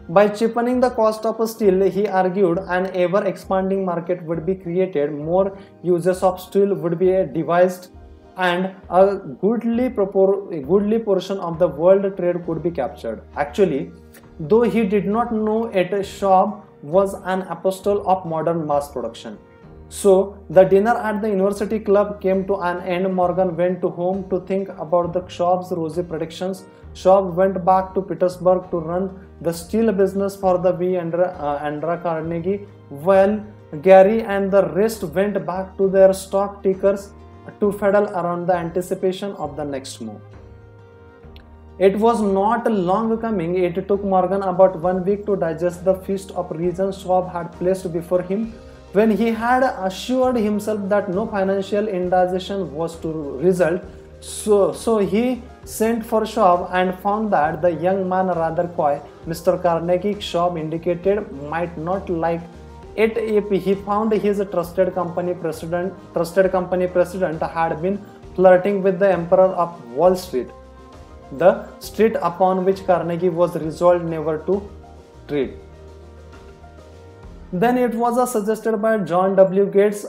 By cheapening the cost of steel, he argued, an ever-expanding market would be created, more uses of steel would be devised, and a goodly portion of the world trade could be captured. Actually, though he did not know it, Schwab was an apostle of modern mass production. So, the dinner at the University Club came to an end. Morgan went home to think about the Schwab's rosy predictions. Schwab went back to Petersburg to run the steel business for the V. Andrew Carnegie, while Gary and the rest went back to their stock tickers to fiddle around the anticipation of the next move. It was not long coming. It took Morgan about 1 week to digest the feast of reason Schwab had placed before him. When he had assured himself that no financial indigestion was to result, so he sent for Schwab and found that the young man, rather coy, Mr. Carnegie, Schwab indicated, might not like it if he found his trusted company president had been flirting with the emperor of Wall Street, the street upon which Carnegie was resolved never to tread. Then it was suggested by John W. Gates,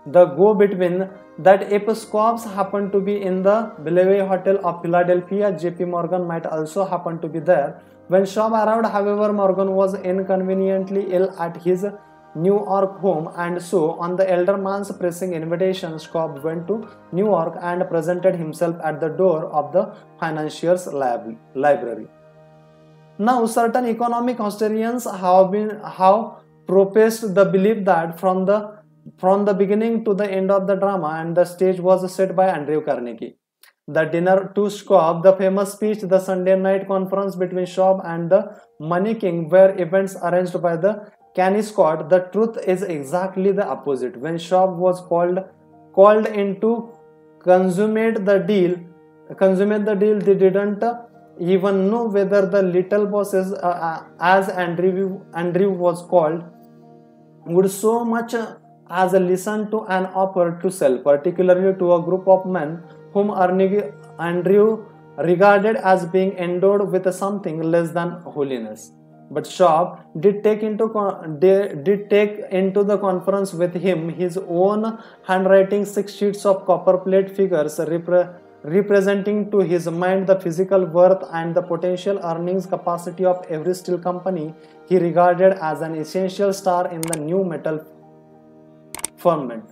the go-between, that if Schwab happened to be in the Bellevue Hotel of Philadelphia, J.P. Morgan might also happen to be there. When Schwab arrived, however, Morgan was inconveniently ill at his New York home, and so, on the elder man's pressing invitation, Schwab went to New York and presented himself at the door of the financier's library. Now, certain economic historians have professed the belief that from the beginning to the end of the drama, and the stage was set by Andrew Carnegie. The dinner to Schwab, the famous speech, the Sunday night conference between Schwab and the Money King were events arranged by the Kenny Scott. The truth is exactly the opposite. When Schwab was called in to consummate the deal, they didn't even know whether the little bosses, as Andrew was called, would so much as listen to an offer to sell, particularly to a group of men whom Andrew regarded as being endowed with something less than holiness. But Schwab did take into the conference with him his own handwriting 6 sheets of copperplate figures representing to his mind the physical worth and the potential earnings capacity of every steel company he regarded as an essential star in the new metal firmament.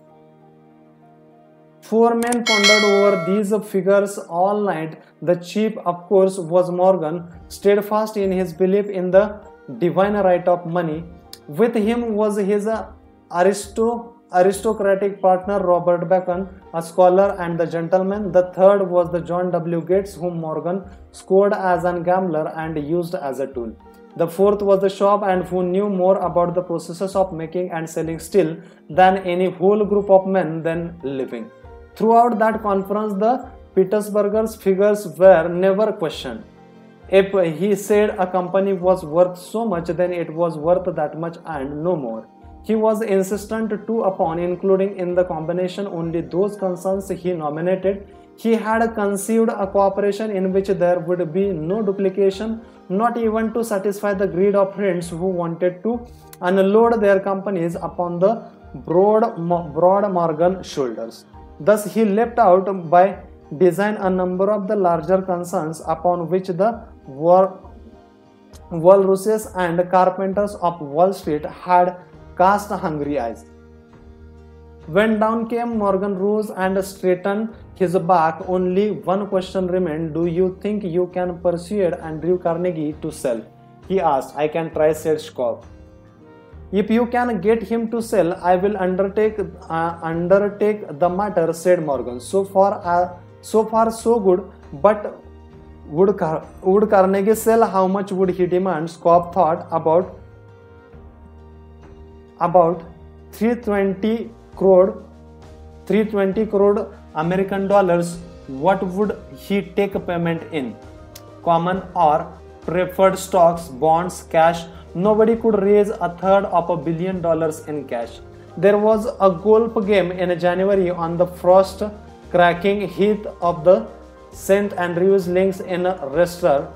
4 men pondered over these figures all night. The chief, of course, was Morgan, steadfast in his belief in the divine right of money. With him was his aristocratic partner Robert Bacon, a scholar and the gentleman. The third was the John W. Gates, whom Morgan scored as a gambler and used as a tool. The fourth was the Schwab, and who knew more about the processes of making and selling steel than any whole group of men then living. Throughout that conference, the Pittsburghers' figures were never questioned. If he said a company was worth so much, then it was worth that much and no more. He was insistent too upon including in the combination only those concerns he nominated. He had conceived a cooperation in which there would be no duplication, not even to satisfy the greed of friends who wanted to unload their companies upon the broad Morgan shoulders. Thus, he left out by design a number of the larger concerns upon which the walruses and carpenters of Wall Street had cast hungry eyes. When down came, Morgan rose and straightened his back. Only one question remained. "Do you think you can persuade Andrew Carnegie to sell?" he asked. "I can try," said Schwab. "If you can get him to sell, I will undertake the matter," said Morgan. So far, so good. But would Carnegie sell? How much would he demand? Schwab thought. About 320 crore American dollars. What would he take payment in? Common or preferred stocks, bonds, cash? Nobody could raise a third of $1 billion in cash. There was a golf game in January on the frost-cracking heath of the St. Andrews Links in Leicester,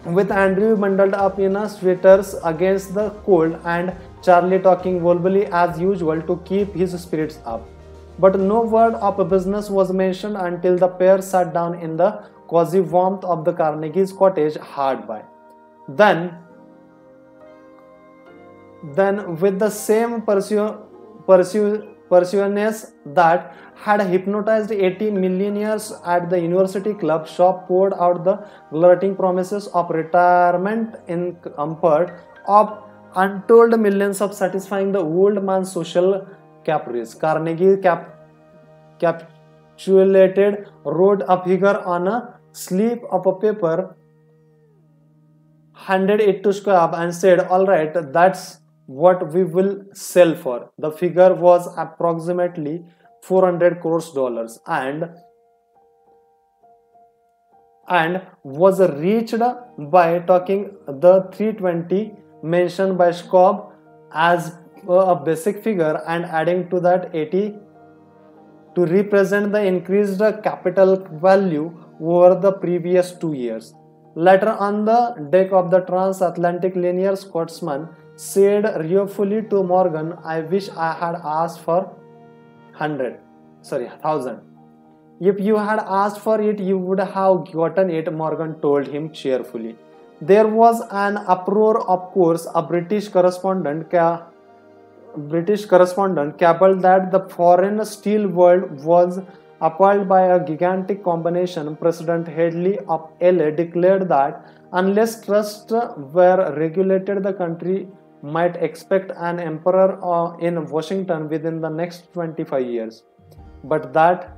with Andrew bundled up in sweaters against the cold and Charlie talking volubly as usual to keep his spirits up. But no word of business was mentioned until the pair sat down in the cozy warmth of the Carnegie's cottage hard by. Then with the same persuasiveness that had hypnotized 80 millionaires at the University Club, Schwab poured out the glutting promises of retirement in comfort, of untold millions of satisfying the old man's social caprice. Carnegie calculated, wrote a figure on a slip of a paper, handed it to Schwab and said, all right, that's what we will sell for. The figure was approximately 400 crores dollars and was reached by taking the 320 mentioned by Schwab as a basic figure and adding to that 80 to represent the increased capital value over the previous 2 years. Later on the deck of the transatlantic linear Scotsman said ruefully to Morgan, I wish I had asked for 1,000. If you had asked for it, you would have gotten it, Morgan told him cheerfully. There was an uproar, of course. A British correspondent cabled that the foreign steel world was appalled by a gigantic combination. President Headley of LA declared that unless trusts were regulated, the country might expect an emperor in Washington within the next 25 years. But that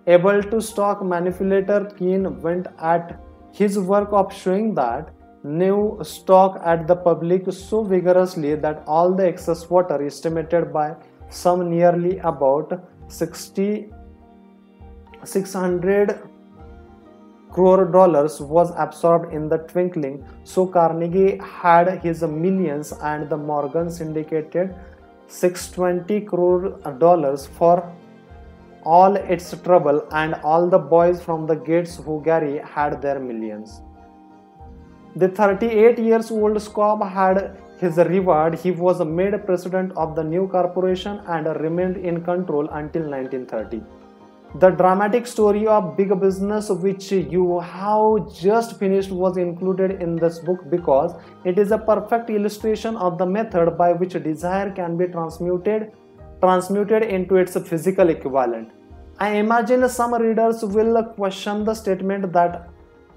able to stock manipulator Keene went at his work of showing that new stock at the public so vigorously that all the excess water, estimated by some nearly about 600 crore dollars, was absorbed in the twinkling. So Carnegie had his millions and the Morgan syndicated 620 crore dollars for all its trouble, and all the boys from the gates who Gary had their millions. The 38 years old Schwab had his reward. He was made president of the new corporation and remained in control until 1930. The dramatic story of big business which you have just finished was included in this book because it is a perfect illustration of the method by which desire can be transmuted into its physical equivalent. I imagine some readers will question the statement that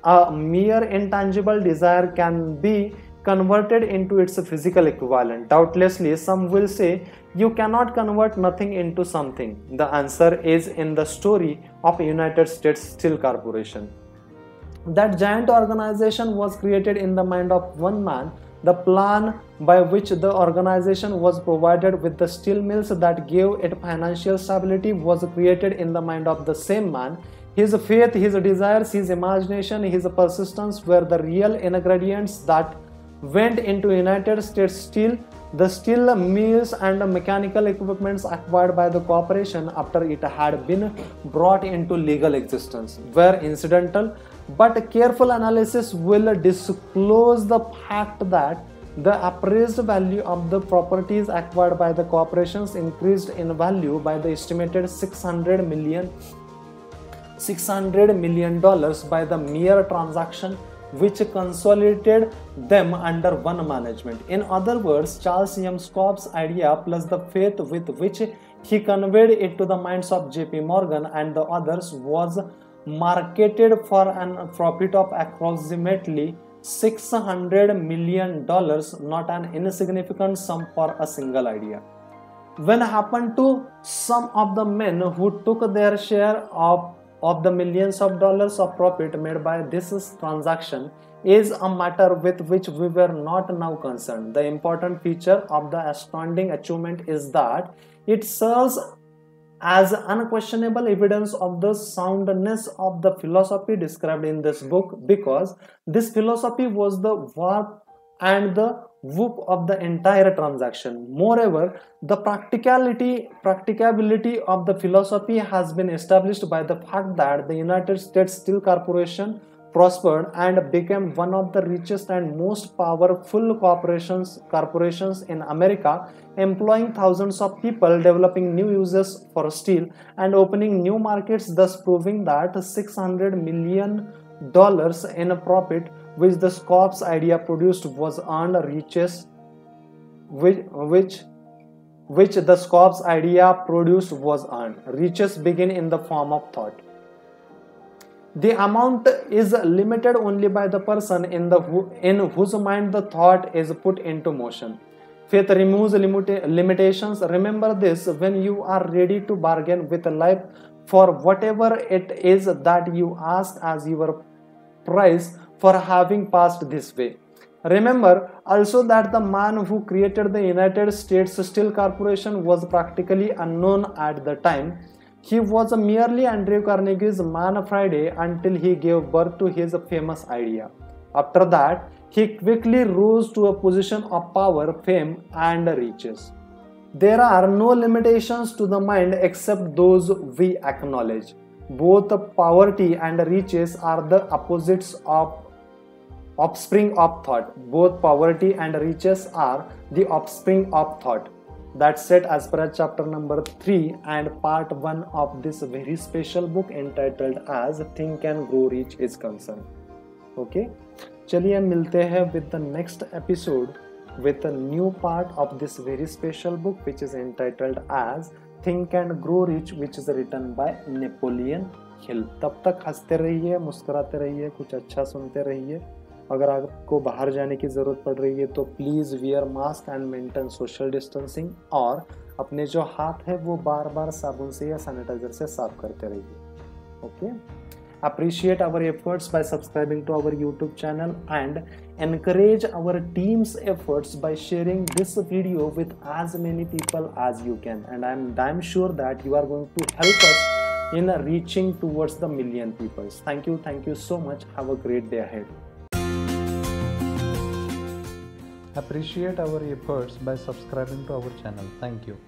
a mere intangible desire can be converted into its physical equivalent. Doubtlessly, some will say you cannot convert nothing into something. The answer is in the story of United States Steel Corporation. That giant organization was created in the mind of one man. The plan by which the organization was provided with the steel mills that gave it financial stability was created in the mind of the same man. His faith, his desires, his imagination, his persistence were the real ingredients that went into United States Steel. The steel mills and mechanical equipments acquired by the corporation after it had been brought into legal existence were incidental, but careful analysis will disclose the fact that the appraised value of the properties acquired by the corporations increased in value by the estimated $600 million by the mere transaction which consolidated them under one management. In other words, Charles M. Schwab's idea plus the faith with which he conveyed it to the minds of J.P. Morgan and the others was marketed for a profit of approximately $600 million, not an insignificant sum for a single idea. When happened to some of the men who took their share of the millions of dollars of profit made by this transaction is a matter with which we were not now concerned. The important feature of the astounding achievement is that it serves as unquestionable evidence of the soundness of the philosophy described in this book, because this philosophy was the warp and the whoop of the entire transaction. Moreover, the practicability of the philosophy has been established by the fact that the United States Steel Corporation prospered and became one of the richest and most powerful corporations in America, employing thousands of people, developing new uses for steel, and opening new markets, thus proving that $600 million in a profit which the Schwab's idea produced was earned, which the Schwab's idea produced was earned. Riches begin in the form of thought. The amount is limited only by the person in whose mind the thought is put into motion. Faith removes limitations. Remember this when you are ready to bargain with life for whatever it is that you ask as your price for having passed this way. Remember also that the man who created the United States Steel Corporation was practically unknown at the time. He was merely Andrew Carnegie's man Friday until he gave birth to his famous idea. After that, he quickly rose to a position of power, fame, and riches. There are no limitations to the mind except those we acknowledge. Both poverty and riches are the opposites of offspring of thought. Both poverty and riches are the offspring of thought. That's it as per chapter number 3 and part 1 of this very special book entitled as Think and Grow Rich is concerned. Okay, चलिए मिलते हैं with the next episode with a new part of this very special book which is entitled as Think and Grow Rich, which is written by Napoleon Hill. तब तक हंसते रहिए, मुस्कुराते रहिए, कुछ अच्छा सुनते रहिए. अगर आपको बाहर जाने की ज़रूरत पड़ रही है तो please wear mask and maintain social distancing, और अपने जो हाथ है वो बार बार साबुन से या सैनिटाइजर से साफ करते रहिए. Okay, appreciate our efforts by subscribing to our YouTube channel and encourage our team's efforts by sharing this video with as many people as you can, and I'm sure that you are going to help us in reaching towards the million people. Thank you so much. Have a great day ahead. Appreciate our efforts by subscribing to our channel. Thank you.